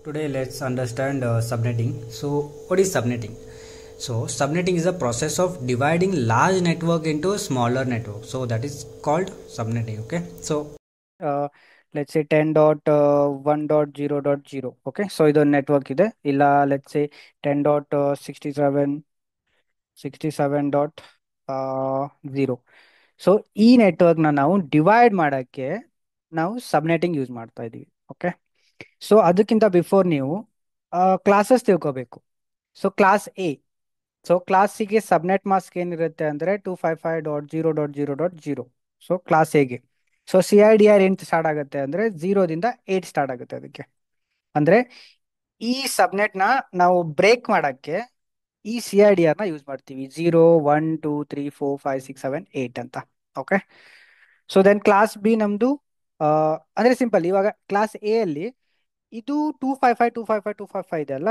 Today let's understand subnetting. So what is subnetting? So subnetting is the process of dividing large network into a smaller network. So that is called subnetting. Okay. So uh, let's say 10.1.0.0. Okay, so ಇದು network ಇದೆ. ಇಲ್ಲ let's say 10.67.0. So ಈ ನೆಟ್ವರ್ಕ್ನ ನಾವು divide ಮಾಡೋಕ್ಕೆ ನಾವು ಸಬ್ನೆಟಿಂಗ್ use ಮಾಡ್ತಾ ಇದ್ದೀವಿ. ಓಕೆ, ಸೊ ಅದಕ್ಕಿಂತ ಬಿಫೋರ್ ನೀವು ಕ್ಲಾಸಸ್ ತಿಳ್ಕೋಬೇಕು. So class A, so class ಸಿಗೆ ಸಬ್ನೆಟ್ ಮಾಸ್ಕ್ ಏನಿರುತ್ತೆ ಅಂದರೆ 255.0.0.0. ಸೊ ಕ್ಲಾಸ್ ಎಗೆ so C I D R ಏನು ಸ್ಟಾರ್ಟ್ ಆಗುತ್ತೆ ಅಂದರೆ 0ದಿಂದ 8 ಸ್ಟಾರ್ಟ್ ಆಗುತ್ತೆ. ಅದಕ್ಕೆ ಅಂದರೆ ಈ ಸಬ್ನೆಟ್ನ ನಾವು ಬ್ರೇಕ್ ಮಾಡೋಕ್ಕೆ ಈ ಸಿ ಐ ಡಿ ಆರ್ನ ಯೂಸ್ ಮಾಡ್ತೀವಿ. 0 1 2 3 4 5 6 7 8 ಅಂತ. Okay, so then class B ನಮ್ಮದು ಅಂದರೆ ಸಿಂಪಲ್. ಇವಾಗ ಕ್ಲಾಸ್ ಎ ಅಲ್ಲಿ ಇದು 255 ಇದೆ ಅಲ್ಲ,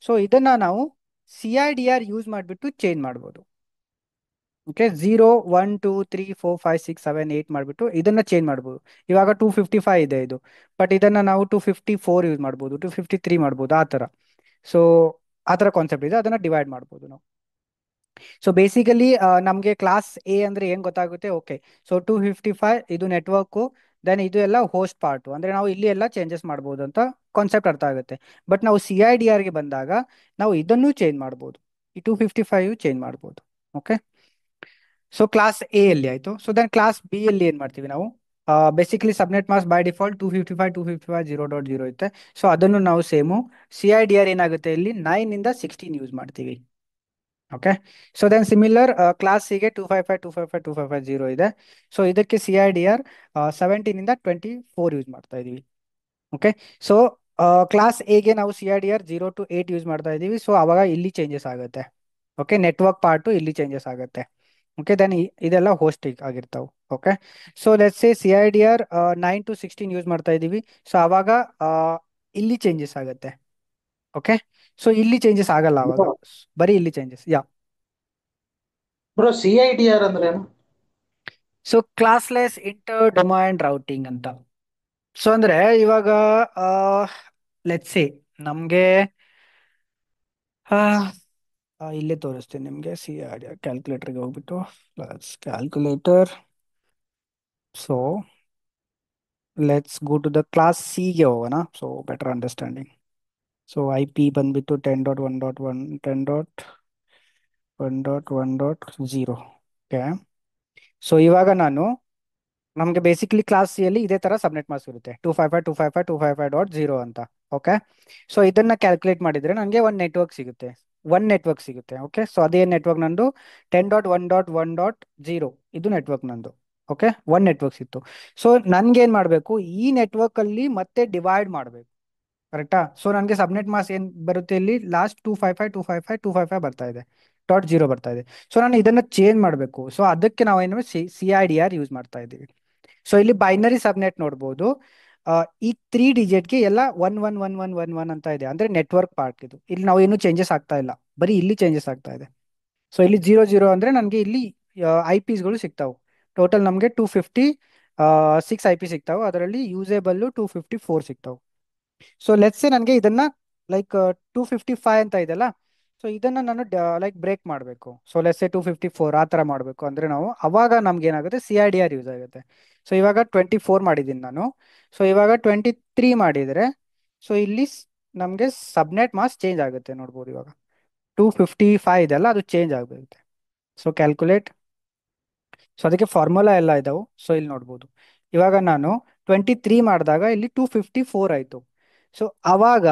ಸೊ ಇದನ್ನ ನಾವು C I D R use ಮಾಡಿಬಿಟ್ಟು ಚೇಂಜ್ ಮಾಡ್ಬೋದು. ಓಕೆ, 0 1 2 3 4 5 6 7 8 ಮಾಡಿಬಿಟ್ಟು ಇದನ್ನ ಚೇಂಜ್ ಮಾಡ್ಬೋದು. ಇವಾಗ 255 ಇದೆ ಇದು, ಬಟ್ ಇದನ್ನ ನಾವು 254 ಯೂಸ್ ಮಾಡ್ಬೋದು, 253 ಮಾಡ್ಬೋದು, ಆ ಥರ. ಸೊ ಆ ಥರ ಕಾನ್ಸೆಪ್ಟ್ ಇದೆ, ಅದನ್ನ ಡಿವೈಡ್ ಮಾಡ್ಬೋದು ನಾವು. ಸೊ ಬೇಸಿಕಲಿ ನಮಗೆ ಕ್ಲಾಸ್ ಎ ಅಂದ್ರೆ ಏನು ಗೊತ್ತಾಗುತ್ತೆ. ಓಕೆ, ಸೊ 255 ಇದು ನೆಟ್ವರ್ಕು, ದೆನ್ ಇದು ಎಲ್ಲ ಹೋಸ್ಟ್ ಪಾರ್ಟು, ಅಂದ್ರೆ ನಾವು ಇಲ್ಲಿ ಎಲ್ಲ ಚೇಂಜಸ್ ಮಾಡ್ಬೋದು ಅಂತ ಕಾನ್ಸೆಪ್ಟ್ ಅರ್ಥ ಆಗುತ್ತೆ. ಬಟ್ ನಾವು ಸಿ ಐ ಡಿ ಆರ್ಗೆ ಬಂದಾಗ ನಾವು ಇದನ್ನು ಚೇಂಜ್ ಮಾಡ್ಬೋದು, ಈ 255 ಚೇಂಜ್ ಮಾಡ್ಬೋದು. ಓಕೆ, ಸೊ ಕ್ಲಾಸ್ ಎ ಅಲ್ಲಿ ಆಯ್ತು. ಸೊ ದೆನ್ ಕ್ಲಾಸ್ ಬಿ ಅಲ್ಲಿ ಏನ್ ಮಾಡ್ತೀವಿ ನಾವು, basically subnet mask by default 255.255.0.0 ಇರುತ್ತೆ. ಸೊ ಅದನ್ನು ನಾವು same C I D R ಏನಾಗುತ್ತೆ ಇಲ್ಲಿ 9 ಇಂದ 16 ಯೂಸ್ ಮಾಡ್ತೀವಿ. Okay, so then similar class ಸಿಗೆ 255.255.255.0 ಇದೆ. ಸೊ ಇದಕ್ಕೆ ಸಿ ಐ ಡಿ ಆರ್ 17ಇಂದ 24 ಯೂಸ್ ಮಾಡ್ತಾ ಇದೀವಿ. ಓಕೆ, ಸೊ ಕ್ಲಾಸ್ ಎಗೆ ನಾವು C I D R 0 to 8 use ಮಾಡ್ತಾ ಇದೀವಿ. ಸೊ ಅವಾಗ ಇಲ್ಲಿ ಚೇಂಜಸ್ ಆಗುತ್ತೆ. ಓಕೆ, ನೆಟ್ವರ್ಕ್ ಪಾರ್ಟು ಇಲ್ಲಿ ಚೇಂಜಸ್ ಆಗುತ್ತೆ. ಓಕೆ, ದೆನ್ ಇದೆಲ್ಲ ಹೋಸ್ಟಿಂಗ್ ಆಗಿರ್ತಾವೆ. Okay, so let's say C I D R 9 to 16 use ಮಾಡ್ತಾ ಇದ್ದೀವಿ. ಸೊ ಅವಾಗ ಇಲ್ಲಿ ಚೇಂಜಸ್ ಆಗುತ್ತೆ. ಓಕೆ, ಸೊ ಇಲ್ಲಿ ಚೇಂಜಸ್ ಆಗಲ್ಲ ಅವಾಗ, ಬರೀ ಇಲ್ಲಿ ಚೇಂಜಸ್. ಯಾ, ಬ್ರೋ CIDR ಅಂದ್ರೆ ಏನು? ಸೊ ಕ್ಲಾಸ್ಲೆಸ್ ಇಂಟರ್ ಡೊಮೈನ್ ರೌಟಿಂಗ್ ಅಂತ. ಸೊ ಅಂದ್ರೆ ಇವಾಗ ಲೆಟ್ಸ್ ಸೇ ನಮಗೆ ಇಲ್ಲೇ ತೋರಿಸ್ತೀನಿ ನಿಮಗೆ. ಸಿ ಐ ಡಿ ಆರ್ ಕ್ಯಾಲ್ಕುಲೇಟರ್ಗೆ ಹೋಗ್ಬಿಟ್ಟು calculator. So let's go to the class ಸಿಗೆ ಹೋಗೋಣ, so better understanding. So I P ಬಂದ್ಬಿಟ್ಟು 10.1.1 10.1.1.0. ಓಕೆ, ಸೊ ಇವಾಗ ನಮಗೆ ಬೇಸಿಕಲಿ ಕ್ಲಾಸ್ ಸಿ ಅಲ್ಲಿ ಇದೇ ತರ ಸಬ್ನೆಟ್ ಮಾಸ್ಕ್ ಇರುತ್ತೆ 255.255.255.0 ಅಂತ. ಓಕೆ, ಸೊ ಇದನ್ನ ಕ್ಯಾಲ್ಕುಲೇಟ್ ಮಾಡಿದ್ರೆ ನನಗೆ ಒನ್ ನೆಟ್ವರ್ಕ್ ಸಿಗುತ್ತೆ. ಓಕೆ, ಸೊ ಅದೇ ನೆಟ್ವರ್ಕ್ ನಂದು 10.1.1.0 ಇದು ನೆಟ್ವರ್ಕ್ ನಂದು. ಓಕೆ, ಒನ್ ನೆಟ್ವರ್ಕ್ ಸಿಕ್ತು. ಸೊ ನನ್ಗೇನ್ ಮಾಡಬೇಕು, ಈ ನೆಟ್ವರ್ಕ್ ಅಲ್ಲಿ ಮತ್ತೆ ಡಿವೈಡ್ ಮಾಡಬೇಕು. ಕರೆಕ್ಟಾ? ಸೊ ನನಗೆ ಸಬ್ನೆಟ್ ಮಾಸ್ ಏನ್ ಬರುತ್ತೆ ಇಲ್ಲಿ, ಲಾಸ್ಟ್ 255.255.255 ಬರ್ತಾ ಇದೆ, .0 ಬರ್ತಾ ಇದೆ. ಸೊ ನಾನು ಇದನ್ನ ಚೇಂಜ್ ಮಾಡಬೇಕು. ಸೊ ಅದಕ್ಕೆ ನಾವು ಏನು C I D R use ಮಾಡ್ತಾ ಇದ್ದೀವಿ. ಸೊ ಇಲ್ಲಿ ಬೈನರಿ ಸಬ್ನೆಟ್ ನೋಡ್ಬೋದು. ಈ 3 ಡಿಜಿಟ್ಗೆ ಎಲ್ಲ 111111 ಅಂತ ಇದೆ, ಅಂದ್ರೆ ನೆಟ್ವರ್ಕ್ ಪಾರ್ಟ್ ಇದು. ಇಲ್ಲಿ ನಾವು ಏನು ಚೇಂಜಸ್ ಆಗ್ತಾ ಇಲ್ಲ, ಬರೀ ಇಲ್ಲಿ ಚೇಂಜಸ್ ಆಗ್ತಾ ಇದೆ. ಸೊ ಇಲ್ಲಿ 00 ಅಂದ್ರೆ ನನಗೆ ಇಲ್ಲಿ ಐ ಪಿಸ್ಗಳು ಸಿಗ್ತಾವೆ. ಟೋಟಲ್ ನಮಗೆ 256 ಐ ಪಿ ಸಿಗ್ತಾವೆ, ಅದರಲ್ಲಿ ಯೂಸೇಬಲ್ 254 ಸಿಗ್ತಾವೆ. ಸೊ ಲೆಟ್ಸ್ ನನಗೆ ಇದನ್ನ ಲೈಕ್ 255 ಅಂತ ಇದೆಲ್ಲ, ಸೊ ಇದನ್ನ ನಾನು ಲೈಕ್ ಬ್ರೇಕ್ ಮಾಡಬೇಕು. ಸೊ ಲೆಟ್ಸ್ 254 ಆ ಥರ ಮಾಡಬೇಕು ಅಂದ್ರೆ ನಾವು ಅವಾಗ ನಮ್ಗೆ ಏನಾಗುತ್ತೆ, C I D R use ಆಗುತ್ತೆ. ಸೊ ಇವಾಗ 24 ಮಾಡಿದ್ದೀನಿ ನಾನು. ಸೊ ಇವಾಗ 23 ಮಾಡಿದರೆ, ಸೊ ಇಲ್ಲಿ ನಮಗೆ ಸಬ್ನೆಟ್ ಮಾಸ್ ಚೇಂಜ್ ಆಗುತ್ತೆ. ನೋಡ್ಬೋದು ಇವಾಗ 255 ಇದೆಲ್ಲ ಅದು ಚೇಂಜ್ ಆಗುತ್ತೆ. So calculate. ಸೊ ಅದಕ್ಕೆ ಫಾರ್ಮುಲಾ ಎಲ್ಲ ಇದಾವೆ. ಸೊ ಇಲ್ಲಿ ನೋಡ್ಬೋದು ಇವಾಗ ನಾನು 23 ಮಾಡಿದಾಗ ಇಲ್ಲಿ 254 ಆಯಿತು. ಸೊ ಅವಾಗ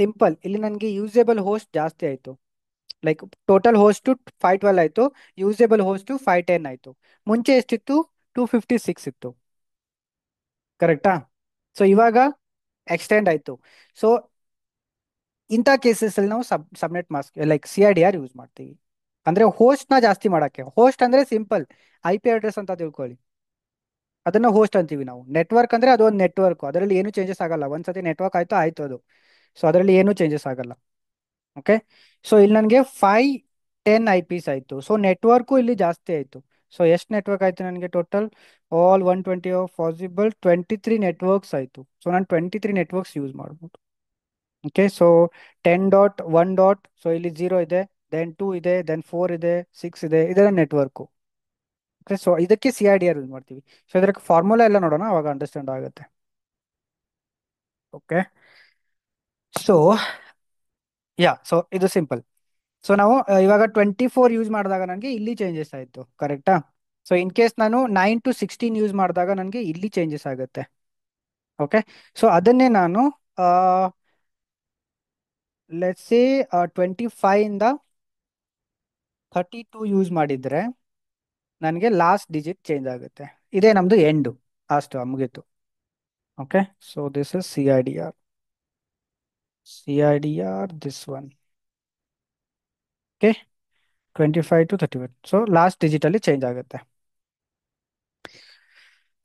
ಸಿಂಪಲ್ ಇಲ್ಲಿ ನನಗೆ ಯೂಸೇಬಲ್ ಹೋಸ್ಟ್ ಜಾಸ್ತಿ ಆಯಿತು. ಲೈಕ್ ಟೋಟಲ್ ಹೋಸ್ಟ್ 512 ಆಯಿತು, ಯೂಸೇಬಲ್ ಹೋಸ್ಟ್ 510 ಆಯಿತು. ಮುಂಚೆ ಎಷ್ಟಿತ್ತು, 256 ಇತ್ತು. ಕರೆಕ್ಟಾ? ಸೊ ಇವಾಗ ಎಕ್ಸ್ಟೆಂಡ್ ಆಯಿತು. ಸೊ ಇಂಥ ಕೇಸಸ್ ಅಲ್ಲಿ ನಾವು subnet mask like C I D R use ಮಾಡ್ತೀವಿ. ಅಂದ್ರೆ ಹೋಸ್ಟ್ನ ಜಾಸ್ತಿ ಮಾಡೋಕ್ಕೆ. ಹೋಸ್ಟ್ ಅಂದ್ರೆ ಸಿಂಪಲ್ ಐ ಪಿ ಅಡ್ರೆಸ್ ಅಂತ ತಿಳ್ಕೊಳ್ಳಿ, ಅದನ್ನ ಹೋಸ್ಟ್ ಅಂತೀವಿ ನಾವು. ನೆಟ್ವರ್ಕ್ ಅಂದ್ರೆ ಅದು ಒಂದು ನೆಟ್ವರ್ಕ್, ಅದರಲ್ಲಿ ಏನು ಚೇಂಜಸ್ ಆಗಲ್ಲ. ಒಂದ್ಸತಿ ನೆಟ್ವರ್ಕ್ ಆಯ್ತು ಆಯ್ತು ಅದು. ಸೊ ಅದರಲ್ಲಿ ಏನು ಚೇಂಜಸ್ ಆಗಲ್ಲ. ಓಕೆ, ಸೊ ಇಲ್ಲಿ ನನಗೆ 510 ಐ ಪಿಸ್ ಆಯಿತು. ಸೊ ನೆಟ್ವರ್ಕು ಇಲ್ಲಿ ಜಾಸ್ತಿ ಆಯಿತು. ಸೊ ಎಷ್ಟು ನೆಟ್ವರ್ಕ್ ಆಯಿತು ನನಗೆ ಟೋಟಲ್, ಆಲ್ 120 ಪಾಸಿಬಲ್ 23 ನೆಟ್ವರ್ಕ್ಸ್ ಆಯಿತು. ಸೊ ನಾನು 23 ನೆಟ್ವರ್ಕ್ಸ್ ಯೂಸ್ ಮಾಡ್ಬೋದು. Okay, so 10.1. ಸೊ ಇಲ್ಲಿ 0 ಇದೆ, ದೆನ್ 2 ಇದೆ, ದೆನ್ 4 ಇದೆ, 6 ಇದೆ, ಇದೆಲ್ಲ ನೆಟ್ವರ್ಕು. ಓಕೆ, ಸೊ ಇದಕ್ಕೆ C I D R use ಮಾಡ್ತೀವಿ. ಸೊ ಇದಕ್ಕೆ ಫಾರ್ಮುಲಾ ಎಲ್ಲ ನೋಡೋಣ, ಅವಾಗ ಅಂಡರ್ಸ್ಟ್ಯಾಂಡ್ ಆಗುತ್ತೆ. ಓಕೆ, ಸೊ ಸೊ ಇದು ಸಿಂಪಲ್. ಸೊ ನಾವು ಇವಾಗ 24 ಯೂಸ್ ಮಾಡಿದಾಗ ನನಗೆ ಇಲ್ಲಿ ಚೇಂಜಸ್ ಆಯಿತು, ಕರೆಕ್ಟಾ? ಸೊ ಇನ್ ಕೇಸ್ ನಾನು 9 to 16 ಯೂಸ್ ಮಾಡಿದಾಗ ನನಗೆ ಇಲ್ಲಿ ಚೇಂಜಸ್ ಆಗುತ್ತೆ. ಓಕೆ, ಸೊ ಅದನ್ನೇ ನಾನು ಲೆಟ್ಸ್ ಸೇ 25 ಇಂದ 32 ಯೂಸ್ ಮಾಡಿದ್ರೆ ನನಗೆ ಲಾಸ್ಟ್ ಡಿಜಿಟ್ ಚೇಂಜ್ ಆಗುತ್ತೆ. ಇದೇ ನಮ್ದು ಎಂಡು, ಅಷ್ಟು ಮುಗೀತು. Okay, so this is C I D R this one. Okay, 25 to 31. So last digit ಅಲ್ಲಿ ಚೇಂಜ್ ಆಗುತ್ತೆ.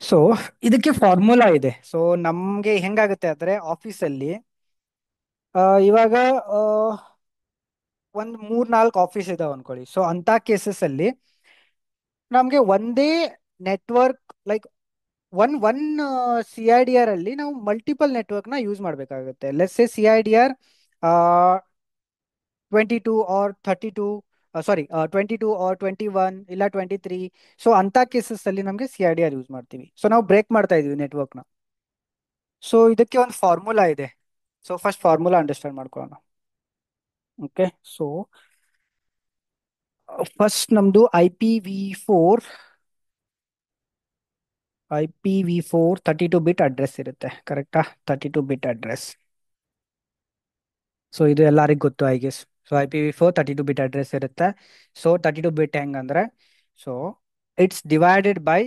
ಸೊ ಇದಕ್ಕೆ ಫಾರ್ಮುಲಾ ಇದೆ. ಸೊ ನಮ್ಗೆ ಹೆಂಗಾಗುತ್ತೆ ಅಂದ್ರೆ ಆಫೀಸಲ್ಲಿ ಇವಾಗ ಒಂದ್ 3-4 ಆಫೀಸ್ ಇದಾವೆ ಅನ್ಕೊಳ್ಳಿ. ಸೊ ಅಂತ ಕೇಸಸ್ ಅಲ್ಲಿ ನಮ್ಗೆ ಒಂದೇ network, like one C I D R ಅಲ್ಲಿ ನಾವು ಮಲ್ಟಿಪಲ್ ನೆಟ್ವರ್ಕ್ ನ ಯೂಸ್ ಮಾಡಬೇಕಾಗುತ್ತೆ. Let's say C I D R 22 or 32, sorry 22 or 21, ಇಲ್ಲ 23. ಸೊ ಅಂತ ಕೇಸಸ್ ಅಲ್ಲಿ ನಮಗೆ C I D R use ಮಾಡ್ತೀವಿ. ಸೊ ನಾವು ಬ್ರೇಕ್ ಮಾಡ್ತಾ ಇದೀವಿ ನೆಟ್ವರ್ಕ್ನ. ಸೊ ಇದಕ್ಕೆ ಒಂದು ಫಾರ್ಮುಲಾ ಇದೆ. ಸೊ ಫಸ್ಟ್ ಫಾರ್ಮುಲಾ ಅಂಡರ್ಸ್ಟ್ಯಾಂಡ್ ಮಾಡ್ಕೊಳ್ಳೋಣ. ಓಕೆ, ಸೊ ಫಸ್ಟ್ ನಮ್ದು I P V four 32 bit address ಇರುತ್ತೆ, ಕರೆಕ್ಟಾ? 32 ಬಿಟ್ ಅಡ್ರೆಸ್. ಸೊ ಇದು ಎಲ್ಲರಿಗೂ ಗೊತ್ತು, I guess. So I P V four 32 bit address ಇರುತ್ತೆ. ಸೊ 32 ಬಿಟ್ ಹೆಂಗಂದ್ರೆ, so it's divided by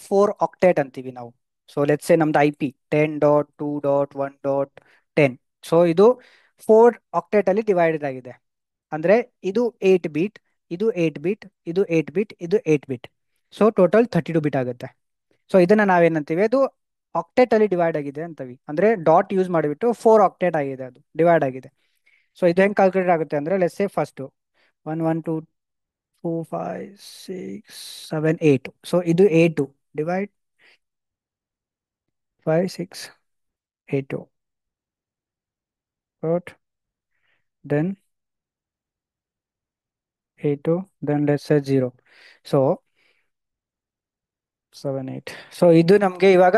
4 octet ಅಂತೀವಿ ನಾವು. ಸೊ ಲೆಟ್ಸ್ ಸೇ ನಮ್ದು IP 10.2.1.10. ಸೊ ಇದು 4 ಆಕ್ಟೇಟ್ ಅಲ್ಲಿ ಡಿವೈಡೆಡ್ ಆಗಿದೆ. ಅಂದ್ರೆ ಇದು 8 ಬಿಟ್, ಇದು 8 ಬಿಟ್, ಇದು 8 ಬಿಟ್, ಇದು 8 ಬಿಟ್. ಸೊ ಟೋಟಲ್ 32 ಬಿಟ್ ಆಗುತ್ತೆ. ಸೊ ಇದನ್ನ ನಾವೇನಂತೀವಿ, ಅದು ಆಕ್ಟೇಟ್ ಅಲ್ಲಿ ಡಿವೈಡ್ ಆಗಿದೆ ಅಂತೀವಿ. ಅಂದ್ರೆ ಡಾಟ್ ಯೂಸ್ ಮಾಡಿಬಿಟ್ಟು 4 ಆಕ್ಟೇಟ್ ಆಗಿದೆ, ಅದು ಡಿವೈಡ್ ಆಗಿದೆ. ಸೊ ಇದು ಹೆಂಗೆ ಕ್ಯಾಲ್ಕುಲೇಟ್ ಆಗುತ್ತೆ ಅಂದ್ರೆ, ಲೆಟ್ಸ್ ಸೇ ಫಸ್ಟ್ 1 1 2 4 5 6 7 8. ಸೊ ಇದು 8 divide 5 6 8 but then 8 then let's say 0. So 7 8. So ಇದು ನಮ್ಗೆ ಇವಾಗ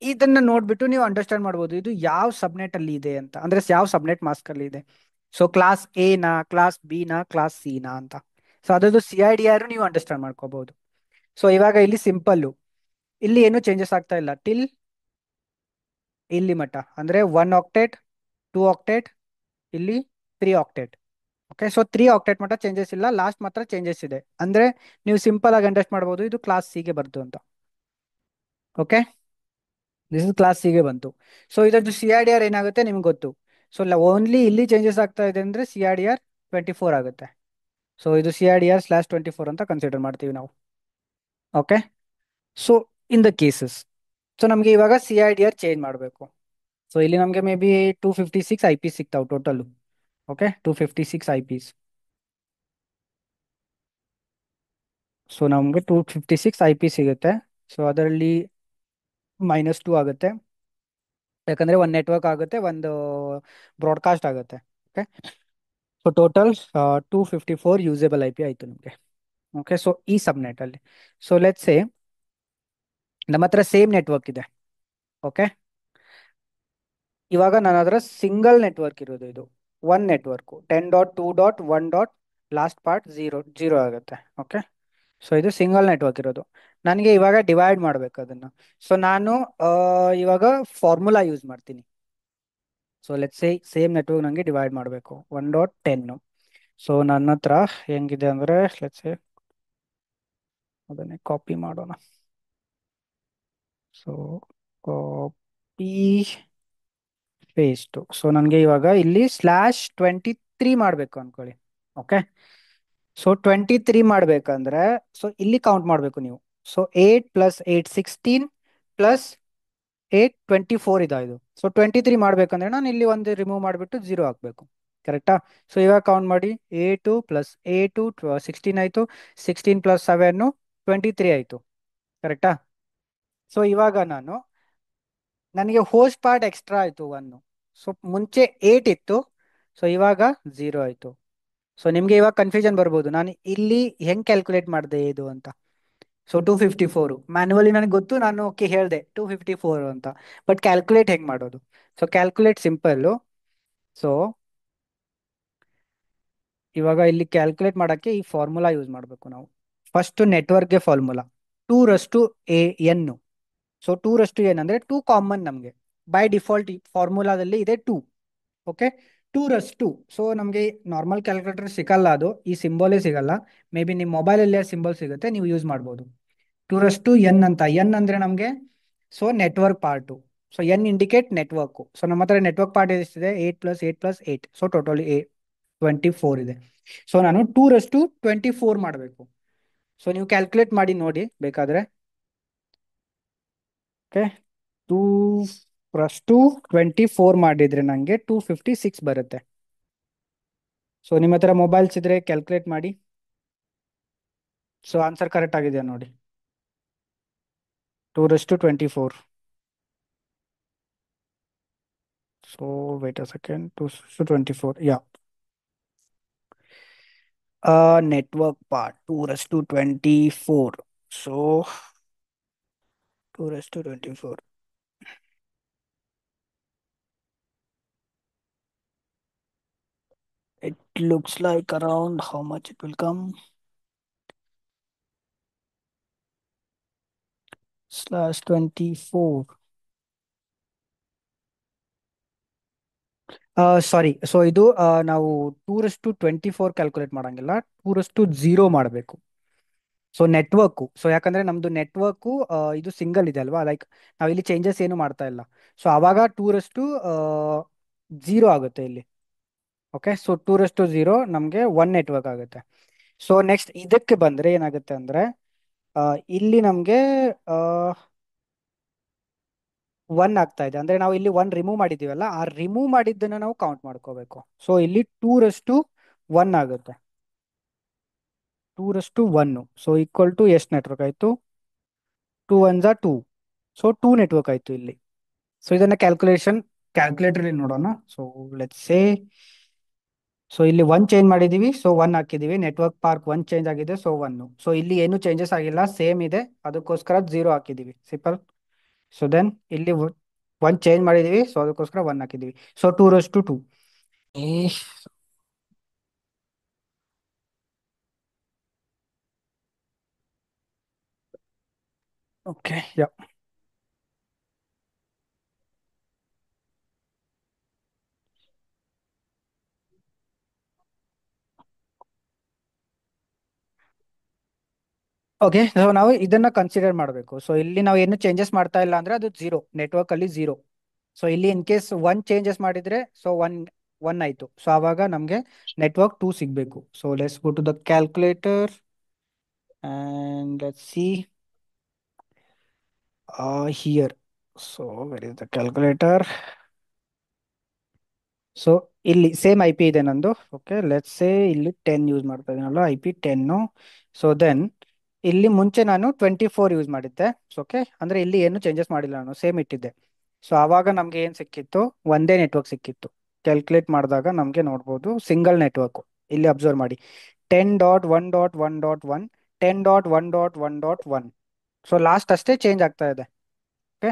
ಇದನ್ನ ನೋಡ್ಬಿಟ್ಟು ನೀವು ಅಂಡರ್ಸ್ಟ್ಯಾಂಡ್ ಮಾಡ್ಬೋದು ಇದು ಯಾವ ಸಬ್ನೆಟ್ ಅಲ್ಲಿ ಇದೆ ಅಂತ, ಅಂದ್ರೆ ಯಾವ ಸಬ್ನೆಟ್ ಮಾಸ್ಕ್ ಅಲ್ಲಿ ಇದೆ. ಸೊ ಕ್ಲಾಸ್ ಎ ನಾ, ಕ್ಲಾಸ್ ಬಿ ನಾ, ಕ್ಲಾಸ್ ಸಿ ನಾ ಅಂತ. ಸೊ ಅದ್ರದ್ದು ಸಿ ಐ ಡಿ ಆರ್ ನೀವು ಅಂಡರ್ಸ್ಟ್ಯಾಂಡ್ ಮಾಡ್ಕೋಬಹುದು. ಸೊ ಇವಾಗ ಇಲ್ಲಿ ಸಿಂಪಲ್ಲು, ಇಲ್ಲಿ ಏನು ಚೇಂಜಸ್ ಆಗ್ತಾ ಇಲ್ಲ ಟಿಲ್ ಇಲ್ಲಿ ಮಟ್ಟ. ಅಂದ್ರೆ 1 ಆಕ್ಟೇಟ್, 2 ಆಕ್ಟೇಟ್, ಇಲ್ಲಿ 3 ಆಕ್ಟೇಟ್. ಓಕೆ, ಸೊ 3 ಆಕ್ಟೇಟ್ ಮಟ್ಟ ಚೇಂಜಸ್ ಇಲ್ಲ, ಲಾಸ್ಟ್ ಮಾತ್ರ ಚೇಂಜಸ್ ಇದೆ. ಅಂದ್ರೆ ನೀವು ಸಿಂಪಲ್ ಆಗಿ ಅಂಡರ್ಸ್ಟ್ ಮಾಡ್ಬೋದು ಇದು ಕ್ಲಾಸ್ ಸಿ ಗೆ ಬರ್ತು ಅಂತ. Okay, this is class C ಗೆ ಬಂತು. ಸೊ ಇದರದ್ದು ಸಿ ಐ ಡಿ ಆರ್ ಏನಾಗುತ್ತೆ ನಿಮ್ಗೆ ಗೊತ್ತು. ಸೊ ಓನ್ಲಿ ಇಲ್ಲಿ ಚೇಂಜಸ್ ಆಗ್ತಾ ಇದೆ ಅಂದ್ರೆ ಸಿ ಐ ಡಿ ಆರ್ 24 ಆಗುತ್ತೆ. ಸೊ ಇದು ಸಿ ಐ ಡಿ ಆರ್ /24 ಅಂತ ಕನ್ಸಿಡರ್ ಮಾಡ್ತೀವಿ ನಾವು. Okay, so in the cases, so ನಮಗೆ ಇವಾಗ C I D R change ಮಾಡಬೇಕು. ಸೊ ಇಲ್ಲಿ ನಮಗೆ ಮೇ ಬಿ 256 ಐ ಪಿ ಸಿಗ್ತಾವೆ total. Okay, 256 I Ps. So ನಮಗೆ 256 ಐ ಪಿ ಸಿಗುತ್ತೆ. ಸೊ ಅದರಲ್ಲಿ -2 ಆಗುತ್ತೆ, ಯಾಕಂದ್ರೆ ಒಂದು ನೆಟ್ವರ್ಕ್ ಆಗುತ್ತೆ, ಒಂದು ಬ್ರಾಡ್ಕಾಸ್ಟ್ ಆಗುತ್ತೆ. Okay, so total 254 usable I P ಆಯ್ತು ನಮಗೆ. ಓಕೆ, ಸೊ ಈ ಸಬ್ನೆಟ್ ಅಲ್ಲಿ, ಸೊ ಲೆಟ್ಸ್ ಸೇ ನಮ್ಮ ಹತ್ರ ಸೇಮ್ ನೆಟ್ವರ್ಕ್ ಇದೆ. ಓಕೆ, ಇವಾಗ ನನ್ನ ಹತ್ರ ಸಿಂಗಲ್ ನೆಟ್ವರ್ಕ್ ಇರೋದು, ಇದು ಒನ್ ನೆಟ್ವರ್ಕ್ 10.2.1. ಲಾಸ್ಟ್ ಪಾರ್ಟ್ 0 ಆಗುತ್ತೆ. ಓಕೆ, ಸೊ ಇದು ಸಿಂಗಲ್ ನೆಟ್ವರ್ಕ್ ಇರೋದು. ನನಗೆ ಇವಾಗ ಡಿವೈಡ್ ಮಾಡ್ಬೇಕು ಅದನ್ನ. ಸೊ ನಾನು ಇವಾಗ ಫಾರ್ಮುಲಾ ಯೂಸ್ ಮಾಡ್ತೀನಿ. So let's say same network ನನಗೆ ಡಿವೈಡ್ ಮಾಡಬೇಕು 1.10. ಸೊ ನನ್ನ ಹತ್ರ ಹೆಂಗಿದೆ ಅಂದ್ರೆ, ಲೆಟ್ಸ್ ಸೇ ಅದನ್ನೇ ಕಾಪಿ ಮಾಡೋಣ. So copy paste. ಸೊ ನನಗೆ ಇವಾಗ ಇಲ್ಲಿ /23 ಮಾಡಬೇಕು ಅನ್ಕೊಳ್ಳಿ. ಓಕೆ, ಸೊ 23 ಮಾಡ್ಬೇಕಂದ್ರೆ, ಸೊ ಇಲ್ಲಿ ಕೌಂಟ್ ಮಾಡಬೇಕು ನೀವು. ಸೊ 8 + 8 16 + 8 24 ಇದು. ಸೊ 23 ಮಾಡ್ಬೇಕಂದ್ರೆ ನಾನು ಇಲ್ಲಿ ಒಂದು ರಿಮೂವ್ ಮಾಡಿಬಿಟ್ಟು 0 ಹಾಕ್ಬೇಕು, ಕರೆಕ್ಟಾ? ಸೊ ಇವಾಗ ಕೌಂಟ್ ಮಾಡಿ, 8 + 8 16 ಆಯ್ತು, 16 + 7 23 ಆಯ್ತು, ಕರೆಕ್ಟಾ? ಸೊ ಇವಾಗ ನನಗೆ ಹೋಸ್ಟ್ ಪಾರ್ಟ್ ಎಕ್ಸ್ಟ್ರಾ ಆಯ್ತು 1. ಸೊ ಮುಂಚೆ 8 ಇತ್ತು, ಸೊ ಇವಾಗ 0 ಆಯಿತು. ಸೊ ನಿಮಗೆ ಇವಾಗ ಕನ್ಫ್ಯೂಷನ್ ಬರ್ಬೋದು, ನಾನು ಇಲ್ಲಿ ಹೆಂಗೆ ಕ್ಯಾಲ್ಕುಲೇಟ್ ಮಾಡಿದೆ ಇದು ಅಂತ. ಸೊ 254 ಮ್ಯಾನ್ಯುವಲಿ ನನಗೆ ಗೊತ್ತು, ನಾನು ಓಕೆ ಹೇಳಿದೆ 254 ಅಂತ. ಬಟ್ ಕ್ಯಾಲ್ಕುಲೇಟ್ ಹೆಂಗೆ ಮಾಡೋದು? So calculate simple. ಸೊ ಇವಾಗ ಇಲ್ಲಿ ಕ್ಯಾಲ್ಕುಲೇಟ್ ಮಾಡೋಕ್ಕೆ ಈ ಫಾರ್ಮುಲಾ ಯೂಸ್ ಮಾಡಬೇಕು ನಾವು. ಫಸ್ಟ್ ನೆಟ್ವರ್ಕ್ಗೆ ಫಾರ್ಮುಲಾ 2 ಎನ್. ಸೊ 2 ಅಂದರೆ 2 ಕಾಮನ್ ನಮಗೆ ಬೈ ಡಿಫಾಲ್ಟ್ ಫಾರ್ಮುಲಾದಲ್ಲಿ ಇದೆ 2. ಓಕೆ, 2 ಸೊ ನಮಗೆ ನಾರ್ಮಲ್ ಕ್ಯಾಲ್ಕುಲೇಟರ್ ಸಿಗಲ್ಲ, ಅದು ಈ ಸಿಂಬಲೇ ಸಿಗಲ್ಲ. ಮೇ ಬಿ ನಿಮ್ಮ ಮೊಬೈಲಲ್ಲೇ ಸಿಂಬಲ್ ಸಿಗುತ್ತೆ, ನೀವು ಯೂಸ್ ಮಾಡ್ಬೋದು. 2 ಎನ್ ಅಂತ. ಎನ್ ಅಂದರೆ ನಮಗೆ so network part. So N indicate network. So ನಮ್ಮ ಹತ್ರ ನೆಟ್ವರ್ಕ್ ಪಾರ್ಟ್ ಎಷ್ಟಿದೆ? 8 + 8 + 8, ಸೊ ಟೋಟಲಿ 24 ಇದೆ. ಸೊ ನಾನು 2 24 ಮಾಡಬೇಕು. ಸೊ ನೀವು ಕ್ಯಾಲ್ಕುಲೇಟ್ ಮಾಡಿ ನೋಡಿ ಬೇಕಾದರೆ. ಓಕೆ, 2 + 24 ಮಾಡಿದರೆ ನನಗೆ 256 ಬರುತ್ತೆ. ಸೊ ನಿಮ್ಮ ಹತ್ರ ಮೊಬೈಲ್ಸ್ ಇದ್ರೆ ಕ್ಯಾಲ್ಕುಲೇಟ್ ಮಾಡಿ. ಸೊ ಆನ್ಸರ್ ಕರೆಕ್ಟ್ ಆಗಿದೆಯಾ ನೋಡಿ. 2 + 24. So wait a second, 2 + 24, yeah. Network part 2 + 24. So 2 + 24. It looks like around how much it will come. /24. Sorry, so ಇದು ನಾವು 2 + 24 ಕ್ಯಾಲ್ಕುಲೇಟ್ ಮಾಡಂಗಿಲ್ಲ, 2 / 0 ಮಾಡಬೇಕು. ಸೊ ನೆಟ್ವರ್ಕು, ಸೊ ಯಾಕಂದ್ರೆ ನಮ್ದು ನೆಟ್ವರ್ಕು ಇದು ಸಿಂಗಲ್ ಇದೆ ಅಲ್ವಾ, ಲೈಕ್ ನಾವಿಲ್ಲಿ ಚೇಂಜಸ್ ಏನು ಮಾಡ್ತಾ ಇಲ್ಲ. ಸೊ ಅವಾಗ 2 / 0 ಆಗುತ್ತೆ ಇಲ್ಲಿ. ಓಕೆ, ಸೊ 2 / 0 ನಮಗೆ 1 ನೆಟ್ವರ್ಕ್ ಆಗುತ್ತೆ. ಸೊ ನೆಕ್ಸ್ಟ್ ಇದಕ್ಕೆ ಬಂದ್ರೆ ಏನಾಗುತ್ತೆ ಅಂದ್ರೆ ಇಲ್ಲಿ ನಮಗೆ 1 ಆಗ್ತಾ ಇದೆ. ಅಂದ್ರೆ ನಾವು ಇಲ್ಲಿ 1 ರಿಮೂವ್ ಮಾಡಿದೀವಲ್ಲ, ಆ ರಿಮೂವ್ ಮಾಡಿದ್ದನ್ನ ನಾವು ಕೌಂಟ್ ಮಾಡ್ಕೋಬೇಕು. ಸೊ ಇಲ್ಲಿ 2 / 1 ಆಗುತ್ತೆ. 2 / 1, ಸೊ ಈಕ್ವಲ್ ಟು ಎಷ್ಟು ನೆಟ್ವರ್ಕ್ ಆಯ್ತು? 2 × 1 = 2. ಸೊ 2 ನೆಟ್ವರ್ಕ್ ಆಯ್ತು ಇಲ್ಲಿ. ಸೊ ಇದನ್ನ ಕ್ಯಾಲ್ಕುಲೇಟರ್ ನೋಡೋಣ. ಸೊ ಲೆಟ್ಸ್ ಸೇ, ಸೊ ಇಲ್ಲಿ 1 ಚೇಂಜ್ ಮಾಡಿದೀವಿ, ಸೊ 1 ಹಾಕಿದೀವಿ. ನೆಟ್ವರ್ಕ್ ಪಾರ್ಕ್ 1 ಚೇಂಜ್ ಆಗಿದೆ, ಸೊ 1. ಸೊ ಇಲ್ಲಿ ಏನು ಚೇಂಜಸ್ ಆಗಿಲ್ಲ, ಸೇಮ್ ಇದೆ, ಅದಕ್ಕೋಸ್ಕರ 0 ಹಾಕಿದೀವಿ, ಸಿಂಪಲ್. ಸೊ ದೆನ್ ಇಲ್ಲಿ 1 ಚೇಂಜ್ ಮಾಡಿದೀವಿ, ಸೊ ಅದಕ್ಕೋಸ್ಕರ 1 ಹಾಕಿದೀವಿ. ಸೊ 2 / 2. ಓಕೆ, ಯಾ. ಓಕೆ, ಸೊ ನಾವು ಇದನ್ನ ಕನ್ಸಿಡರ್ ಮಾಡಬೇಕು. ಸೊ ಇಲ್ಲಿ ನಾವು ಏನು ಚೇಂಜಸ್ ಮಾಡ್ತಾ ಇಲ್ಲ ಅಂದ್ರೆ ಅದು 0, ನೆಟ್ವರ್ಕ್ ಅಲ್ಲಿ 0. ಸೊ ಇಲ್ಲಿ ಇನ್ ಕೇಸ್ 1 ಚೇಂಜಸ್ ಮಾಡಿದ್ರೆ ಸೊ 1 ಆಯ್ತು. ಸೊ ಆವಾಗ ನಮಗೆ ನೆಟ್ವರ್ಕ್ 2 ಸಿಗಬೇಕು. So let's go to the calculator and let's see here. So where is the calculator? So ಇಲ್ಲಿ ಸೇಮ್ ಐ ಪಿ ಇದೆ ನಂದು. ಓಕೆ, ಲೆಟ್ಸ್ ಸೇ ಇಲ್ಲಿ 10 ಯೂಸ್ ಮಾಡ್ತಾ ಇದೀನಲ್ಲ, IP 10. ಸೊ ದೆನ್ ಇಲ್ಲಿ ಮುಂಚೆ ನಾನು 24 ಯೂಸ್ ಮಾಡಿದ್ದೆ. ಓಕೆ, ಅಂದ್ರೆ ಇಲ್ಲಿ ಏನು ಚೇಂಜಸ್ ಮಾಡಿಲ್ಲ, ನಾನು ಸೇಮ್ ಇಟ್ಟಿದ್ದೆ. ಸೊ ಆವಾಗ ನಮ್ಗೆ ಏನು ಸಿಕ್ಕಿತ್ತು? ಒಂದೇ ನೆಟ್ವರ್ಕ್ ಸಿಕ್ಕಿತ್ತು. ಕ್ಯಾಲ್ಕುಲೇಟ್ ಮಾಡಿದಾಗ ನಮಗೆ ನೋಡ್ಬೋದು ಸಿಂಗಲ್ ನೆಟ್ವರ್ಕ್. ಇಲ್ಲಿ ಅಬ್ಸರ್ವ್ ಮಾಡಿ, 10.1.1.1, 10.1.1.1. ಸೊ ಲಾಸ್ಟ್ ಅಷ್ಟೇ ಚೇಂಜ್ ಆಗ್ತಾ ಇದೆ. ಓಕೆ,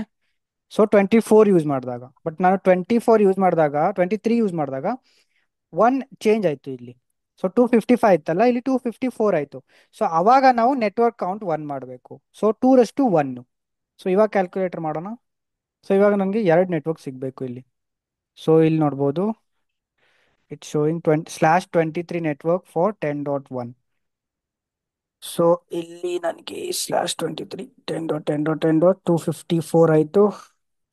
ಸೊ 24 ಯೂಸ್ ಮಾಡಿದಾಗ, ಬಟ್ ನಾನು 23 ಯೂಸ್ ಮಾಡಿದಾಗ 1 ಚೇಂಜ್ ಆಯ್ತು ಇಲ್ಲಿ. ಸೊ 255 ಇತ್ತಲ್ಲ, ಇಲ್ಲಿ 254 ಆಯ್ತು. ಸೊ ಅವಾಗ ನಾವು ನೆಟ್ವರ್ಕ್ ಕೌಂಟ್ 1 ಮಾಡಬೇಕು. ಸೊ 2 / 1. ಸೊ ಇವಾಗ ಕ್ಯಾಲ್ಕುಲೇಟರ್ ಮಾಡೋಣ. ಸೊ ಇವಾಗ ನನಗೆ 2 ನೆಟ್ವರ್ಕ್ ಸಿಗಬೇಕು ಇಲ್ಲಿ. ಸೊ ಇಲ್ಲಿ ನೋಡ್ಬೋದು, it's showing 20/23 network for 10.1. So ಇಲ್ಲಿ ನನಗೆ /23 10.10.10.254 ಆಯಿತು.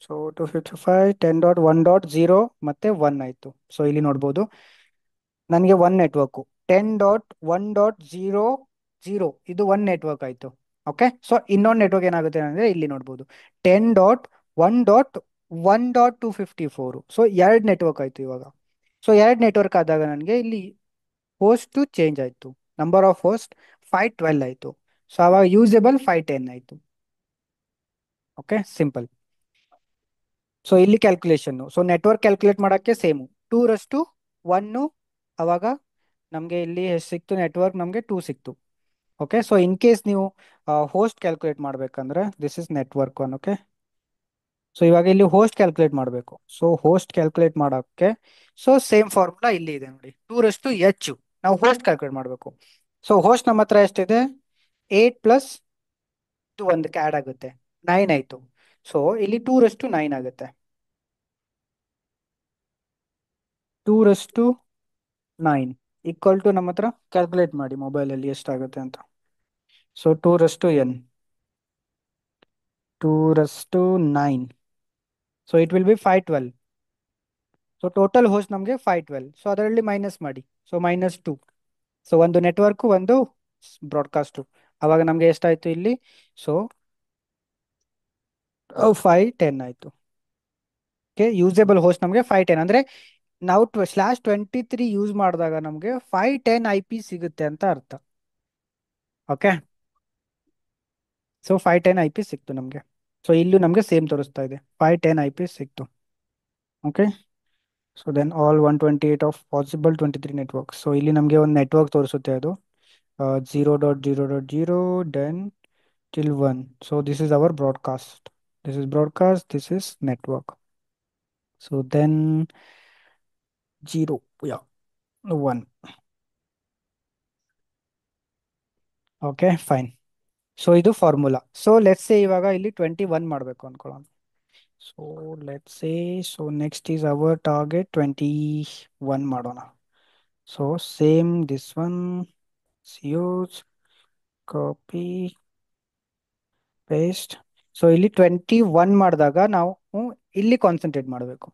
ಸೊ 255 10.1.0 ಮತ್ತೆ 1 ಆಯಿತು. ಸೊ ಇಲ್ಲಿ ನೋಡ್ಬೋದು ನನಗೆ 1 ನೆಟ್ವರ್ಕು 10.1.00, ಇದು 1 ನೆಟ್ವರ್ಕ್ ಆಯಿತು. ಓಕೆ, ಸೊ ಇನ್ನೊಂದು ನೆಟ್ವರ್ಕ್ ಏನಾಗುತ್ತೆ ಅಂದರೆ ಇಲ್ಲಿ ನೋಡ್ಬೋದು 10.1.1.254. ಸೊ 2 ನೆಟ್ವರ್ಕ್ ಆಯಿತು ಇವಾಗ. ಸೊ 2 ನೆಟ್ವರ್ಕ್ ಆದಾಗ ನನಗೆ ಇಲ್ಲಿ ಹೋಸ್ಟ್ ಚೇಂಜ್ ಆಯಿತು. ನಂಬರ್ ಆಫ್ ಹೋಸ್ಟ್ 512 ಆಯಿತು. ಸೊ ಅವಾಗ ಯೂಸೇಬಲ್ 510 ಆಯಿತು. Okay, simple. ಸೊ ಇಲ್ಲಿ ಕ್ಯಾಲ್ಕುಲೇಷನ್, ಸೊ ನೆಟ್ವರ್ಕ್ ಕ್ಯಾಲ್ಕುಲೇಟ್ ಮಾಡೋಕ್ಕೆ ಸೇಮು 2:1, ಅವಾಗ ನಮಗೆ ಇಲ್ಲಿ ಎಷ್ಟು ಸಿಕ್ತು, ನೆಟ್ವರ್ಕ್ ನಮಗೆ 2 ಸಿಕ್ತು. ಓಕೆ, ಸೊ ಇನ್ ಕೇಸ್ ನೀವು ಹೋಸ್ಟ್ ಕ್ಯಾಲ್ಕುಲೇಟ್ ಮಾಡ್ಬೇಕಂದ್ರೆ this is network one. Okay, so ಇವಾಗ ಇಲ್ಲಿ ಹೋಸ್ಟ್ ಕ್ಯಾಲ್ಕುಲೇಟ್ ಮಾಡಬೇಕು. ಸೊ ಹೋಸ್ಟ್ ಕ್ಯಾಲ್ಕುಲೇಟ್ ಮಾಡೋಕ್ಕೆ ಸೊ ಸೇಮ್ ಫಾರ್ಮುಲಾ ಇಲ್ಲಿ ಇದೆ ನೋಡಿ, 2:H ನಾವು ಹೋಸ್ಟ್ ಕ್ಯಾಲ್ಕುಲೇಟ್ ಮಾಡಬೇಕು. ಸೊ ಹೋಸ್ಟ್ ನಮ್ಮ ಹತ್ರ ಎಷ್ಟಿದೆ, 8 ಪ್ಲಸ್ ಇದು ಒಂದಕ್ಕೆ ಆ್ಯಡ್ ಆಗುತ್ತೆ, 9 ಆಯಿತು. ಸೊ ಇಲ್ಲಿ 2:9 ಆಗುತ್ತೆ. 2:9 ಈಕ್ವಲ್ ಟು ನಮ್ಮ ಹತ್ರ ಕ್ಯಾಲ್ಕುಲೇಟ್ ಮಾಡಿ ಮೊಬೈಲಲ್ಲಿ ಎಷ್ಟಾಗುತ್ತೆ ಅಂತ. So 2:n, 2:9, so it will be 512. So total host ನಮಗೆ 512. ಸೊ ಅದರಲ್ಲಿ ಮೈನಸ್ ಮಾಡಿ, ಸೊ -2. ಸೊ ಒಂದು ನೆಟ್ವರ್ಕು, ಒಂದು ಬ್ರಾಡ್ಕಾಸ್ಟು, ಅವಾಗ ನಮಗೆ ಎಷ್ಟಾಯಿತು ಇಲ್ಲಿ, ಸೊ 510 ಆಯಿತು. ಓಕೆ, ಯೂಸೇಬಲ್ ಹೋಸ್ಟ್ ನಮಗೆ 510 ಅಂದರೆ ನಾವು /23 ಯೂಸ್ ಮಾಡಿದಾಗ ನಮಗೆ 510 IP ಸಿಗುತ್ತೆ ಅಂತ ಅರ್ಥ. ಓಕೆ, ಸೊ 510 IP ಸಿಕ್ತು ನಮಗೆ. ಸೊ ಇಲ್ಲೂ ನಮಗೆ ಸೇಮ್ ತೋರಿಸ್ತಾ ಇದೆ, 510 IP ಸಿಕ್ತು. Okay, so then all 128 of possible 23 network. So ಇಲ್ಲಿ ನಮಗೆ ಒಂದು ನೆಟ್ವರ್ಕ್ ತೋರಿಸುತ್ತೆ, ಅದು 0.0.0 then till 1. So this is our broadcast. This is broadcast. This is network. So then 0, yeah, 1. Okay, fine. So ಇದು ಫಾರ್ಮುಲಾ. ಸೊ ಲೆಟ್ಸ್ ಸೇ ಇವಾಗ ಇಲ್ಲಿ 21 ಮಾಡಬೇಕು ಅನ್ಕೊಳ್ಳೋಣ. So let's say, so next is our target 21 ಮಾಡೋಣ. So same this one, use copy paste. So ಇಲ್ಲಿ 21 ಮಾಡಿದಾಗ ನಾವು ಇಲ್ಲಿ ಕಾನ್ಸಂಟ್ರೇಟ್ ಮಾಡಬೇಕು.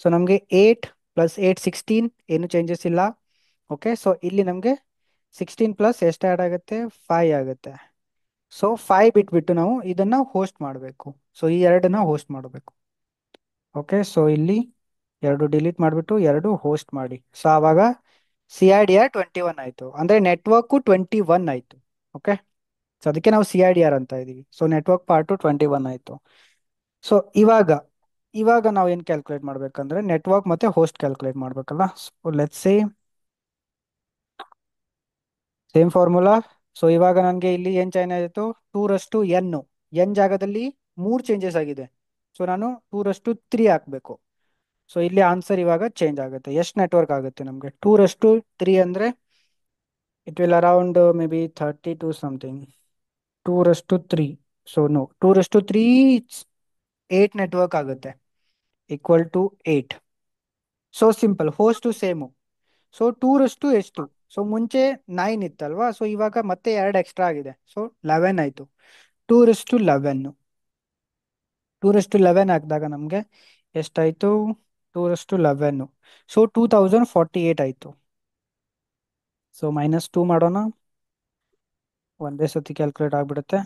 ಸೊ ನಮಗೆ 8 + 8 16, ಏನು ಚೇಂಜಸ್ ಇಲ್ಲ. ಓಕೆ, ಸೊ ಇಲ್ಲಿ ನಮಗೆ 16 ಪ್ಲಸ್ ಎಷ್ಟು ಆ್ಯಡ್ ಆಗುತ್ತೆ, 5 ಆಗುತ್ತೆ. ಸೊ 5 ಬಿಟ್ಬಿಟ್ಟು ನಾವು ಇದನ್ನು ಹೋಸ್ಟ್ ಮಾಡಬೇಕು. ಸೊ ಈ ಎರಡನ್ನ ಹೋಸ್ಟ್ ಮಾಡಬೇಕು. ಓಕೆ, ಸೊ ಇಲ್ಲಿ 2 ಡಿಲೀಟ್ ಮಾಡಿಬಿಟ್ಟು 2 ಹೋಸ್ಟ್ ಮಾಡಿ. ಸೊ ಆವಾಗ CIDR 21 ಆಯಿತು, ಅಂದರೆ ನೆಟ್ವರ್ಕು 21 ಆಯಿತು. ಓಕೆ, ಸೊ ಅದಕ್ಕೆ ನಾವು CIDR ಅಂತ ಇದ್ದೀವಿ. ಸೊ ನೆಟ್ವರ್ಕ್ ಪಾರ್ಟು 21 ಆಯಿತು. ಸೊ ಇವಾಗ ನಾವು ಏನು ಕ್ಯಾಲ್ಕುಲೇಟ್ ಮಾಡ್ಬೇಕಂದ್ರೆ ನೆಟ್ವರ್ಕ್ ಮತ್ತೆ ಹೋಸ್ಟ್ ಕ್ಯಾಲ್ಕುಲೇಟ್ ಮಾಡ್ಬೇಕಲ್ಲ. So let's say same formula. So ಇವಾಗ ನನಗೆ ಇಲ್ಲಿ ಏನು ಚೇಂಜ್ ಆಯಿತು, 2:n, ಎನ್ ಜಾಗದಲ್ಲಿ 3 ಚೇಂಜಸ್ ಆಗಿದೆ. ಸೊ ನಾನು 2:3 ಹಾಕಬೇಕು. ಸೊ ಇಲ್ಲಿ ಆನ್ಸರ್ ಇವಾಗ ಚೇಂಜ್ ಆಗುತ್ತೆ. ಎಷ್ಟು ನೆಟ್ವರ್ಕ್ ಆಗುತ್ತೆ ನಮಗೆ, 2:3 ಅಂದರೆ it will around may be 32 something. 2:3, so no, 2:3 8 network ಆಗುತ್ತೆ, equal to 8. So simple, host same. So 2 ಎಷ್ಟು, ಸೊ ಮುಂಚೆ 9 ಇತ್ತಲ್ವಾ, ಸೊ ಇವಾಗ ಮತ್ತೆ 2 ಎಕ್ಸ್ಟ್ರಾ ಆಗಿದೆ, ಸೊ 11 ಆಯಿತು. 2:11, 2:11 ಹಾಕಿದಾಗ ನಮಗೆ ಎಷ್ಟಾಯಿತು, 2:11, ಸೊ 2048 ಆಯಿತು. ಸೊ -2 ಮಾಡೋಣ, ಒಂದೇ ಸತಿ ಕ್ಯಾಲ್ಕುಲೇಟ್ ಆಗಿಬಿಡುತ್ತೆ.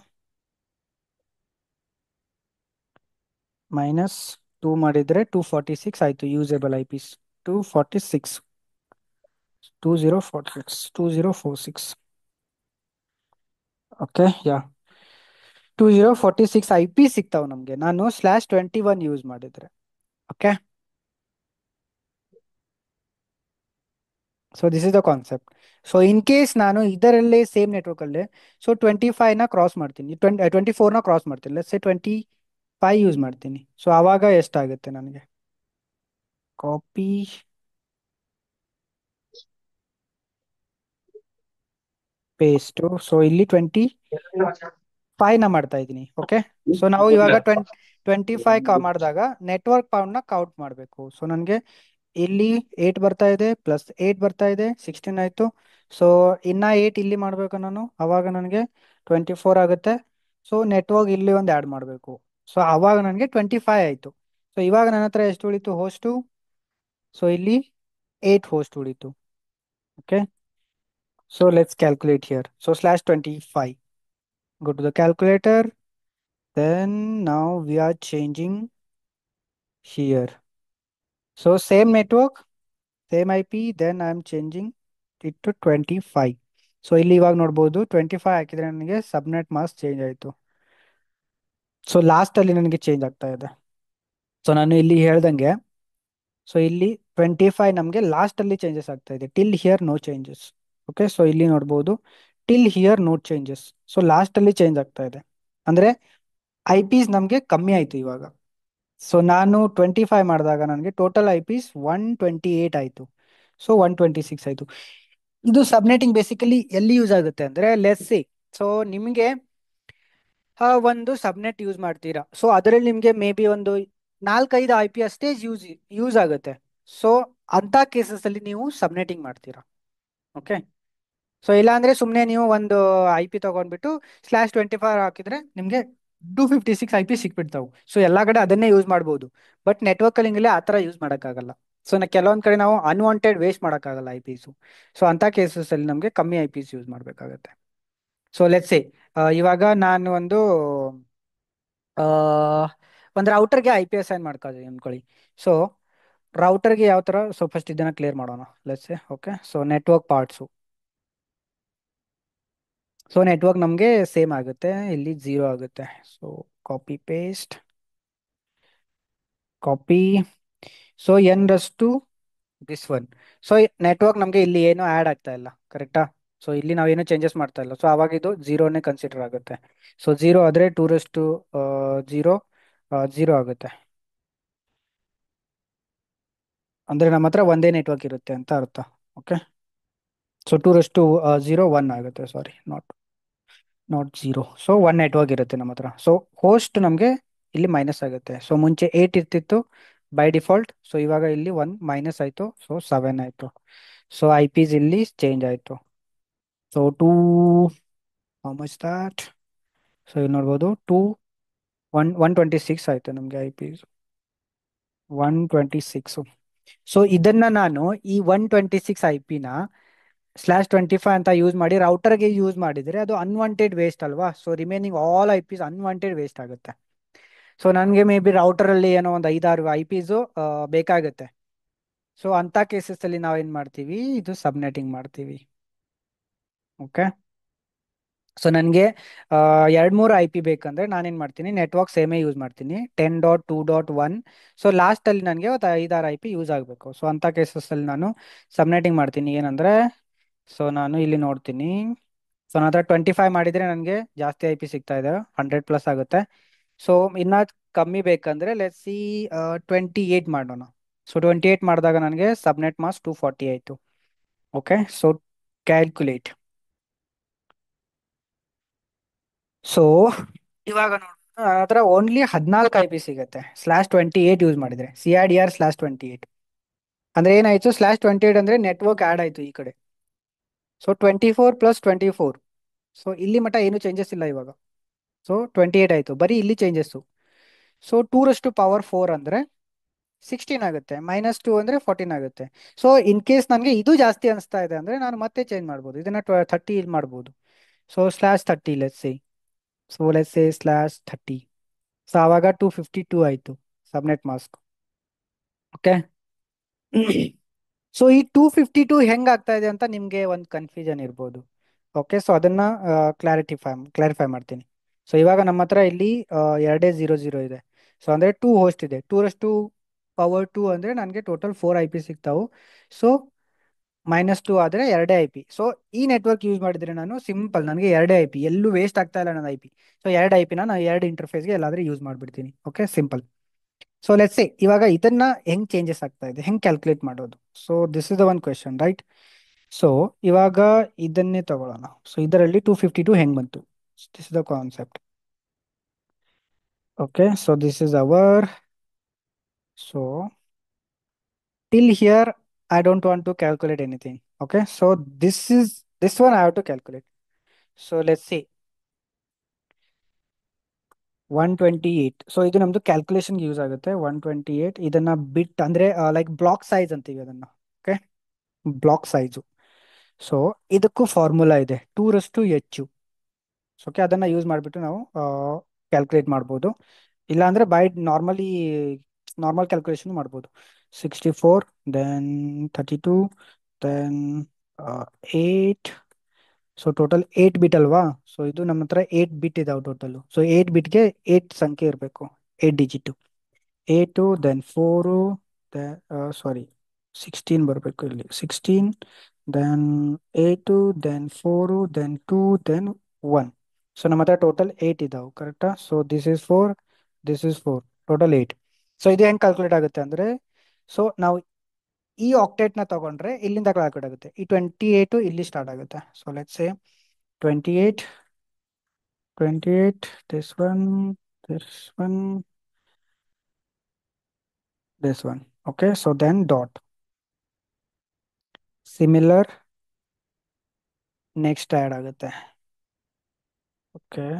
-2 ಮಾಡಿದರೆ 246 ಆಯಿತು ಯೂಸೇಬಲ್ IPs. 246, 2046, 2046. ಓಕೆ, ಯಾ 2046 IP ಸಿಗ್ತಾವೆ ನಮಗೆ, ನಾನು /21 ಯೂಸ್ ಮಾಡಿದರೆ. Okay, so this is the concept. So in case ನಾನು ಇದರಲ್ಲೇ ಸೇಮ್ ನೆಟ್ವರ್ಕಲ್ಲೇ ಸೊ 25ನ ಕ್ರಾಸ್ ಮಾಡ್ತೀನಿ, 24ನ ಕ್ರಾಸ್ ಮಾಡ್ತೀನಿ, ಲೆಟ್ಸ್ ಸೇ 25 ಯೂಸ್ ಮಾಡ್ತೀನಿ. ಸೊ ಆವಾಗ ಎಷ್ಟಾಗುತ್ತೆ ನನಗೆ, ಕಾಪಿ ಪೇಸ್ಟು. ಸೊ ಇಲ್ಲಿ 25ನ ಮಾಡ್ತಾ ಇದ್ದೀನಿ. ಓಕೆ, ಸೊ ನಾವು ಇವಾಗ 25 ಮಾಡಿದಾಗ ನೆಟ್ವರ್ಕ್ ಪೌಂಡ್ನ ಕೌಂಟ್ ಮಾಡಬೇಕು. ಸೊ ನನಗೆ ಇಲ್ಲಿ 8 ಬರ್ತಾ ಇದೆ, +8 ಬರ್ತಾ ಇದೆ, 16 ಆಯಿತು. ಸೊ ಇನ್ನ 8 ಇಲ್ಲಿ ಮಾಡಬೇಕು ನಾನು, ಅವಾಗ ನನಗೆ 24 ಆಗುತ್ತೆ. ಸೊ ನೆಟ್ವರ್ಕ್ ಇಲ್ಲಿ ಒಂದು ಆ್ಯಡ್ ಮಾಡಬೇಕು. ಸೊ ಅವಾಗ ನನಗೆ 25 ಆಯಿತು. ಸೊ ಇವಾಗ ನನ್ನ ಹತ್ರ ಎಷ್ಟು ಉಳಿತು ಹೋಸ್ಟು, ಸೊ ಇಲ್ಲಿ 8 ಹೋಸ್ಟ್ ಉಳಿತು. Okay, so let's calculate here. So /25, go to the calculator, then now we are changing here. So same network, same IP, then I am changing it to 25. So ಇಲ್ಲಿ ಇವಾಗ ನೋಡ್ಬೋದು 25 ಹಾಕಿದ್ರೆ ನನಗೆ ಸಬ್ನೆಟ್ mask change ಆಯಿತು. So ಲಾಸ್ಟಲ್ಲಿ ನನಗೆ change ಆಗ್ತಾ ಇದೆ. ಸೊ ನಾನು ಇಲ್ಲಿ ಹೇಳ್ದಂಗೆ, ಸೊ ಇಲ್ಲಿ 25 ನಮಗೆ ಲಾಸ್ಟಲ್ಲಿ ಚೇಂಜಸ್ ಆಗ್ತಾ ಇದೆ. Till here no changes. Okay, so ಇಲ್ಲಿ ನೋಡ್ಬೋದು till here no changes. So ಲಾಸ್ಟಲ್ಲಿ ಚೇಂಜ್ ಆಗ್ತಾ ಇದೆ. ಅಂದರೆ ಐ ಪಿಸ್ ನಮಗೆ ಕಮ್ಮಿ ಆಯಿತು ಇವಾಗ. ಸೊ ನಾನು 25 ಮಾಡಿದಾಗ ನನಗೆ ಟೋಟಲ್ ಐ ಪಿಸ್ 128 ಆಯಿತು. ಸೊ 126 ಆಯಿತು. ಇದು ಸಬ್ನೆಟಿಂಗ್ ಬೇಸಿಕಲಿ ಎಲ್ಲಿ ಯೂಸ್ ಆಗುತ್ತೆ ಅಂದರೆ, ಲೆಸ್ ಸಿ, ಸೊ ನಿಮಗೆ ಒಂದು ಸಬ್ನೆಟ್ ಯೂಸ್ ಮಾಡ್ತೀರಾ. ಸೊ ಅದರಲ್ಲಿ ನಿಮಗೆ ಮೇ ಬಿ ಒಂದು 4-5 ಐ ಪಿ ಅಷ್ಟೇ ಯೂಸ್ ಆಗುತ್ತೆ. ಸೊ ಅಂಥ ಕೇಸಸಲ್ಲಿ ನೀವು ಸಬ್ನೆಟಿಂಗ್ ಮಾಡ್ತೀರಾ. ಓಕೆ, ಸೊ ಇಲ್ಲಾಂದ್ರೆ ಸುಮ್ಮನೆ ನೀವು ಒಂದು ಐ ಪಿ ತಗೊಂಡ್ಬಿಟ್ಟು /25 ಹಾಕಿದ್ರೆ ನಿಮಗೆ 256 ಐ ಪಿ ಸಿಕ್ಬಿಡ್ತಾವೆ. ಸೊ ಎಲ್ಲ ಕಡೆ ಅದನ್ನೇ ಯೂಸ್ ಮಾಡ್ಬೋದು. ಬಟ್ ನೆಟ್ವರ್ಕ್ ಕಲಿಂಗಲ್ಲಿ ಆ ಥರ ಯೂಸ್ ಮಾಡೋಕ್ಕಾಗಲ್ಲ. ಸೊ ಕೆಲವೊಂದು ಕಡೆ ನಾವು ಅನ್ವಾಂಟೆಡ್ ವೇಸ್ಟ್ ಮಾಡೋಕ್ಕಾಗಲ್ಲ ಐ ಪಿಸು. ಸೊ ಅಂಥ ಕೇಸಸಲ್ಲಿ ನಮಗೆ ಕಮ್ಮಿ ಐ ಪಿಸ್ ಯೂಸ್ ಮಾಡಬೇಕಾಗತ್ತೆ. ಸೊ ಲೆಟ್ಸ್ ಸೇ ಇವಾಗ ನಾನು ಆ, ಒಂದು ರೌಟರ್ಗೆ ಐ ಪಿ ಅಸೈನ್ ಮಾಡ್ಕೊಳ್ಳಿ ಅನ್ಕೊಳ್ಳಿ. ಸೊ ರೌಟರ್ಗೆ ಯಾವ ಥರ, ಸೊ ಫಸ್ಟ್ ಇದನ್ನ ಕ್ಲಿಯರ್ ಮಾಡೋಣ. Let's say okay, so network parts. So network ನಮಗೆ ಸೇಮ್ ಆಗುತ್ತೆ, ಇಲ್ಲಿ 0 ಆಗುತ್ತೆ. So copy paste, copy. So n this one. So network ನಮಗೆ ಇಲ್ಲಿ ಏನು ಆ್ಯಡ್ ಆಗ್ತಾ ಇಲ್ಲ, ಕರೆಕ್ಟಾ? ಸೊ ಇಲ್ಲಿ ನಾವೇನು ಚೇಂಜಸ್ ಮಾಡ್ತಾ ಇಲ್ಲ. ಸೊ ಅವಾಗ ಇದು 0ನೇ ಕನ್ಸಿಡರ್ ಆಗುತ್ತೆ. ಸೊ 0 ಆದರೆ 2:0 0 ಆಗುತ್ತೆ. ಅಂದರೆ ನಮ್ಮ ಹತ್ರ ಒಂದೇ ನೆಟ್ವರ್ಕ್ ಇರುತ್ತೆ ಅಂತ ಅರ್ಥ. ಓಕೆ, ಸೊ 2:0 1 ಆಗುತ್ತೆ. ಸಾರಿ, ನಾಟ್ 0. ಸೊ 1 ನೆಟ್ವರ್ಕ್ ಇರುತ್ತೆ ನಮ್ಮ ಹತ್ರ. ಸೊ ಹೋಸ್ಟ್ ನಮಗೆ ಇಲ್ಲಿ ಮೈನಸ್ ಆಗುತ್ತೆ. ಸೊ ಮುಂಚೆ 8 ಇರ್ತಿತ್ತು ಬೈ ಡಿಫಾಲ್ಟ್. ಸೊ ಇವಾಗ ಇಲ್ಲಿ 1 ಮೈನಸ್ ಆಯಿತು. ಸೊ 7 ಆಯಿತು. ಸೊ ಐ ಪಿಸ್ ಇಲ್ಲಿ ಚೇಂಜ್ ಆಯಿತು. So how much that? So ಇಲ್ಲಿ ನೋಡ್ಬೋದು 126 ಆಯಿತು ನಮಗೆ ಐ ಪಿಸ್ 126. ಸೊ ಇದನ್ನ ನಾನು ಈ 126 ಐ ಪಿನ /25 ಅಂತ ಯೂಸ್ ಮಾಡಿ ರೌಟರ್ಗೆ ಯೂಸ್ ಮಾಡಿದರೆ ಅದು ಅನ್ವಾಂಟೆಡ್ ವೇಸ್ಟ್ ಅಲ್ವಾ? So remaining all I Ps unwanted waste ಆಗುತ್ತೆ. ಸೊ ನನಗೆ ಮೇ ಬಿ ರೌಟರಲ್ಲಿ ಏನೋ ಒಂದು 5-6 ಐ ಪಿಸು ಬೇಕಾಗುತ್ತೆ. ಸೊ ಅಂಥ ಕೇಸಸಲ್ಲಿ ನಾವೇನು ಮಾಡ್ತೀವಿ, ಇದು ಸಬ್ನೆಟಿಂಗ್ ಮಾಡ್ತೀವಿ. ಓಕೆ, ಸೊ ನನಗೆ 2-3 ಐ ಪಿ ಬೇಕಂದ್ರೆ ನಾನೇನು ಮಾಡ್ತೀನಿ, ನೆಟ್ವರ್ಕ್ ಸೇಮೇ ಯೂಸ್ ಮಾಡ್ತೀನಿ 10.2.1. ಸೊ ಲಾಸ್ಟಲ್ಲಿ ನನಗೆ ಒಂದು 5-6 ಐ ಪಿ ಯೂಸ್ ಆಗಬೇಕು. ಸೊ ಅಂಥ ಕೇಸಸಲ್ಲಿ ನಾನು ಸಬ್ನೆಟಿಂಗ್ ಮಾಡ್ತೀನಿ. ಏನಂದರೆ, ಸೊ ನಾನು ಇಲ್ಲಿ ನೋಡ್ತೀನಿ. ಸೊ ನನ್ನ ಹತ್ರ 25 ಮಾಡಿದರೆ ನನಗೆ ಜಾಸ್ತಿ ಐ ಪಿ ಸಿಗ್ತಾ ಇದೆ, 100+ ಆಗುತ್ತೆ. ಸೊ ಇನ್ನು ಕಮ್ಮಿ ಬೇಕಂದ್ರೆ ಲೆಟ್ಸ್ ಸಿ 28 ಮಾಡೋಣ. ಸೊ 28 ಮಾಡಿದಾಗ ನನಗೆ ಸಬ್ನೆಟ್ ಮಾಸ್ 240 ಆಯಿತು. Okay, so calculate. ಸೊ ಇವಾಗ ನೋಡಿ ನನ್ನ ಹತ್ರ ಓನ್ಲಿ 14 ಐ ಪಿ ಸಿಗುತ್ತೆ /28 ಯೂಸ್ ಮಾಡಿದರೆ, CIDR/28. ಅಂದರೆ ಏನಾಯಿತು, /28 ಅಂದರೆ ನೆಟ್ವರ್ಕ್ ಆ್ಯಡ್ ಆಯಿತು ಈ ಕಡೆ. ಸೊ 24 + 24. ಸೊ ಇಲ್ಲಿ ಮಟ್ಟ ಏನು ಚೇಂಜಸ್ ಇಲ್ಲ ಇವಾಗ. ಸೊ 28 ಆಯಿತು, ಬರೀ ಇಲ್ಲಿ ಚೇಂಜಸ್ಸು. ಸೊ 2⁴ ಅಂದರೆ 16 ಆಗುತ್ತೆ, -2 ಅಂದರೆ 14 ಆಗುತ್ತೆ. ಸೊ ಇನ್ ಕೇಸ್ ನನಗೆ ಇದು ಜಾಸ್ತಿ ಅನಿಸ್ತಾ ಇದೆ ಅಂದರೆ ನಾನು ಮತ್ತೆ ಚೇಂಜ್ ಮಾಡ್ಬೋದು, ಇದನ್ನು 30 ಇಲ್ಲಿ ಮಾಡ್ಬೋದು. So /30 let's say. So let's say /30. So ಆವಾಗ 252 ಆಯಿತು ಸಬ್ನೆಟ್ ಮಾಸ್ಕ್. ಓಕೆ, ಸೊ ಈ 252 ಹೆಂಗೆ ಆಗ್ತಾ ಇದೆ ಅಂತ ನಿಮಗೆ ಒಂದು ಕನ್ಫ್ಯೂಷನ್ ಇರ್ಬೋದು. ಓಕೆ, ಸೊ ಅದನ್ನು ಕ್ಲಾರಿಫೈ ಮಾಡ್ತೀನಿ. ಸೊ ಇವಾಗ ನಮ್ಮ ಹತ್ರ ಇಲ್ಲಿ 2:00 ಇದೆ. ಸೊ ಅಂದರೆ 2 ಹೋಸ್ಟ್ ಇದೆ. 2⁻² ಅಂದರೆ ನನಗೆ ಟೋಟಲ್ 4 ಐ ಪಿ ಸಿಗ್ತಾವು. ಸೊ -2 ಆದರೆ 2 ಐ ಪಿ. ಸೊ ಈ ನೆಟ್ವರ್ಕ್ ಯೂಸ್ ಮಾಡಿದರೆ ನಾನು ಸಿಂಪಲ್, ನನಗೆ 2 ಐ ಪಿ, ಎಲ್ಲೂ ವೇಸ್ಟ್ ಆಗ್ತಾ ಇಲ್ಲ ನನ್ನ ಐ ಪಿ. ಸೊ 2 ಐ ಪಿನ ನಾನು 2 ಇಂಟರ್ಫೇಸ್ಗೆ ಎಲ್ಲಾದರೂ ಯೂಸ್ ಮಾಡಿಬಿಡ್ತೀನಿ. Okay, simple. So let's say ಇವಾಗ ಇದನ್ನ ಹೆಂಗ್ ಚೇಂಜಸ್ ಆಗ್ತಾ ಇದೆ, ಹೆಂಗ್ ಕ್ಯಾಲ್ಕುಲೇಟ್ ಮಾಡೋದು? So this is the one question, right? So ಇವಾಗ ಇದನ್ನೇ ತಗೊಳ್ಳೋಣ. ಸೊ ಇದರಲ್ಲಿ 252 ಹೆಂಗ್ ಬಂತು? This is the concept. Okay, so this is our. So till here I don't want to calculate anything. Okay, so this one I have to calculate. So let's see 128. So ಇದು ನಮ್ದು ಕ್ಯಾಲ್ಕುಲೇಷನ್ಗೆ use ಆಗುತ್ತೆ 128. ಇದನ್ನ ಬಿಟ್ ಅಂದ್ರೆ like block size ಅಂತೀವಿ ಅದನ್ನ. Okay, block size. So ಇದಕ್ಕೂ formula ಇದೆ 2:H. Okay, ಅದನ್ನ ಯೂಸ್ ಮಾಡಿಬಿಟ್ಟು ನಾವು ಕ್ಯಾಲ್ಕುಲೇಟ್ ಮಾಡ್ಬೋದು. ಇಲ್ಲಾಂದ್ರೆ ಬೈ ನಾರ್ಮಲ್ ಕ್ಯಾಲ್ಕುಲೇಷನ್ ಮಾಡ್ಬೋದು. 64 ದೆನ್ 32 ದೆನ್ 8. ಸೊ ಟೋಟಲ್ 8 ಬಿಟ್ ಅಲ್ವಾ? ಸೊ ಇದು ನಮ್ಮ ಹತ್ರ 8 ಬಿಟ್ ಇದಾವೆ ಟೋಟಲ್. ಸೊ 8 ಬಿಟ್ಗೆ 8 ಸಂಖ್ಯೆ ಇರಬೇಕು, 8 ಡಿಜಿಟ್. 8 ದೆನ್ 4 ಸಾರಿ 16 ಬರಬೇಕು ಇಲ್ಲಿ 16 then 8 then 4 then 2 then 1. So ನಮ್ಮ ಹತ್ರ ಟೋಟಲ್ 8 ಇದಾವೆ ಕರೆಕ್ಟಾ. So this is 4, this is 4, total 8. So ಇದು ಹೆಂಗೆ ಕ್ಯಾಲ್ಕುಲೇಟ್ ಆಗುತ್ತೆ ಅಂದರೆ, ಸೊ ನಾವು ಈ ಆಕ್ಟೇಟ್ನ ತಗೊಂಡ್ರೆ ಇಲ್ಲಿಂದ ಕ್ಯಾಲ್ಕುಲೇಟ್ ಆಗುತ್ತೆ. ಈ 28 ಇಲ್ಲಿ ಸ್ಟಾರ್ಟ್ ಆಗುತ್ತೆ. So let's say 28, 28, this one, this one, this one. Okay, so then dot. Similar next add ಆಗುತ್ತೆ. Okay,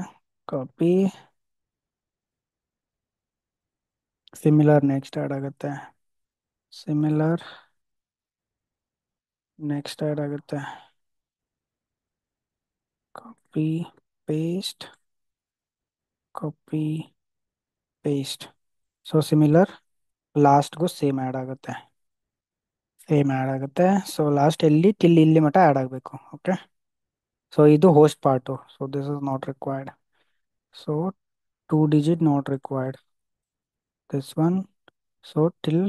copy. Similar next add ಆಗುತ್ತೆ. Similar next add ಆಗುತ್ತೆ. Copy, paste, copy, paste. So similar last go same add ಆಗುತ್ತೆ. Same add ಆಗುತ್ತೆ. So last ಎಲ್ಲಿ till ಇಲ್ಲಿ ಮಟ್ಟ add ಆಗಬೇಕು. Okay, so ಇದು host part. So this is not required. So 2 digit not required. This one. So till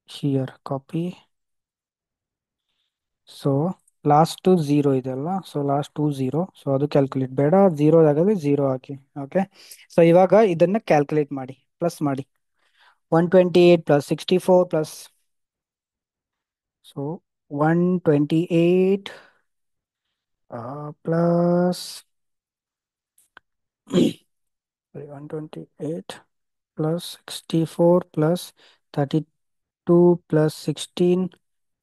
here copy. So last two 0 ಇದೆ ಅಲ್ವಾ. So last two 0. So ಅದು calculate ಬೇಡ, 0 ಆಗೋದು 0 ಹಾಕಿ. ಓಕೆ, ಸೊ ಇವಾಗ ಇದನ್ನ ಕ್ಯಾಲ್ಕುಲೇಟ್ ಮಾಡಿ, ಪ್ಲಸ್ ಮಾಡಿ. 128 plus 64 plus, so 128 plus 128 plus 64 plus 32 plus 16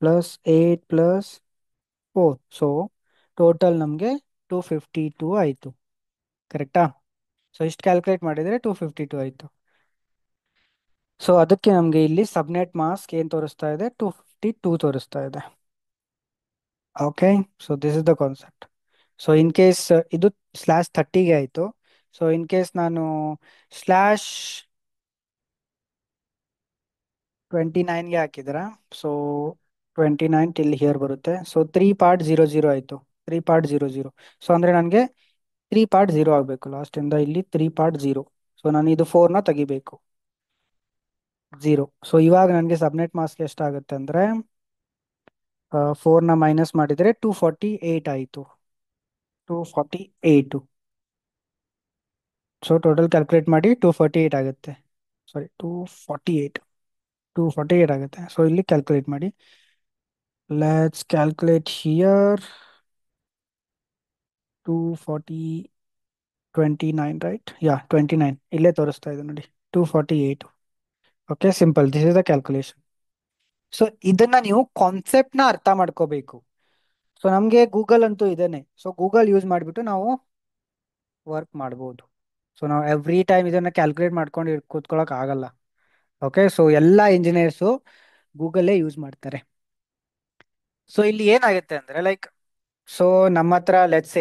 plus 8 plus 4. So total ನಮಗೆ 252 ಆಯಿತು. ಕರೆಕ್ಟಾ. ಸೊ ಇಷ್ಟು ಕ್ಯಾಲ್ಕುಲೇಟ್ ಮಾಡಿದರೆ 252 ಆಯಿತು. ಸೊ ಅದಕ್ಕೆ ನಮಗೆ ಇಲ್ಲಿ ಸಬ್ನೆಟ್ ಮಾಸ್ಕ್ ಏನು ತೋರಿಸ್ತಾ ಇದೆ, 252 ತೋರಿಸ್ತಾ ಇದೆ. Okay, so this is the concept. So in case ಇದು /30ಗೆ ಆಯಿತು. ಸೊ ಇನ್ ಕೇಸ್ ನಾನು ಸ್ಲ್ಯಾಶ್ 29ಗೆ ಹಾಕಿದ್ರ, ಸೊ 29 ಟಿಲ್ ಹಿಯರ್ ಬರುತ್ತೆ. ಸೊ 3 ಪಾರ್ಟ್ 0 ಆಯಿತು. 3 ಪಾರ್ಟ್ 0. ಸೊ ಅಂದರೆ ನನಗೆ 3 ಪಾರ್ಟ್ 0 ಆಗಬೇಕು. ಲಾಸ್ಟಿಂದ ಇಲ್ಲಿ 3 ಪಾರ್ಟ್ 0. ಸೊ ನಾನು ಇದು 4ನ ತೆಗಿಬೇಕು. 0. ಸೊ ಇವಾಗ ನನಗೆ ಸಬ್ನೆಟ್ ಮಾಸ್ಕ್ ಎಷ್ಟಾಗುತ್ತೆ ಅಂದರೆ 4ನ ಮೈನಸ್ ಮಾಡಿದರೆ 248 ಆಯಿತು. 248. ಸೊ ಟೋಟಲ್ ಕ್ಯಾಲ್ಕುಲೇಟ್ ಮಾಡಿ 248 ಆಗುತ್ತೆ. ಸಾರಿ 248 ಆಗುತ್ತೆ. ಸೊ ಇಲ್ಲಿ ಕ್ಯಾಲ್ಕುಲೇಟ್ ಮಾಡಿ. Let's calculate here. 240 29 ರೈಟ್. ಯಾ 29 ಇಲ್ಲೇ ತೋರಿಸ್ತಾ ಇದೆ ನೋಡಿ. 248. Okay, simple. This is the calculation. So ಇದನ್ನ ನೀವು ಕಾನ್ಸೆಪ್ಟ್ನ ಅರ್ಥ ಮಾಡ್ಕೋಬೇಕು. ಸೊ ನಮಗೆ ಗೂಗಲ್ ಅಂತೂ ಇದೇನೆ. ಸೊ ಗೂಗಲ್ ಯೂಸ್ ಮಾಡಿಬಿಟ್ಟು ನಾವು ವರ್ಕ್ ಮಾಡ್ಬೋದು. ಸೊ ನಾವು ಎವ್ರಿ ಟೈಮ್ ಇದನ್ನ ಕ್ಯಾಲ್ಕುಲೇಟ್ ಮಾಡ್ಕೊಂಡು ಕೂತ್ಕೊಳ್ಳೋಕೆ ಆಗಲ್ಲ. ಓಕೆ, ಸೊ ಎಲ್ಲ ಇಂಜಿನಿಯರ್ಸು ಗೂಗಲ್ಲೇ ಯೂಸ್ ಮಾಡ್ತಾರೆ. ಸೊ ಇಲ್ಲಿ ಏನಾಗುತ್ತೆ ಅಂದರೆ ಲೈಕ್, ಸೊ ನಮ್ಮ ಹತ್ರ let's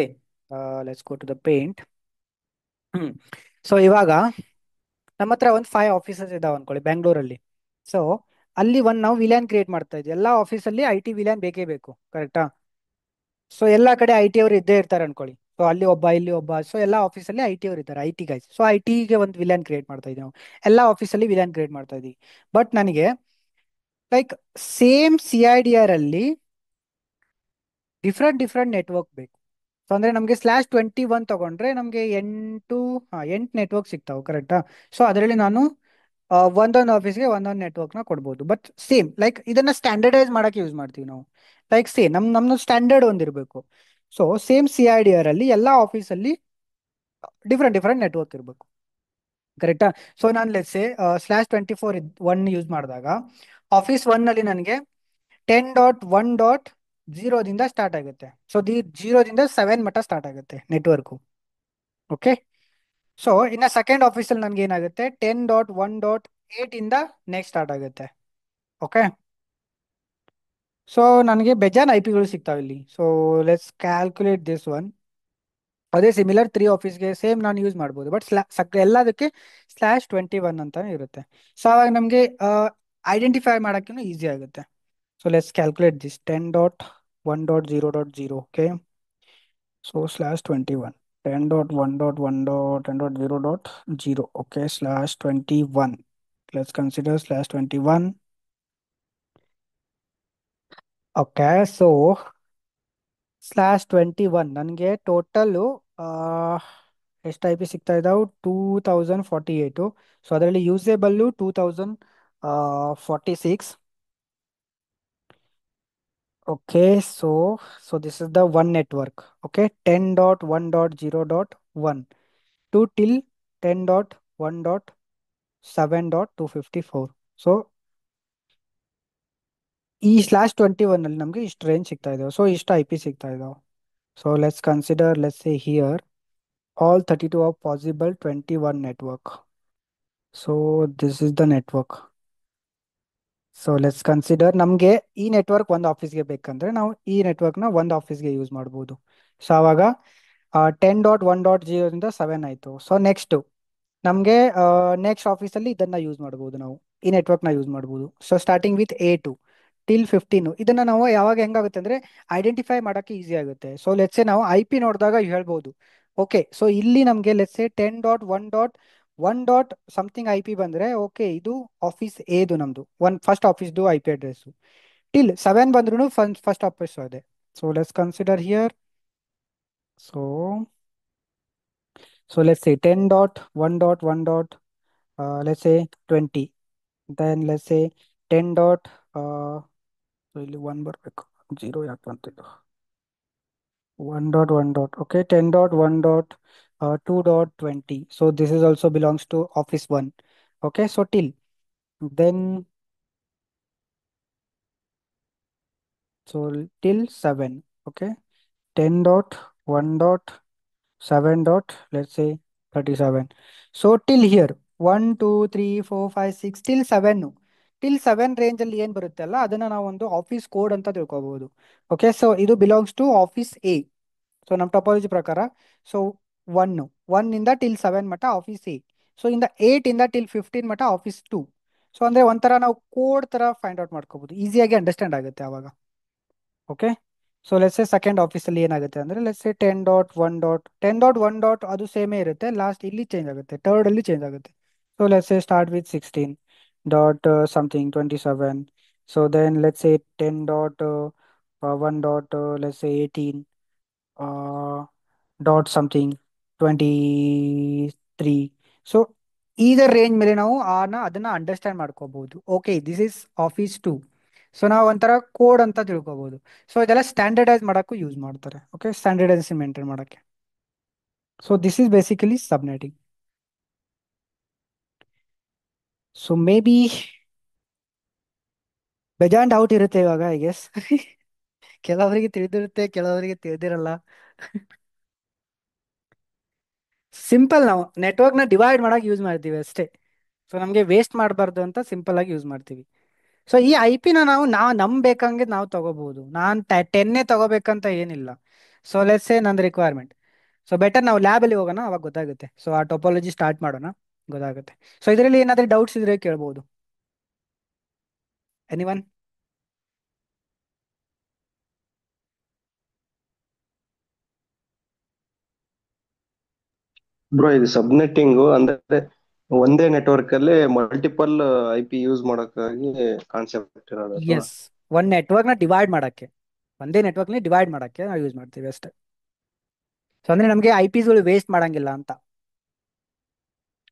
go to the Paint. So ಇವಾಗ ನಮ್ಮ ಹತ್ರ ಒಂದು 5 ಆಫೀಸಸ್ ಇದಾವೆ ಅನ್ಕೊಳ್ಳಿ ಬೆಂಗಳೂರಲ್ಲಿ. ಸೊ ಅಲ್ಲಿ ನಾವು ವಿಲಿಯನ್ ಕ್ರಿಯೇಟ್ ಮಾಡ್ತಾ ಇದ್ವಿ. ಎಲ್ಲ ಆಫೀಸಲ್ಲಿ IT ವಿಲಿಯನ್ ಬೇಕೇ ಬೇಕು. ಕರೆಕ್ಟಾ. ಸೊ ಎಲ್ಲ ಕಡೆ IT ಅವರು ಇದ್ದೇ ಇರ್ತಾರೆ ಅನ್ಕೊಳ್ಳಿ. ಸೊ ಅಲ್ಲಿ ಒಬ್ಬ, ಇಲ್ಲಿ ಒಬ್ಬ. ಸೊ ಎಲ್ಲ ಆಫೀಸಲ್ಲಿ IT ಅವರು ಇದ್ದಾರೆ, IT ಗೈಸ್. ಸೊ IT ಗೆ ಒಂದು ವಿಲಿಯನ್ ಕ್ರಿಯೇಟ್ ಮಾಡ್ತಾ ಇದ್ದೀವಿ ನಾವು. ಎಲ್ಲ ಆಫೀಸಲ್ಲಿ ವಿಲಿಯನ್ ಕ್ರಿಯೇಟ್ ಮಾಡ್ತಾ ಇದ್ದೀವಿ. ಬಟ್ ನನಗೆ ಲೈಕ್ ಸೇಮ್ CIDR ಅಲ್ಲಿ ಡಿಫ್ರೆಂಟ್ ನೆಟ್ವರ್ಕ್ ಬೇಕು. ಸೊ ಅಂದರೆ ನಮಗೆ /21 ತಗೊಂಡ್ರೆ ನಮಗೆ 8 ನೆಟ್ವರ್ಕ್ ಸಿಗ್ತಾವೆ. ಕರೆಕ್ಟಾ. ಸೊ ಅದರಲ್ಲಿ ನಾನು ಒಂದೊಂದು ಆಫೀಸ್ಗೆ ಒಂದೊಂದು ನೆಟ್ವರ್ಕ್ನ ಕೊಡ್ಬೋದು. ಬಟ್ ಸೇಮ್ ಲೈಕ್ ಇದನ್ನ ಸ್ಟ್ಯಾಂಡರ್ಡೈಸ್ ಮಾಡೋಕ್ಕೆ ಯೂಸ್ ಮಾಡ್ತೀವಿ ನಾವು. ಲೈಕ್ ಸೇಮ್ ನಮ್ದು ಸ್ಟ್ಯಾಂಡರ್ಡ್ ಒಂದಿರಬೇಕು. ಸೊ ಸೇಮ್ CIDR ಅಲ್ಲಿ ಎಲ್ಲ ಆಫೀಸಲ್ಲಿ ಡಿಫ್ರೆಂಟ್ ನೆಟ್ವರ್ಕ್ ಇರಬೇಕು. ಕರೆಕ್ಟಾ. ಸೊ ನಾನು ಲೆಟ್ಸೆ /24 ಯೂಸ್ ಮಾಡಿದಾಗ ಆಫೀಸ್ 1ನಲ್ಲಿ ನನಗೆ 10.1.0ದಿಂದ ಸ್ಟಾರ್ಟ್ ಆಗುತ್ತೆ. ಸೊ 0ದಿಂದ 7 ಮಟ್ಟ ಸ್ಟಾರ್ಟ್ ಆಗುತ್ತೆ ನೆಟ್ವರ್ಕು. ಓಕೆ, ಸೊ ಇನ್ನು ಸೆಕೆಂಡ್ ಆಫೀಸಲ್ಲಿ ನನಗೆ ಏನಾಗುತ್ತೆ 10.1.8 ಇಂದ ನೆಕ್ಸ್ಟ್ ಸ್ಟಾರ್ಟ್ ಆಗುತ್ತೆ. ಓಕೆ, ಸೊ ನನಗೆ ಬೇಜಾನ್ IP ಗಳು ಸಿಗ್ತಾವೆ ಇಲ್ಲಿ. So let's calculate this one. ಅದೇ ಸಿಮಿಲರ್ 3 ಆಫೀಸ್ಗೆ ಸೇಮ್ ನಾನು ಯೂಸ್ ಮಾಡ್ಬೋದು. ಬಟ್ ಎಲ್ಲದಕ್ಕೆ /21 ಅಂತಾನೆ ಇರುತ್ತೆ. ಸೊ ಅವಾಗ ನಮಗೆ ಐಡೆಂಟಿಫೈ ಮಾಡೋಕ್ಕೂ ಈಸಿ ಆಗುತ್ತೆ. So let's calculate this 10.1.0.0. Okay, so /21 10.1.1.10.0.0. Okay, /21. let's consider slash 21. Okay, so slash 21 ನನಗೆ ಟೋಟಲು ಎಷ್ಟು ಐ ಪಿ ಸಿಗ್ತಾ ಇದ್ದಾವೆ 2048. ಸೊ ಅದರಲ್ಲಿ usable 2046. Okay, so this is the one network. Okay, 10.1.0.1 to till 10.1.7.254. So ಈ slash 21 ಅಲ್ಲಿ ನಮಗೆ ಇಷ್ಟು ರೇಂಜ್ ಸಿಗ್ತಾ ಇದಾವೆ. ಸೊ ಇಷ್ಟು ಐ ಪಿ ಸಿಗ್ತಾ ಇದಾವೆ. So let's consider, let's say here all 32 are possible 21 network. So this is the network. So let's consider ನಮಗೆ ಈ ನೆಟ್ವರ್ಕ್ ಒಂದು ಆಫೀಸ್ಗೆ ಬೇಕಂದ್ರೆ ನಾವು ಈ ನೆಟ್ವರ್ಕ್ನ ಒಂದು ಆಫೀಸ್ಗೆ ಯೂಸ್ ಮಾಡ್ಬೋದು. ಸೊ ಆವಾಗ 10.1.0 7 ಆಯಿತು. ಸೊ ನೆಕ್ಸ್ಟು ನಮಗೆ ನೆಕ್ಸ್ಟ್ ಆಫೀಸಲ್ಲಿ ಇದನ್ನ ಯೂಸ್ ಮಾಡ್ಬೋದು, ನಾವು ಈ ನೆಟ್ವರ್ಕ್ನ ಯೂಸ್ ಮಾಡ್ಬೋದು. So starting with A2 till 15 ಇದನ್ನ ನಾವು ಯಾವಾಗ ಹೆಂಗಾಗುತ್ತೆ ಅಂದ್ರೆ ಐಡೆಂಟಿಫೈ ಮಾಡೋಕ್ಕೆ ಈಸಿ ಆಗುತ್ತೆ. ಸೊ ಲೆಟ್ಸೆ ನಾವು ಐ ಪಿ ನೋಡಿದಾಗ ಹೇಳ್ಬೋದು, ಓಕೆ ಸೊ ಇಲ್ಲಿ ನಮಗೆ ಲೆಟ್ಸೆ 10.1.1. ಐ ಪಿ ಬಂದ್ರೆ ಓಕೆ ಇದು ಆಫೀಸ್ ಎದು ನಮ್ದು ಫಸ್ಟ್ ಆಫೀಸ್ದು ಐ ಪಿ ಅಡ್ರೆಸ್ಸು. ಟಿಲ್ 7 ಬಂದ್ರೂ ಫಸ್ಟ್ ಆಫೀಸ್ ಅದೇ. So let's consider here. So let's say 10.1.1. Let's say 20. Then let's say 10 dot so ಇಲ್ಲಿ 1 ಬರಬೇಕು, 0 ಯಾಕೆ ಬಂತಿದ್ದು, 1.1 dot. Okay, 10.1.2.20. So this is also belongs to office 1. Okay, so till then, so till 7. Okay, 10.1.7 dot, let's say 37. So till here 1 2 3 4 5 6 till 7. Till 7 range ಅಲ್ಲಿ ಏನ್ ಬರುತ್ತೆ ಅಲ್ಲ ಅದನ್ನ ನಾವು ಒಂದು ಆಫೀಸ್ ಕೋಡ್ ಅಂತ ತಿಳ್ಕೊಬಹುದು. ಓಕೆ, ಸೊ ಇದು belongs to office A. So ನಮ್ಮ ಟಪಾಲಜಿ ಪ್ರಕಾರ ಸೊ ಒನ್ ಇಂದ ಟಿಲ್ 7 ಮಟ್ಟ ಆಫೀಸ್ ಎ. ಸೊ ಇಂದ 8 ಇಂದ ಟಿಲ್ 15 ಮಟ್ಟ ಆಫೀಸ್ 2. ಸೊ ಅಂದ್ರೆ ಒಂಥರ ನಾವು ಕೋಡ್ ತರ ಫೈಂಡ್ ಔಟ್ ಮಾಡ್ಕೋಬಹುದು, ಈಸಿಯಾಗಿ ಅಂಡರ್ಸ್ಟ್ಯಾಂಡ್ ಆಗುತ್ತೆ ಅವಾಗ. ಓಕೆ, ಸೊ ಲೆಟ್ಸ್ ಸೆ ಸೆಕೆಂಡ್ ಆಫೀಸಲ್ಲಿ ಏನಾಗುತ್ತೆ ಅಂದರೆ ಲೆಟ್ಸ್ ಸೆ 10.1. ಅದು ಸೇಮೇ ಇರುತ್ತೆ, ಲಾಸ್ಟ್ ಇಲ್ಲಿ ಚೇಂಜ್ ಆಗುತ್ತೆ, ಥರ್ಡ್ ಅಲ್ಲಿ ಚೇಂಜ್ ಆಗುತ್ತೆ. So let's say start with 16 dot something 27. So then let's say 10.1. Let's say 18 dot something 23. So ಇದರ ರೇಂಜ್ ಮೇಲೆ ನಾವು ಅದನ್ನ ಅಂಡರ್ಸ್ಟ್ಯಾಂಡ್ ಮಾಡ್ಕೋಬಹುದು. Okay, this is office 2. So ನಾವು ಒಂಥರ ಕೋಡ್ ಅಂತ ತಿಳ್ಕೊಬಹುದು. ಸೊ ಇದೆಲ್ಲ ಸ್ಟ್ಯಾಂಡರ್ಡೈಸ್ ಮಾಡೋಕ್ಕೂ ಯೂಸ್ ಮಾಡ್ತಾರೆ. ಓಕೆ, ಸ್ಟ್ಯಾಂಡರ್ಡೈಸೇಷನ್ ಮೇಂಟೈನ್ ಮಾಡೋಕ್ಕೆ. So this is basically subnetting. So may be ಬೇಜಾನ್ ಡೌಟ್ ಇರುತ್ತೆ ಇವಾಗ, ಐ ಗೆಸ್. ಕೆಲವರಿಗೆ ತಿಳಿದಿರುತ್ತೆ, ಕೆಲವರಿಗೆ ತಿಳಿದಿರಲ್ಲ. ಸಿಂಪಲ್, ನಾವು ನೆಟ್ವರ್ಕ್ನ ಡಿವೈಡ್ ಮಾಡಕ್ಕೆ ಯೂಸ್ ಮಾಡ್ತೀವಿ ಅಷ್ಟೇ. ಸೊ ನಮಗೆ ವೇಸ್ಟ್ ಮಾಡಬಾರ್ದು ಅಂತ ಸಿಂಪಲ್ ಆಗಿ ಯೂಸ್ ಮಾಡ್ತೀವಿ. ಸೊ ಈ ಐ ಪಿನ ನಾವು ನಮ್ ಬೇಕಂಗೆ ನಾವು ತಗೋಬಹುದು. ನಾನು 10 ತಗೋಬೇಕಂತ ಏನಿಲ್ಲ. ಸೊ ಲೆಟ್ಸ್ ಸೇ ನಂದು ರಿಕ್ವೈರ್ಮೆಂಟ್. ಸೊ ಬೆಟರ್ ನಾವು ಲ್ಯಾಬಲ್ಲಿ ಹೋಗೋಣ, ಅವಾಗ ಗೊತ್ತಾಗುತ್ತೆ. ಸೊ ಆ ಟೋಪಾಲಜಿ ಸ್ಟಾರ್ಟ್ ಮಾಡೋಣ, ಗೊತ್ತಾಗುತ್ತೆ. ಸೊ ಇದರಲ್ಲಿ ಏನಾದರೂ ಡೌಟ್ಸ್ ಇದ್ರೆ ಕೇಳ್ಬೋದು. ಎನಿವನ್? ಬ್ರೋ, ಇದು ಸಬ್ನೆಟ್ಟಿಂಗ್ ಅಂದ್ರೆ ಒಂದೇ ನೆಟ್ವರ್ಕ್ ಅಲ್ಲಿ ಮಲ್ಟಿಪಲ್ ಐ ಪಿ ಯೂಸ್ ಮಾಡೋಕ್ಕಾಗಿ ಕಾನ್ಸೆಪ್ಟ್ ಇರೋದಲ್ವಾ? ಎಸ್, ಒಂದು ನೆಟ್ವರ್ಕ್ನ ಡಿವೈಡ್ ಮಾಡೋಕ್ಕೆ, ಒಂದೇ ನೆಟ್ವರ್ಕ್ನ ಡಿವೈಡ್ ಮಾಡೋಕ್ಕೆ ನಾವು ಯೂಸ್ ಮಾಡ್ತೀವಿ ಅಷ್ಟೇ. ಸೊ ಅಂದರೆ ನಮಗೆ ಐ ಪಿಸ್ಗಳು ವೇಸ್ಟ್ ಮಾಡಂಗಿಲ್ಲ ಅಂತ.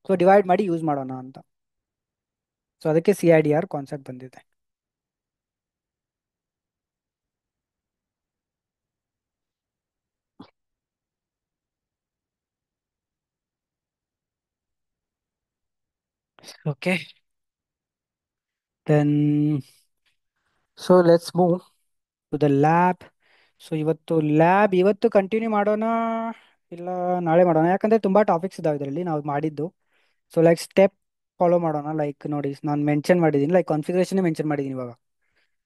ಸೊ ಡಿವೈಡ್ ಮಾಡಿ ಯೂಸ್ ಮಾಡೋಣ ಅಂತ. ಸೊ ಅದಕ್ಕೆ CIDR ಕಾನ್ಸೆಪ್ಟ್ ಬಂದಿದೆ. Okay, then so let's move to the lab. So ಇವತ್ತು ಕಂಟಿನ್ಯೂ ಮಾಡೋಣ ಇಲ್ಲ ನಾಳೆ ಮಾಡೋಣ? ಯಾಕಂದರೆ ತುಂಬ ಟಾಪಿಕ್ಸ್ ಇದಾವೆ ಇದರಲ್ಲಿ ನಾವು ಮಾಡಿದ್ದು. ಸೊ ಲೈಕ್ ಸ್ಟೆಪ್ ಫಾಲೋ ಮಾಡೋಣ. ಲೈಕ್ ನೋಡಿ, ನಾನು ಮೆನ್ಷನ್ ಮಾಡಿದ್ದೀನಿ, ಲೈಕ್ ಕಾನ್ಫಿಗರೇಷನ್ ಮೆನ್ಷನ್ ಮಾಡಿದ್ದೀನಿ ಇವಾಗ,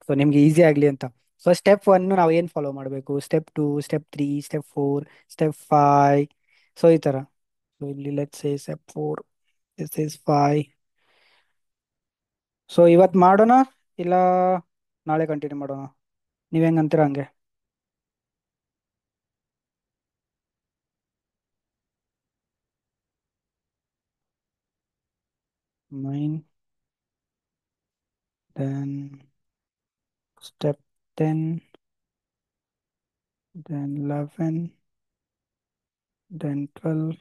ಸೊ ನಿಮ್ಗೆ ಈಸಿ ಆಗಲಿ ಅಂತ. ಸೊ ಸ್ಟೆಪ್ 1 ನಾವು ಏನು ಫಾಲೋ ಮಾಡಬೇಕು, step 2, step 3, step 4, step 5. So ಈ ಥರ. ಸೊ ಇಲ್ಲಿ let's say step 4, this is 5. So ಇವತ್ತು ಮಾಡೋಣ ಇಲ್ಲ ನಾಳೆ ಕಂಟಿನ್ಯೂ ಮಾಡೋಣ? ನೀವು ಹೆಂಗೆ ಅಂತೀರ ಹಂಗೆ. 9 then step 10, then 11, then 12,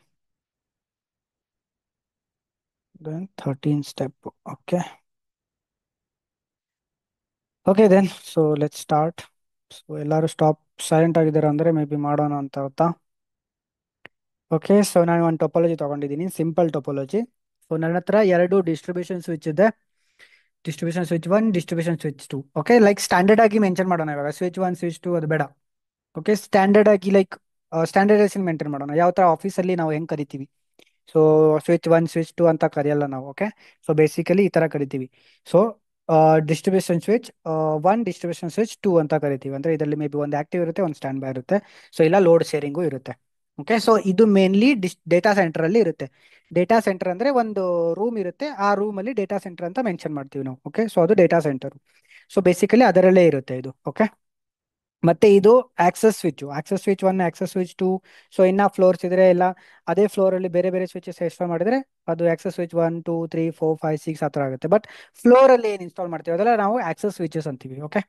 then 13 step. Okay. Okay, then. So let's start. So ಎಲ್ಲರೂ ಸ್ಟಾಪ್ ಸೈಲೆಂಟ್ ಆಗಿದ್ದಾರೆ ಅಂದರೆ ಮೇ ಬಿ ಮಾಡೋಣ ಅಂತ ಅರ್ಥ. ಓಕೆ, ಸೊ ನಾನು ಒಂದು ಟೊಪಾಲಜಿ ತೊಗೊಂಡಿದ್ದೀನಿ, ಸಿಂಪಲ್ ಟೊಪಾಲಜಿ. ಸೊ ನನ್ನ ಹತ್ರ ಎರಡು ಡಿಸ್ಟ್ರಿಬ್ಯೂಷನ್ ಸ್ವಿಚ್ ಇದೆ. Distribution switch 1, distribution switch 2. Okay, like standard ಆಗಿ ಮೆನ್ಷನ್ ಮಾಡೋಣ ಇವಾಗ. ಸ್ವಿಚ್ 1, ಸ್ವಿಚ್ 2 ಅದು ಬೇಡ. ಓಕೆ, ಸ್ಟ್ಯಾಂಡರ್ಡ್ ಆಗಿ ಲೈಕ್ ಸ್ಟ್ಯಾಂಡರ್ಡೈಸೇಷನ್ ಮೇಂಟೈನ್ ಮಾಡೋಣ. ಯಾವ ಥರ ಆಫೀಸಲ್ಲಿ ನಾವು ಹೆಂಗೆ ಕರಿತೀವಿ. ಸೊ ಸ್ವಿಚ್ 1, ಸ್ವಿಚ್ 2 ಅಂತ ಕರೆಯಲ್ಲ ನಾವು. ಓಕೆ, ಸೊ ಬೇಸಿಕಲಿ ಈ ಥರ ಕರಿತೀವಿ. So distribution switch 1, distribution switch 2 ಅಂತ ಕರಿತೀವಿ. ಅಂದರೆ ಇದರಲ್ಲಿ ಮೇ ಬಿ ಒಂದು ಆಕ್ಟಿವ್ ಇರುತ್ತೆ, ಒಂದು ಸ್ಟ್ಯಾಂಡ್ ಬೈ ಇರುತ್ತೆ. ಸೊ ಇಲ್ಲ ಲೋಡ್ ಶೇರಿಂಗು ಇರುತ್ತೆ. ಓಕೆ, ಸೊ ಇದು ಮೇನ್ಲಿ ಡೇಟಾ ಸೆಂಟರಲ್ಲಿ ಇರುತ್ತೆ. ಡೇಟಾ ಸೆಂಟರ್ ಅಂದರೆ ಒಂದು ರೂಮ್ ಇರುತ್ತೆ, ಆ ರೂಮಲ್ಲಿ ಡೇಟಾ ಸೆಂಟರ್ ಅಂತ ಮೆನ್ಷನ್ ಮಾಡ್ತೀವಿ ನಾವು. ಓಕೆ, ಸೊ ಅದು ಡೇಟಾ ಸೆಂಟರ್. ಸೊ ಬೇಸಿಕಲಿ ಅದರಲ್ಲೇ ಇರುತ್ತೆ ಇದು. ಓಕೆ, ಮತ್ತೆ ಇದು access switch 1, access switch 2. So ಇನ್ನ ಫ್ಲೋರ್ಸ್ ಇದ್ರೆ ಎಲ್ಲ ಅದೇ ಫ್ಲೋರ್ ಅಲ್ಲಿ ಬೇರೆ ಬೇರೆ ಸ್ವಿಚಸ್ ಇನ್ಸ್ಟಾಲ್ ಮಾಡಿದ್ರೆ ಅದು ಆಕ್ಸಸ್ ಸ್ವಿಚ್ 1, 2, 3, 4, 5, 6 ಆ ಥರ ಆಗುತ್ತೆ. ಬಟ್ ಫ್ಲೋರ್ ಅಲ್ಲಿ ಏನು ಇನ್ಸ್ಟಾಲ್ ಮಾಡ್ತೀವಿ ಅದೆಲ್ಲ ನಾವು ಆಕ್ಸಸ್ ಸ್ವಿಚಸ್ ಅಂತೀವಿ. ಓಕೆ,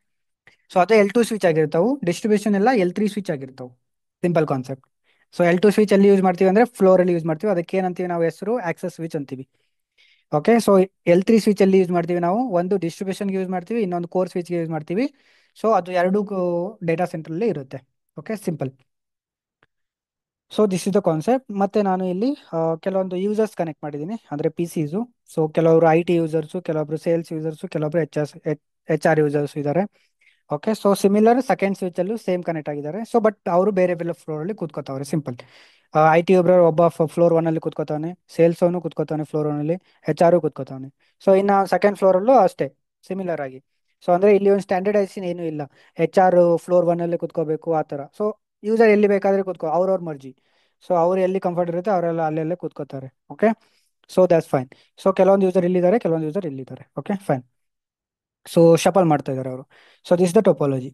ಸೊ ಅದು L2 ಸ್ವಿಚ್ ಆಗಿರ್ತಾವೆ. ಡಿಸ್ಟ್ರಿಬ್ಯೂಷನ್ ಎಲ್ಲ L3 ಸ್ವಿಚ್ ಆಗಿರ್ತಾವೆ. Simple concept. So L2 switch ಅಲ್ಲಿ ಯೂಸ್ ಮಾಡ್ತೀವಿ ಅಂದ್ರೆ ಫ್ಲೋರ್ ಅಲ್ಲಿ ಯೂಸ್ ಮಾಡ್ತೀವಿ. ಅದಕ್ಕೆ ಏನಂತೀವಿ ನಾವು ಹೆಸರು ಆಕ್ಸಸ್ ಸ್ವಿಚ್ ಅಂತೀವಿ. ಓಕೆ, ಸೊ L3 ಸ್ವಿಚ್ ಅಲ್ಲಿ ಯೂಸ್ ಮಾಡ್ತೀವಿ ನಾವು, ಒಂದು ಡಿಸ್ಟ್ರಿಬ್ಯೂಷನ್ಗೆ ಯೂಸ್ ಮಾಡ್ತೀವಿ, ಇನ್ನೊಂದು ಕೋರ್ ಸ್ವಿಚ್ಗೆ ಯೂಸ್ ಮಾಡ್ತೀವಿ. ಸೊ ಅದು ಎರಡು ಡೇಟಾ ಸೆಂಟ್ರಲ್ಲಿ ಇರುತ್ತೆ. Okay, simple. So this is the concept. ಮತ್ತೆ ನಾನು ಇಲ್ಲಿ ಕೆಲವೊಂದು ಯೂಸರ್ಸ್ ಕನೆಕ್ಟ್ ಮಾಡಿದ್ದೀನಿ, ಅಂದರೆ PCಸು. ಸೊ ಕೆಲವರು IT ಯೂಸರ್ಸು, ಕೆಲವೊಬ್ರು ಸೇಲ್ಸ್ ಯೂಸರ್ಸು, ಕೆಲವೊಬ್ರು HR ಯೂಸರ್ಸ್ ಇದ್ದಾರೆ. Okay, so similar second switch ಅಲ್ಲೂ ಸೇಮ್ ಕನೆಕ್ಟ್ ಆಗಿದ್ದಾರೆ. ಸೊ ಬಟ್ ಅವರು ಬೇರೆ ಬೇರೆ ಫ್ಲೋರ್ ಅಲ್ಲಿ ಕೂತ್ಕೋತಾವ್ರೆ. ಸಿಂಪಲ್. IT ಒಬ್ಬ ಫ್ಲೋರ್ 1 ಅಲ್ಲಿ ಕೂತ್ಕೋತಾನೆ, ಸೇಲ್ಸ್ ಅವನು ಕೂತ್ಕೋತಾನೆ ಫ್ಲೋರ್ 1 ಅಲ್ಲಿ, HR ಕೂತ್ಕೋತಾನೆ. ಸೊ ಇನ್ನು ಸೆಕೆಂಡ್ ಫ್ಲೋರ್ ಅಲ್ಲೂ ಅಷ್ಟೇ ಸಿಮಿಲರ್ ಆಗಿ. ಸೊ ಅಂದ್ರೆ ಇಲ್ಲಿ ಒಂದು ಸ್ಟ್ಯಾಂಡರ್ಡೈಸೇಷನ್ ಏನು ಇಲ್ಲ, HR ಫ್ಲೋರ್ 1 ಅಲ್ಲಿ ಕೂತ್ಕೋಬೇಕು ಆ ಥರ. ಸೊ ಯೂಸರ್ ಎಲ್ಲಿ ಬೇಕಾದ್ರೆ ಕೂತ್ಕೋ, ಅವ್ರವ್ರ ಮರ್ಜಿ. ಸೊ ಅವ್ರು ಎಲ್ಲಿ ಕಂಫರ್ಟ್ ಇರುತ್ತೆ ಅವರೆಲ್ಲ ಅಲ್ಲೆಲ್ಲೇ ಕೂತ್ಕೋತಾರೆ. Okay, so that's fine. So ಕೆಲವೊಂದು ಯೂಸರ್ ಇಲ್ಲಿದ್ದಾರೆ, ಕೆಲವೊಂದು ಯೂಸರ್ ಇಲ್ಲಿದ್ದಾರೆ. Okay, fine. ಸೊ ಶಫಲ್ ಮಾಡ್ತಾ ಇದ್ದಾರೆ ಅವರು. So this the topology.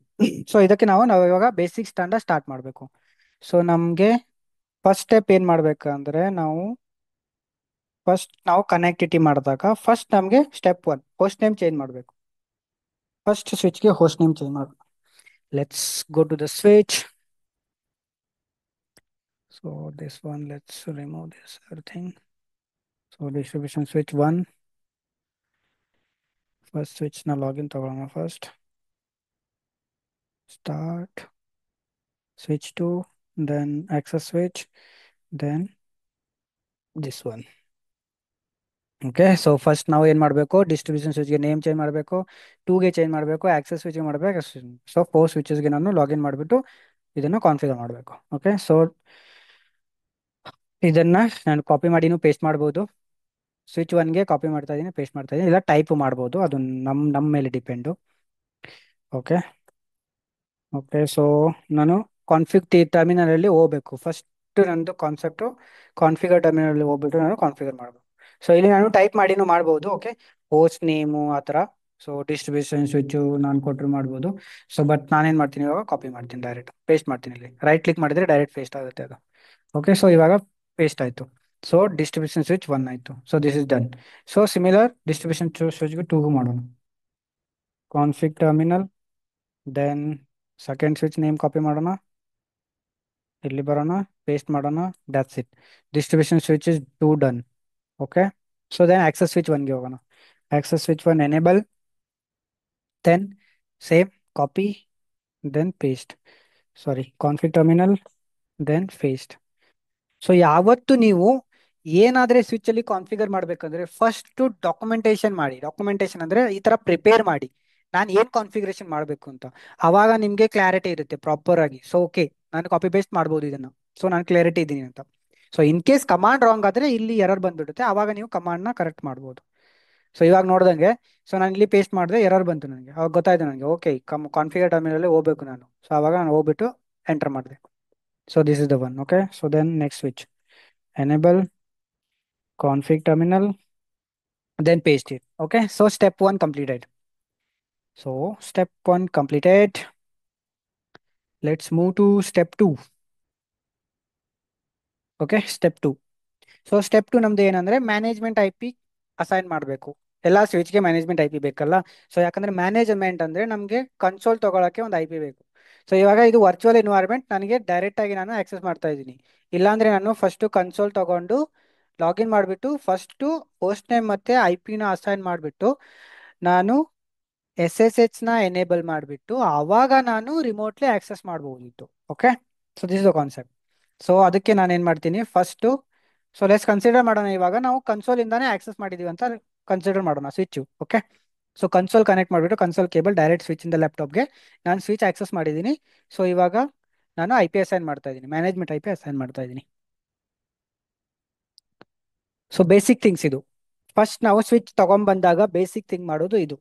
So ಇದಕ್ಕೆ ನಾವು ಇವಾಗ ಬೇಸಿಕ್ ಸ್ಟ್ಯಾಂಡರ್ಡ್ ಸ್ಟಾರ್ಟ್ ಮಾಡಬೇಕು. ಸೊ ನಮಗೆ ಫಸ್ಟ್ ಸ್ಟೆಪ್ ಏನು ಮಾಡ್ಬೇಕಂದ್ರೆ ನಾವು ಕನೆಕ್ಟಿವಿಟಿ ಮಾಡಿದಾಗ ಫಸ್ಟ್ ನಮಗೆ ಸ್ಟೆಪ್ 1 ಹೋಸ್ಟ್ ನೇಮ್ ಚೇಂಜ್ ಮಾಡಬೇಕು. ಫಸ್ಟ್ ಸ್ವಿಚ್ಗೆ ಹೋಸ್ಟ್ ನೇಮ್ ಚೇಂಜ್ ಮಾಡಬೇಕು. Let's go to the switch. So this one let's remove this everything. So distribution switch 1, first ಸ್ವಿಚ್ನ ಲಾಗಿನ್ ತಗೊಳ್ಳೋಣ. First start switch 2, then access switch, then this one. Okay, so first ನಾವು ಏನು ಮಾಡಬೇಕು, distribution ಸ್ವಿಚ್ಗೆ name change ಮಾಡಬೇಕು, 2ಗೆ change ಮಾಡಬೇಕು, access ಸ್ವಿಚ್ಗೆ ಮಾಡಬೇಕು. So 4 ಸ್ವಿಚಸ್ಗೆ ನಾನು login ಮಾಡಿಬಿಟ್ಟು ಇದನ್ನು ಕಾನ್ಫಿಗರ್ ಮಾಡಬೇಕು. ಓಕೆ, ಸೊ ಇದನ್ನ ನಾನು ಕಾಪಿ ಮಾಡಿನೂ ಪೇಸ್ಟ್ ಮಾಡ್ಬೋದು. ಸ್ವಿಚ್ 1ಗೆ ಕಾಪಿ ಮಾಡ್ತಾ ಇದ್ದೀನಿ, ಪೇಸ್ಟ್ ಮಾಡ್ತಾ ಇದ್ದೀನಿ, ಇಲ್ಲ ಟೈಪ್ ಮಾಡ್ಬೋದು, ಅದು ನಮ್ಮ ಮೇಲೆ ಡಿಪೆಂಡು. ಓಕೆ ಓಕೆ ಸೊ ನಾನು ಟರ್ಮಿನಲಲ್ಲಿ ಹೋಗ್ಬೇಕು. ಫಸ್ಟ್ ನಂದು ಕಾನ್ಸೆಪ್ಟು ಕಾನ್ಫಿಗರ್ ಟರ್ಮಿನಲ್ಲಿ ಹೋಗ್ಬಿಟ್ಟು ನಾನು ಕಾನ್ಫಿಗರ್ ಮಾಡಬೇಕು. ಸೊ ಇಲ್ಲಿ ನಾನು ಟೈಪ್ ಮಾಡಿನೂ ಮಾಡ್ಬೋದು. ಓಕೆ, ಹೋಸ್ಟ್ ನೇಮು ಆ ಥರ. ಸೊ ಡಿಸ್ಟ್ರಿಬ್ಯೂಷನ್ ಸ್ವಿಚ್ಚು ನಾನು ಕೊಟ್ಟರು ಮಾಡ್ಬೋದು. ಸೊ ಬಟ್ ನಾನೇನು ಮಾಡ್ತೀನಿ ಇವಾಗ ಕಾಪಿ ಮಾಡ್ತೀನಿ, ಡೈರೆಕ್ಟ್ ಪೇಸ್ಟ್ ಮಾಡ್ತೀನಿ. ಇಲ್ಲಿ ರೈಟ್ ಕ್ಲಿಕ್ ಮಾಡಿದರೆ ಡೈರೆಕ್ಟ್ ಪೇಸ್ಟ್ ಆಗುತ್ತೆ ಅದು. ಓಕೆ, ಸೊ ಇವಾಗ ಪೇಸ್ಟ್ ಆಯಿತು. ಸೊ ಡಿಸ್ಟ್ರಿಬ್ಯೂಷನ್ ಸ್ವಿಚ್ 1 ಆಯಿತು. So this is done. So similar distribution ಸ್ವಿಚ್ಗೆ 2ಗೂ ಮಾಡೋಣ. Config terminal, then second switch name copy ಮಾಡೋಣ, ಇಲ್ಲಿ ಬರೋಣ, ಪೇಸ್ಟ್ ಮಾಡೋಣ. That's it. Distribution switch is 2 done. Okay, so then access switch 1ಗೆ ಹೋಗೋಣ. Access switch 1 enable, then same copy, then paste. Sorry, config terminal, then paste. So ಯಾವತ್ತು ನೀವು ಏನಾದರೆ ಸ್ವಿಚ್ಚಲ್ಲಿ configure ಮಾಡಬೇಕಂದ್ರೆ first documentation ಮಾಡಿ. ಡಾಕ್ಯುಮೆಂಟೇಶನ್ ಅಂದರೆ ಈ ಥರ ಪ್ರಿಪೇರ್ ಮಾಡಿ, ನಾನು ಏನು ಕಾನ್ಫಿಗರೇಷನ್ ಮಾಡಬೇಕು ಅಂತ. ಆವಾಗ ನಿಮಗೆ ಕ್ಲಾರಿಟಿ ಇರುತ್ತೆ ಪ್ರಾಪರ್ ಆಗಿ. ಸೊ ಓಕೆ, ನಾನು ಕಾಪಿ ಪೇಸ್ಟ್ ಮಾಡ್ಬೋದು ಇದನ್ನು. ಸೊ ನಾನು ಕ್ಲಾರಿಟಿ ಇದ್ದೀನಿ ಅಂತ. So in case command wrong ಆದರೆ ಇಲ್ಲಿ ಎರರ್ ಬಂದ್ಬಿಡುತ್ತೆ, ಆವಾಗ ನೀವು ಕಮಾಂಡ್ನ ಕರೆಕ್ಟ್ ಮಾಡ್ಬೋದು. ಸೊ ಇವಾಗ ನೋಡ್ದಂಗೆ, ಸೊ ನಾನು ಇಲ್ಲಿ ಪೇಸ್ಟ್ ಮಾಡಿದೆ, ಎರರ್ ಬಂತು ನನಗೆ. ಅವಾಗ ಗೊತ್ತಾಯ್ತು ನನಗೆ, ಓಕೆ ಕಾನ್ಫಿಗರ್ ಟರ್ಮಿನಲ್ಲೇ ಹೋಗ್ಬೇಕು ನಾನು. ಸೊ ಆವಾಗ ನಾನು ಹೋಗ್ಬಿಟ್ಟು ಎಂಟರ್ ಮಾಡಿದೆ. So this is the one. Okay, so then next switch enable config terminal, then paste it. Okay, so step 1 completed. So step 1 completed. Let's move to step 2. Okay, step 2. So step 2 ನಮ್ದು ಏನಂದ್ರೆ management IP assign ಮಾಡಬೇಕು. ಎಲ್ಲ ಸ್ವಿಚ್ಗೆ management I P ಬೇಕಲ್ಲ. So ಯಾಕಂದ್ರೆ management ಅಂದ್ರೆ ನಮಗೆ console ತಗೊಳಕ್ಕೆ ಒಂದು ಐ ಪಿ ಬೇಕು. ಸೊ ಇವಾಗ ಇದು ವರ್ಚುವಲ್ ಎನ್ವೈರ್ಮೆಂಟ್, ನನಗೆ ಡೈರೆಕ್ಟ್ ಆಗಿ ನಾನು ಆಕ್ಸೆಸ್ ಮಾಡ್ತಾ ಇದ್ದೀನಿ. ಇಲ್ಲಾಂದ್ರೆ ನಾನು ಫಸ್ಟ್ ಕನ್ಸೋಲ್ ತಗೊಂಡು ಲಾಗಿನ್ ಮಾಡಿಬಿಟ್ಟು ಫಸ್ಟು ಹೋಸ್ಟ್ ನೇಮ್ ಮತ್ತೆ ಐ ಪಿನ ಅಸೈನ್ ಮಾಡಿಬಿಟ್ಟು ನಾನು SSH ನ ಎನೇಬಲ್ ಮಾಡಿಬಿಟ್ಟು ಆವಾಗ ನಾನು ರಿಮೋಟ್ಲಿ ಆಕ್ಸೆಸ್ ಮಾಡಬಹುದಿತ್ತು. Okay, so this is the concept. So ಅದಕ್ಕೆ ನಾನು ಏನು ಮಾಡ್ತೀನಿ ಫಸ್ಟು, ಸೊ ಲೆಸ್ ಕನ್ಸಿಡರ್ ಮಾಡೋಣ. ಇವಾಗ ನಾವು ಕನ್ಸೋಲಿಂದಾನೇ ಆಕ್ಸೆಸ್ ಮಾಡಿದೀವಿ ಅಂತ ಕನ್ಸಿಡರ್ ಮಾಡೋಣ switch. Okay, so console connect ಮಾಡಿಬಿಟ್ಟು ಕನ್ಸೋಲ್ ಕೇಬಲ್ ಡೈರೆಕ್ಟ್ ಸ್ವಿಚ್ ಇಂದ ಲ್ಯಾಪ್ಟಾಪ್ಗೆ ನಾನು ಸ್ವಿಚ್ ಆಕ್ಸೆಸ್ ಮಾಡಿದ್ದೀನಿ. ಸೊ ಇವಾಗ ನಾನು ಐ ಪಿ ಅಸೈನ್ ಮಾಡ್ತಾ ಇದ್ದೀನಿ, ಮ್ಯಾನೇಜ್ಮೆಂಟ್ ಐ ಪಿ ಅಸೈನ್ ಮಾಡ್ತಾ ಇದ್ದೀನಿ. ಸೊ ಬೇಸಿಕ್ ಥಿಂಗ್ಸ್ ಇದು. ಫಸ್ಟ್ ನಾವು ಸ್ವಿಚ್ ತಗೊಂಡ್ಬಂದಾಗ ಬೇಸಿಕ್ ಥಿಂಗ್ ಮಾಡೋದು ಇದು.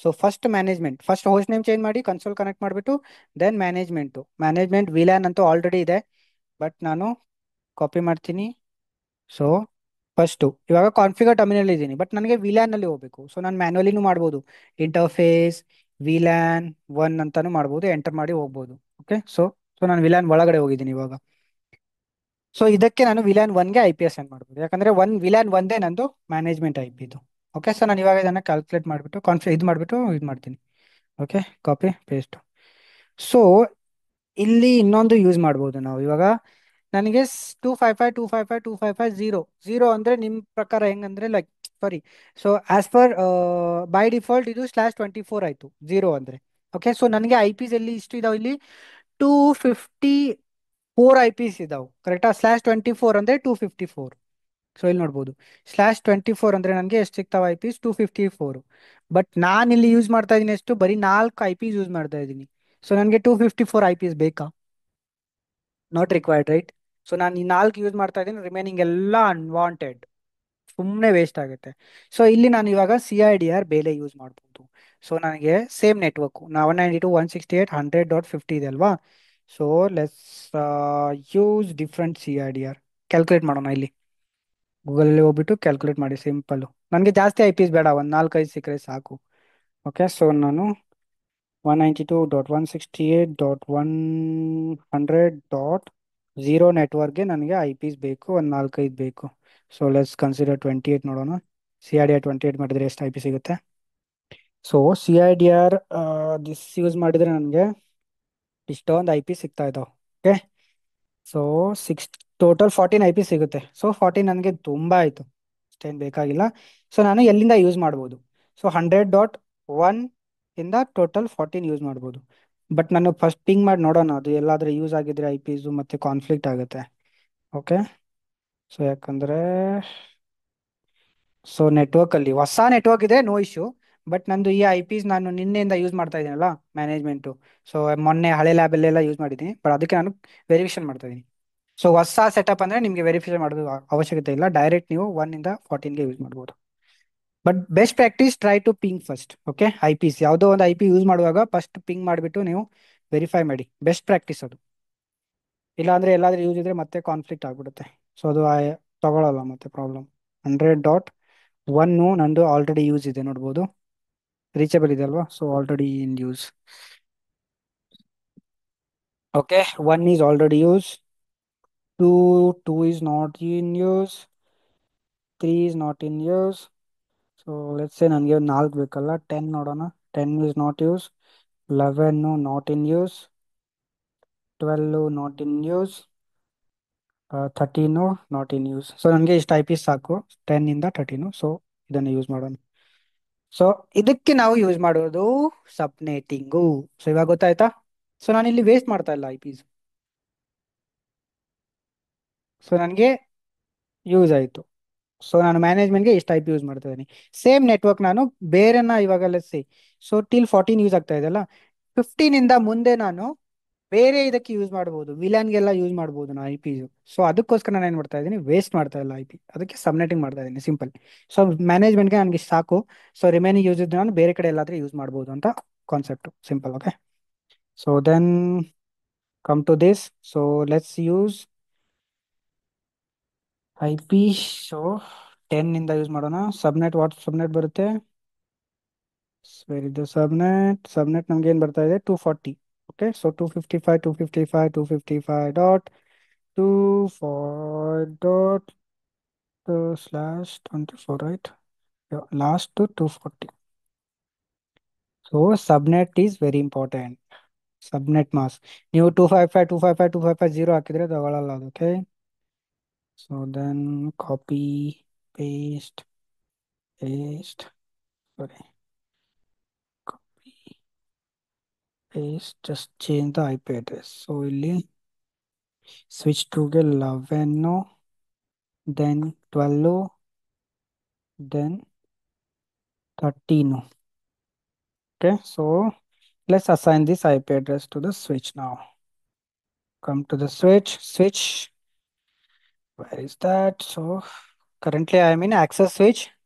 So first management, first host name change ಮಾಡಿ ಕನ್ಸೋಲ್ ಕನೆಕ್ಟ್ ಮಾಡಿಬಿಟ್ಟು ದೆನ್ ಮ್ಯಾನೇಜ್ಮೆಂಟ್ ವಿಲ್ಯಾನ್ ಅಂತೂ ಆಲ್ರೆಡಿ ಇದೆ, ಬಟ್ ನಾನು ಕಾಪಿ ಮಾಡ್ತೀನಿ. ಸೊ ಫಸ್ಟು ಇವಾಗ ಕಾನ್ಫಿಗರ್ ಟರ್ಮಿನಲ್ ಇದ್ದೀನಿ, ಬಟ್ ನನಗೆ ವಿಲ್ಯಾನಲ್ಲಿ ಹೋಗಬೇಕು. ಸೊ ನಾನು ಮ್ಯಾನ್ಯಲಿನೂ ಮಾಡ್ಬೋದು, ಇಂಟರ್ಫೇಸ್ ವಿಲ್ಯಾನ್ 1 ಅಂತಾನು ಮಾಡ್ಬೋದು, ಎಂಟರ್ ಮಾಡಿ ಹೋಗ್ಬೋದು. ಓಕೆ, ಸೊ ಸೊ ನಾನು ವಿಲ್ಯಾನ್ ಒಳಗಡೆ ಹೋಗಿದ್ದೀನಿ ಇವಾಗ. ಸೊ ಇದಕ್ಕೆ ನಾನು ವಿಲ್ಯಾನ್ 1ಗೆ ಐ ಪಿ ಅಸೈನ್ ಮಾಡ್ಬೋದು, ಯಾಕಂದ್ರೆ ವಿಲ್ಯಾನ್ ಒಂದೇ ನಂದು ಮ್ಯಾನೇಜ್ಮೆಂಟ್ ಐ ಪಿ ಇದು. ಓಕೆ, ಸೊ ನಾನು ಇವಾಗ ಇದನ್ನು ಕ್ಯಾಲ್ಕುಲೇಟ್ ಮಾಡಿಬಿಟ್ಟು ಇದು ಮಾಡ್ತೀನಿ. Okay, copy paste. ಸೊ ಇಲ್ಲಿ ಇನ್ನೊಂದು ಯೂಸ್ ಮಾಡ್ಬೋದು ನಾವು ಇವಾಗ. ನನಗೆ 255 ಝೀರೋ ಅಂದರೆ ನಿಮ್ಮ ಪ್ರಕಾರ ಹೆಂಗಂದ್ರೆ like sorry, so as per by default ಇದು /24 ಆಯಿತು ಝೀರೋ ಅಂದರೆ. ಓಕೆ, ಸೊ ನನಗೆ ಐ ಪಿಸ್ ಎಲ್ಲಿ ಇಷ್ಟು ಇದಾವೆ, ಇಲ್ಲಿ 254 ಐ ಪಿಸ್ ಇದಾವೆ ಕರೆಕ್ಟಾ. /24 ಅಂದರೆ 254. ಸೊ ಇಲ್ಲಿ ನೋಡ್ಬೋದು /24 ಅಂದರೆ ನನಗೆ ಎಷ್ಟು ಸಿಗ್ತಾವೆ ಐ ಪಿಸ್ 254. ಬಟ್ ನಾನು ಇಲ್ಲಿ ಯೂಸ್ ಮಾಡ್ತಾ ಇದ್ದೀನಿ ಎಷ್ಟು, ಬರೀ 4 ಐ ಪಿಸ್ ಯೂಸ್ ಮಾಡ್ತಾ ಇದ್ದೀನಿ. ಸೊ ನನಗೆ 254 ಐ ಪಿಸ್ ಬೇಕಾ? Not required right. ಸೊ ನಾನು ಈ 4 ಯೂಸ್ ಮಾಡ್ತಾ ಇದ್ದೀನಿ, ರಿಮೈನಿಂಗ್ ಎಲ್ಲ ಅನ್ವಾಂಟೆಡ್, ಸುಮ್ಮನೆ ವೇಸ್ಟ್ ಆಗುತ್ತೆ. ಸೊ ಇಲ್ಲಿ ನಾನು ಇವಾಗ CIDR ಬೇಲೆ ಯೂಸ್ ಮಾಡ್ಬೋದು. ಸೊ ನನಗೆ ಸೇಮ್ ನೆಟ್ವರ್ಕು 192.168.100.50 ಇದೆ ಅಲ್ವಾ. So let's use different CIDR. Calculate ಮಾಡೋಣ. ಇಲ್ಲಿ ಗೂಗಲಲ್ಲಿ ಹೋಗ್ಬಿಟ್ಟು ಕ್ಯಾಲ್ಕುಲೇಟ್ ಮಾಡಿ, ಸಿಂಪಲ್ಲು. ನನಗೆ ಜಾಸ್ತಿ ಐ ಪಿಸ್ ಬೇಡ, ಒಂದು 4-5 ಸಿಕ್ಕರೆ ಸಾಕು. ಓಕೆ, ಸೊ ನಾನು 192.168.100.0 ನೆಟ್ವರ್ಕ್ಗೆ ನನಗೆ ಐ ಪಿಸ್ ಬೇಕು, ಒಂದು 4-5 ಬೇಕು. ಸೊ ಲೆಟ್ಸ್ ಕನ್ಸಿಡರ್ 28 ನೋಡೋಣ. CIDR 28 ಮಾಡಿದರೆ ಎಷ್ಟು ಐ ಪಿ ಸಿಗುತ್ತೆ? ಸೊ CIDR ದಿಸ್ ಯೂಸ್ ಮಾಡಿದರೆ ನನಗೆ ಇಷ್ಟೊಂದು ಐ ಪಿ ಸಿಗ್ತಾ ಇದ್ದಾವೆ. Okay, so total 14 I P ಸಿಗುತ್ತೆ. ಸೊ 14 ನನಗೆ ತುಂಬ ಆಯಿತು, ಅಷ್ಟೇನು ಬೇಕಾಗಿಲ್ಲ. ಸೊ ನಾನು ಎಲ್ಲಿಂದ ಯೂಸ್ ಮಾಡ್ಬೋದು? ಸೊ 100.1 ಇಂದ ಟೋಟಲ್ 14 ಯೂಸ್ ಮಾಡ್ಬೋದು. ಬಟ್ ನಾನು ಫಸ್ಟ್ ಪಿಂಗ್ ಮಾಡಿ ನೋಡೋಣ, ಅದು ಎಲ್ಲಾದರೂ ಯೂಸ್ ಆಗಿದ್ರೆ ಐ ಪಿಸು ಮತ್ತೆ ಕಾನ್ಫ್ಲಿಕ್ಟ್ ಆಗುತ್ತೆ. ಓಕೆ, ಸೊ ಯಾಕಂದರೆ ಸೊ ನೆಟ್ವರ್ಕಲ್ಲಿ ಹೊಸ ನೆಟ್ವರ್ಕ್ ಇದೆ, ನೋ ಇಶ್ಯೂ. ಬಟ್ ನಂದು ಈ ಐ ಪಿಸ್ ನಾನು ನಿನ್ನೆಯಿಂದ ಯೂಸ್ ಮಾಡ್ತಾ ಇದ್ದೀನಲ್ಲ ಮ್ಯಾನೇಜ್ಮೆಂಟು. ಸೊ ಮೊನ್ನೆ ಹಳೆ ಲ್ಯಾಬಲ್ಲೆಲ್ಲ ಯೂಸ್ ಮಾಡಿದ್ದೀನಿ, ಬಟ್ ಅದಕ್ಕೆ ನಾನು ವೆರಿಫಿಕೇಶನ್ ಮಾಡ್ತಾ ಇದ್ದೀನಿ. ಸೊ ಹೊಸ ಸೆಟಪ್ ಅಂದರೆ ನಿಮಗೆ ವೆರಿಫಿಕೇಶನ್ ಮಾಡೋದು ಅವಶ್ಯಕತೆ ಇಲ್ಲ, ಡೈರೆಕ್ಟ್ ನೀವು 1 ಇಂದ 14ಗೆ ಯೂಸ್ ಮಾಡ್ಬೋದು. But best practice try to ping first. Okay, I Ps ಯಾವುದೋ ಒಂದು ಐ ಪಿ ಯೂಸ್ ಮಾಡುವಾಗ ಫಸ್ಟ್ ಪಿಂಗ್ ಮಾಡಿಬಿಟ್ಟು ನೀವು ವೆರಿಫೈ ಮಾಡಿ, ಬೆಸ್ಟ್ ಪ್ರಾಕ್ಟೀಸ್ ಅದು. ಇಲ್ಲಾಂದರೆ ಎಲ್ಲಾದರೂ ಯೂಸ್ ಇದ್ರೆ ಮತ್ತೆ ಕಾನ್ಫ್ಲಿಕ್ಟ್ ಆಗಿಬಿಡುತ್ತೆ. ಸೊ ಅದು ತಗೊಳ್ಳಲ್ಲ ಮತ್ತೆ ಪ್ರಾಬ್ಲಮ್. 100.1 ನಂದು ಆಲ್ರೆಡಿ ಯೂಸ್ ಇದೆ ನೋಡ್ಬೋದು, ರೀಚಬಲ್ ಇದೆ ಅಲ್ವಾ. So already in use. Okay, 1 is already use, 2 is not in use, 3 is not in use. So let's ಸೇ ನನಗೆ 4 ಬೇಕಲ್ಲ, 10 ನೋಡೋಣ. 10 is not use, 11 not in use, 12 not in use, 13 not in use. So ನನಗೆ ಇಷ್ಟು I P ಸಾಕು, 10 ಇಂದ 13. So ಇದನ್ನು use ಮಾಡೋಣ. So ಇದಕ್ಕೆ ನಾವು ಯೂಸ್ ಮಾಡೋದು ಸಬ್ನೆಟಿಂಗು. ಸೊ ಇವಾಗ ಗೊತ್ತಾಯ್ತಾ? ಸೊ ನಾನು ಇಲ್ಲಿ ವೇಸ್ಟ್ ಮಾಡ್ತಾ ಇಲ್ಲ ಐ ಪಿಸ್. ಸೊ ನನಗೆ ಯೂಸ್ ಆಯಿತು. ಸೊ ನಾನು ಮ್ಯಾನೇಜ್ಮೆಂಟ್ಗೆ ಇಷ್ಟು ಐ ಪಿ ಯೂಸ್ ಮಾಡ್ತಾ ಇದ್ದೀನಿ. ಸೇಮ್ ನೆಟ್ವರ್ಕ್ ನಾನು ಬೇರೆನ ಇವಾಗ ಲೆಟ್ಸ್ ಸೊ ಟಿಲ್ 14 ಯೂಸ್ ಆಗ್ತಾ ಇದೆಯಲ್ಲ, 15ಇಂದ ಮುಂದೆ ನಾನು ಬೇರೆ ಇದಕ್ಕೆ ಯೂಸ್ ಮಾಡ್ಬೋದು, ವಿಲನ್ಗೆಲ್ಲ ಯೂಸ್ ಮಾಡ್ಬೋದು ನಾನು ಐ ಪಿ. ಸೊ ಅದಕ್ಕೋಸ್ಕರ ನಾನು ಏನು ಮಾಡ್ತಾ ಇದ್ದೀನಿ, ವೇಸ್ಟ್ ಮಾಡ್ತಾ ಇಲ್ಲ ಐ ಪಿ, ಅದಕ್ಕೆ ಸಬ್ನೆಟಿಂಗ್ ಮಾಡ್ತಾ ಇದ್ದೀನಿ ಸಿಂಪಲ್. ಸೊ ಮ್ಯಾನೇಜ್ಮೆಂಟ್ಗೆ ನನಗೆ ಇಷ್ಟು ಸಾಕು. ಸೊ ರಿಮೈನಿಂಗ್ ಯೂಸ್ ಇದ್ದು ನಾನು ಬೇರೆ ಕಡೆ ಎಲ್ಲಾದರೂ ಯೂಸ್ ಮಾಡ್ಬೋದು ಅಂತ concept, simple. Okay, so then come to this. So let's use I P. So 10 ಇಂದ ಯೂಸ್ ಮಾಡೋಣ. ಸಬ್ನೆಟ್, ವಾಟ್ ಸಬ್ನೆಟ್ ಬರುತ್ತೆ? ವೆರಿ ದ ಸಬ್ನೆಟ್ ನಮ್ಗೆ ಏನು ಬರ್ತಾ ಇದೆ? 240. Okay, so 255 dot /24 right. Last to 240. So subnet is very important. Subnet mask. ನೀವು 255 255 255 0 ಹಾಕಿದ್ರೆ ತಗೊಳ್ಳಲ್ಲ ಅದು. Okay. So then copy paste paste, sorry, copy, paste, just change the IP address. So ಇಲ್ಲಿ switch 2ಗೆ 11, then 12, then 13. Okay, so let's assign this IP address to the switch now. Come to the switch, where is that? So currently I am in access switch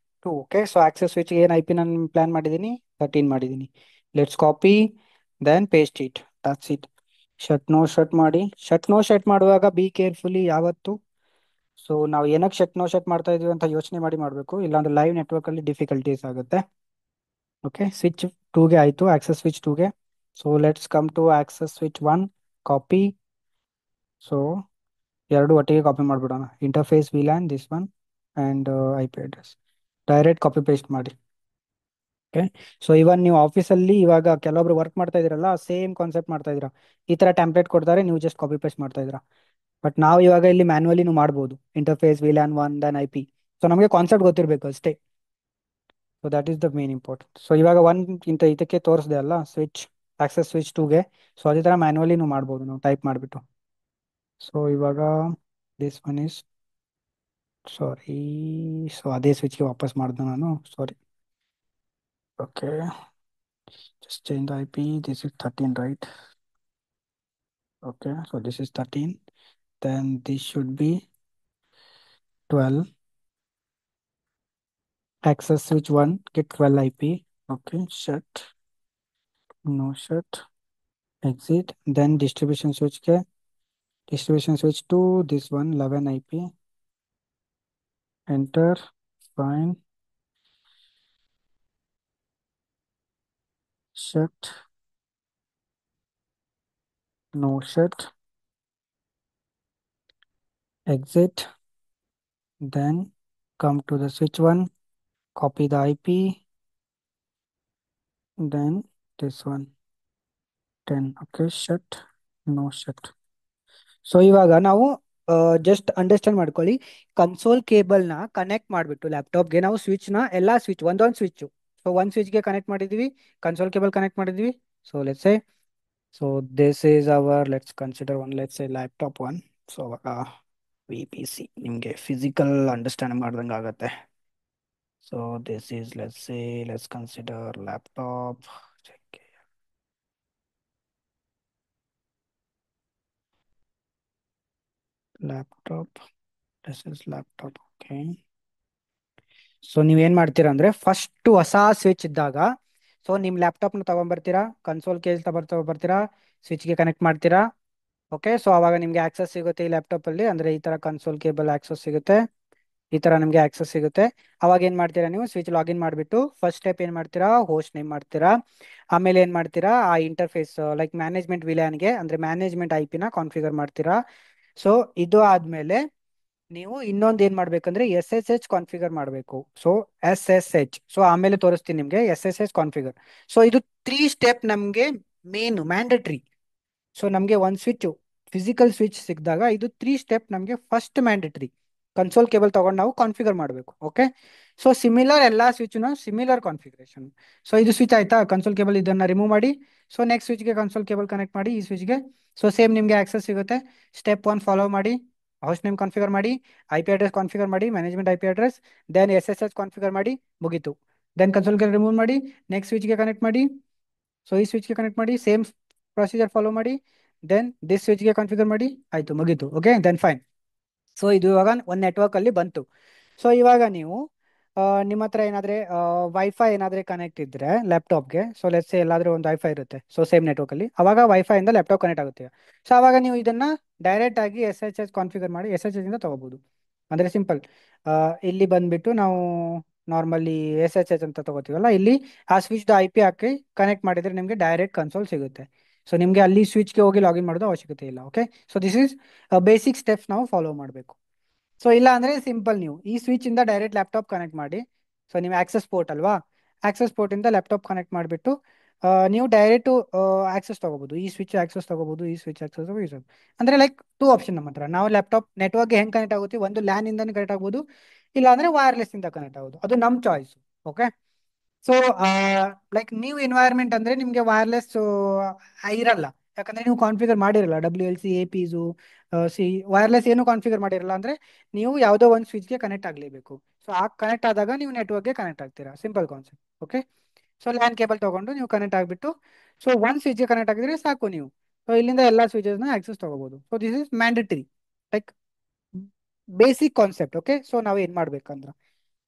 2. Okay, so access switch ಏನು IP ನಾನು plan ಮಾಡಿದ್ದೀನಿ 13 ಮಾಡಿದ್ದೀನಿ. Let's copy, then paste it. That's it. Shut ಮಾಡಿ. Shut ಮಾಡುವಾಗ B carefully ಯಾವತ್ತು. So ನಾವು ಏನಕ್ಕೆ shut ಮಾಡ್ತಾ ಇದೀವಿ ಅಂತ ಯೋಚನೆ ಮಾಡಿ ಮಾಡಬೇಕು, ಇಲ್ಲಾಂದ್ರೆ ಲೈವ್ ನೆಟ್ವರ್ಕ್ ಅಲ್ಲಿ ಡಿಫಿಕಲ್ಟೀಸ್ ಆಗುತ್ತೆ. ಓಕೆ, ಸ್ವಿಚ್ 2ಗೆ ಆಯಿತು, ಆಕ್ಸೆಸ್ ಸ್ವಿಚ್ 2ಗೆ. So let's come to access switch 1, copy. So ಎರಡು ಒಟ್ಟಿಗೆ ಕಾಪಿ ಮಾಡಿಬಿಡೋಣ. Interface VLAN this one and IP address direct copy paste ಮಾಡಿ. ಓಕೆ, ಸೊ ಇವನ್ ನೀವು ಆಫೀಸಲ್ಲಿ ಇವಾಗ ಕೆಲವೊಬ್ರು ವರ್ಕ್ ಮಾಡ್ತಾ ಇದ್ದೀರಲ್ಲ, ಸೇಮ್ ಕಾನ್ಸೆಪ್ಟ್ ಮಾಡ್ತಾ ಇದ್ದೀರಾ. ಈ ಥರ ಟೆಂಪ್ಲೇಟ್ ಕೊಡ್ತಾರೆ, ನೀವು ಜಸ್ಟ್ ಕಾಪಿ ಪೇಸ್ಟ್ ಮಾಡ್ತಾ ಇದ್ದೀರಾ. ಬಟ್ ನಾವು ಇವಾಗ ಇಲ್ಲಿ ಮ್ಯಾನ್ಯುವಲಿನೂ ಮಾಡ್ಬೋದು. Interface VLAN 1 then IP. So ನಮಗೆ ಕಾನ್ಸೆಪ್ಟ್ ಗೊತ್ತಿರಬೇಕು ಅಷ್ಟೇ. So that is the main important. So ಇವಾಗ ಇದಕ್ಕೆ ತೋರಿಸಿದೆ ಅಲ್ಲ, ಸ್ವಿಚ್ ಆಕ್ಸೆಸ್ ಸ್ವಿಚ್ 2ಗೆ. ಸೊ ಅದೇ ಥರ ಮ್ಯಾನ್ಯುವಲಿನೂ ಮಾಡ್ಬೋದು ನಾವು ಟೈಪ್ ಮಾಡಿಬಿಟ್ಟು. ಸೊ ಇವಾಗ this one is sorry. So ಅದೇ ಸ್ವಿಚ್ಗೆ ವಾಪಸ್ ಮಾಡಿದೆ ನಾನು, sorry. Okay, just change the IP. This is 13, right? Okay, so this is 13. Then this should be 12. Access switch 1 get 12 IP. Okay, shut, no shut, exit. Then distribution switch 2, this one 11 IP. Enter, fine. Shut, no shut, exit. Then come to the switch 1, copy the IP. Then this one 10. Okay, shut, no shut. So ಇವಾಗ ನಾವು just understand ಮಾಡ್ಕೊಳ್ಳಿ. Console ಕೇಬಲ್ನ connect ಮಾಡಿಬಿಟ್ಟು ಲ್ಯಾಪ್ಟಾಪ್ಗೆ ನಾವು ಸ್ವಿಚ್ನ ಎಲ್ಲ switch ಒಂದೊಂದು switch. So ಒಂದು ಸ್ವಿಚ್ಗೆ connect ಮಾಡಿದ್ವಿ, console cable connect ಮಾಡಿದ್ವಿ. So let's say, so this is our, let's consider one, let's say laptop 1. So ಅವಾಗ VPC ನಿಮಗೆ ಫಿಸಿಕಲ್ ಅಂಡರ್ಸ್ಟ್ಯಾಂಡ್ ಮಾಡ್ದಂಗೆ ಆಗುತ್ತೆ. So this is, let's say, let's consider laptop. Laptop, this is laptop. Okay, so ನೀವೇನು ಮಾಡ್ತೀರಾ ಅಂದರೆ first ಹೊಸ switch ಇದ್ದಾಗ, so ನಿಮ್ಮ ಲ್ಯಾಪ್ಟಾಪ್ನ ತೊಗೊಂಬರ್ತೀರಾ, ಕನ್ಸೋಲ್ ಕೇಸ್ ಬರ್ತೀರಾ, ಸ್ವಿಚ್ಗೆ ಕನೆಕ್ಟ್ ಮಾಡ್ತೀರಾ. ಓಕೆ, ಸೊ ಅವಾಗ ನಿಮಗೆ ಆಕ್ಸೆಸ್ ಸಿಗುತ್ತೆ ಈ ಲ್ಯಾಪ್ಟಾಪಲ್ಲಿ. ಅಂದರೆ ಈ ಥರ ಕನ್ಸೋಲ್ ಕೇಬಲ್ ಆಕ್ಸೆಸ್ ಸಿಗುತ್ತೆ, ಈ ಥರ ನಿಮಗೆ ಆಕ್ಸೆಸ್ ಸಿಗುತ್ತೆ. ಅವಾಗ ಏನು ಮಾಡ್ತೀರಾ, ನೀವು ಸ್ವಿಚ್ ಲಾಗಿನ್ ಮಾಡಿಬಿಟ್ಟು ಫಸ್ಟ್ ಸ್ಟೆಪ್ ಏನು ಮಾಡ್ತೀರಾ, ಹೋಸ್ಟ್ ನೇಮ್ ಮಾಡ್ತೀರಾ. ಆಮೇಲೆ ಏನು ಮಾಡ್ತೀರಾ, ಆ ಇಂಟರ್ಫೇಸ್ ಲೈಕ್ ಮ್ಯಾನೇಜ್ಮೆಂಟ್ ವಿಲ್ಯಾನ್ಗೆ ಅಂದರೆ ಮ್ಯಾನೇಜ್ಮೆಂಟ್ IP ನ ಕಾನ್ಫಿಗರ್ ಮಾಡ್ತೀರಾ. ಸೊ ಇದು ಆದಮೇಲೆ ನೀವು ಇನ್ನೊಂದು ಏನು ಮಾಡ್ಬೇಕಂದ್ರೆ SSH ಕಾನ್ಫಿಗರ್ ಮಾಡಬೇಕು. ಸೊ SSH, ಸೊ ಆಮೇಲೆ ತೋರಿಸ್ತೀನಿ ನಿಮಗೆ SSH ಕಾನ್ಫಿಗರ್. ಸೊ ಇದು 3 ಸ್ಟೆಪ್ ನಮಗೆ ಮೇನ್ ಮ್ಯಾಂಡೇಟ್ರಿ. ಸೊ ನಮಗೆ ಒಂದು ಸ್ವಿಚ್ ಫಿಸಿಕಲ್ ಸ್ವಿಚ್ ಸಿಕ್ಕಿದಾಗ ಇದು 3 ಸ್ಟೆಪ್ ನಮಗೆ ಫಸ್ಟ್ ಮ್ಯಾಂಡೇಟ್ರಿ. ಕನ್ಸೋಲ್ ಕೇಬಲ್ ತಗೊಂಡು ನಾವು ಕಾನ್ಫಿಗರ್ ಮಾಡಬೇಕು. ಓಕೆ, ಸೊ ಸಿಮಿಲರ್ ಎಲ್ಲ ಸ್ವಿಚ್ನ ಸಿಮಿಲರ್ ಕಾನ್ಫಿಗರೇಷನ್. ಸೊ ಇದು ಸ್ವಿಚ್ ಆಯ್ತಾ, ಕನ್ಸೋಲ್ ಕೇಬಲ್ ಇದನ್ನು ರಿಮೂವ್ ಮಾಡಿ. ಸೊ ನೆಕ್ಸ್ಟ್ ಸ್ವಿಚ್ಗೆ ಕನ್ಸೋಲ್ ಕೇಬಲ್ ಕನೆಕ್ಟ್ ಮಾಡಿ ಈ ಸ್ವಿಚ್ಗೆ. ಸೊ ಸೇಮ್ ನಿಮಗೆ ಆಕ್ಸೆಸ್ ಸಿಗುತ್ತೆ. ಸ್ಟೆಪ್ 1 ಫಾಲೋ ಮಾಡಿ, ಹೋಸ್ಟ್ ನೇಮ್ ಕಾನ್ಫಿಗರ್ ಮಾಡಿ, IP ಅಡ್ರೆಸ್ ಕಾನ್ಫಿಗರ್ ಮಾಡಿ, management IP address, then SSH configure ಮಾಡಿ, ಮುಗೀತು. ದೆನ್ ಕನ್ಸೋಲ್ ಕೇಬಲ್ ರಿಮೂವ್ ಮಾಡಿ, ನೆಕ್ಸ್ಟ್ ಸ್ವಿಚ್ಗೆ ಕನೆಕ್ಟ್ ಮಾಡಿ. ಸೊ ಈ ಸ್ವಿಚ್ಗೆ ಕನೆಕ್ಟ್ ಮಾಡಿ, ಸೇಮ್ ಪ್ರೊಸೀಜರ್ ಫಾಲೋ ಮಾಡಿ. ದೆನ್ ದಿಸ್ ಸ್ವಿಚ್ಗೆ ಕಾನ್ಫಿಗರ್ ಮಾಡಿ, ಆಯಿತು, ಮುಗೀತು. Okay, then fine. ಸೊ ಇದು ಇವಾಗ ಒಂದು ನೆಟ್ವರ್ಕಲ್ಲಿ ಬಂತು. ಸೊ ಇವಾಗ ನೀವು ನಿಮ್ಮ ಹತ್ರ ಏನಾದರೆ ವೈಫೈ ಏನಾದರೆ ಕನೆಕ್ಟ್ ಇದ್ದರೆ ಲ್ಯಾಪ್ಟಾಪ್ಗೆ, ಸೊ ಲೆಟ್ಸ್ ಎಲ್ಲಾದರೂ ಒಂದು ವೈಫೈ ಇರುತ್ತೆ, ಸೊ ಸೇಮ್ ನೆಟ್ವರ್ಕಲ್ಲಿ, ಅವಾಗ ವೈಫೈಯಿಂದ ಲ್ಯಾಪ್ಟಾಪ್ ಕನೆಕ್ಟ್ ಆಗುತ್ತೆ. ಸೊ ಆವಾಗ ನೀವು ಇದನ್ನು ಡೈರೆಕ್ಟಾಗಿ SSH ಕಾನ್ಫಿಗರ್ ಮಾಡಿ SSH ತೊಗೋಬೋದು. ಅಂದರೆ ಸಿಂಪಲ್, ಇಲ್ಲಿ ಬಂದುಬಿಟ್ಟು ನಾವು ನಾರ್ಮಲಿ SSH ಅಂತ ತೊಗೋತೀವಲ್ಲ, ಇಲ್ಲಿ ಆ ಸ್ವಿಚ್ದು IP ಹಾಕಿ ಕನೆಕ್ಟ್ ಮಾಡಿದರೆ ನಿಮಗೆ ಡೈರೆಕ್ಟ್ ಕನ್ಸೋಲ್ ಸಿಗುತ್ತೆ. ಸೊ ನಿಮಗೆ ಅಲ್ಲಿ ಸ್ವಿಚ್ಗೆ ಹೋಗಿ ಲಾಗಿನ್ ಮಾಡೋದು ಅವಶ್ಯಕತೆ ಇಲ್ಲ. Okay, so this is basic steps ನಾವು ಫಾಲೋ ಮಾಡಬೇಕು. ಸೊ ಇಲ್ಲ ಅಂದರೆ ಸಿಂಪಲ್, ನೀವು ಈ ಸ್ವಿಚ್ ಇಂದ ಡೈರೆಕ್ಟ್ ಲ್ಯಾಪ್ಟಾಪ್ ಕನೆಕ್ಟ್ ಮಾಡಿ. ಸೊ ನೀವು ಆಕ್ಸೆಸ್ ಪೋರ್ಟ್ ಅಲ್ವಾ, ಆಕ್ಸೆಸ್ ಪೋರ್ಟಿಂದ ಲ್ಯಾಪ್ಟಾಪ್ ಕನೆಕ್ಟ್ ಮಾಡಿಬಿಟ್ಟು ನೀವು ಡೈರೆಕ್ಟು ಆಕ್ಸೆಸ್ ತೊಗೋಬೋದು. ಈ ಸ್ವಿಚ್ ಆಕ್ಸೆಸ್ ತೊಗೋಬೋದು, ಈ ಸ್ವಿಚ್ ಆಕ್ಸೆಸ್ ಯೂಸ್ ಅಂದರೆ ಲೈಕ್ ಟೂ ಆಪ್ಷನ್ ನಮ್ಮ ಹತ್ರ. ನಾವು ಲ್ಯಾಪ್ಟಾಪ್ ನೆಟ್ವರ್ಕ್ಗೆ ಹೆಂಗೆ ಕನೆಕ್ಟ್ ಆಗುತ್ತೆ, ಒಂದು ಲ್ಯಾನ್ ಇಂದನೇ ಕನೆಕ್ಟ್ ಆಗ್ಬೋದು, ಇಲ್ಲ ಅಂದರೆ ವೈರ್ಲೆಸ್ ಇಂದ ಕನೆಕ್ಟ್ ಆಗೋದು, ಅದು ನಮ್ಮ ಚಾಯ್ಸ್. ಓಕೆ, ಸೊ ಲೈಕ್ ನೀವು ಎನ್ವೈರ್ಮೆಂಟ್ ಅಂದರೆ ನಿಮಗೆ ವೈರ್ಲೆಸ್ ಇರಲ್ಲ, ಯಾಕಂದರೆ ನೀವು ಕಾನ್ಫಿಗರ್ ಮಾಡಿರಲ್ಲ WLC APಸು ವೈರ್ಲೆಸ್ ಏನು ಕಾನ್ಫಿಗರ್ ಮಾಡಿರಲ್ಲ, ಅಂದರೆ ನೀವು ಯಾವುದೋ ಒಂದು ಸ್ವಿಚ್ಗೆ ಕನೆಕ್ಟ್ ಆಗಲೇಬೇಕು. ಸೊ ಆ ಕನೆಕ್ಟ್ ಆದಾಗ ನೀವು ನೆಟ್ವರ್ಕ್ಗೆ ಕನೆಕ್ಟ್ ಆಗ್ತೀರಾ, simple concept. Okay, so LAN cable ತೊಗೊಂಡು ನೀವು ಕನೆಕ್ಟ್ ಆಗಿಬಿಟ್ಟು, ಸೊ ಒಂದು ಸ್ವಿಚ್ಗೆ ಕನೆಕ್ಟ್ ಆಗಿದ್ರೆ ಸಾಕು ನೀವು. ಸೊ ಇಲ್ಲಿಂದ ಎಲ್ಲ ಸ್ವಿಚಸ್ನ ಆಕ್ಸೆಸ್ ತೊಗೋಬೋದು. So this is mandatory, like basic concept. Okay, so ನಾವು ಏನು ಮಾಡ್ಬೇಕಂದ್ರೆ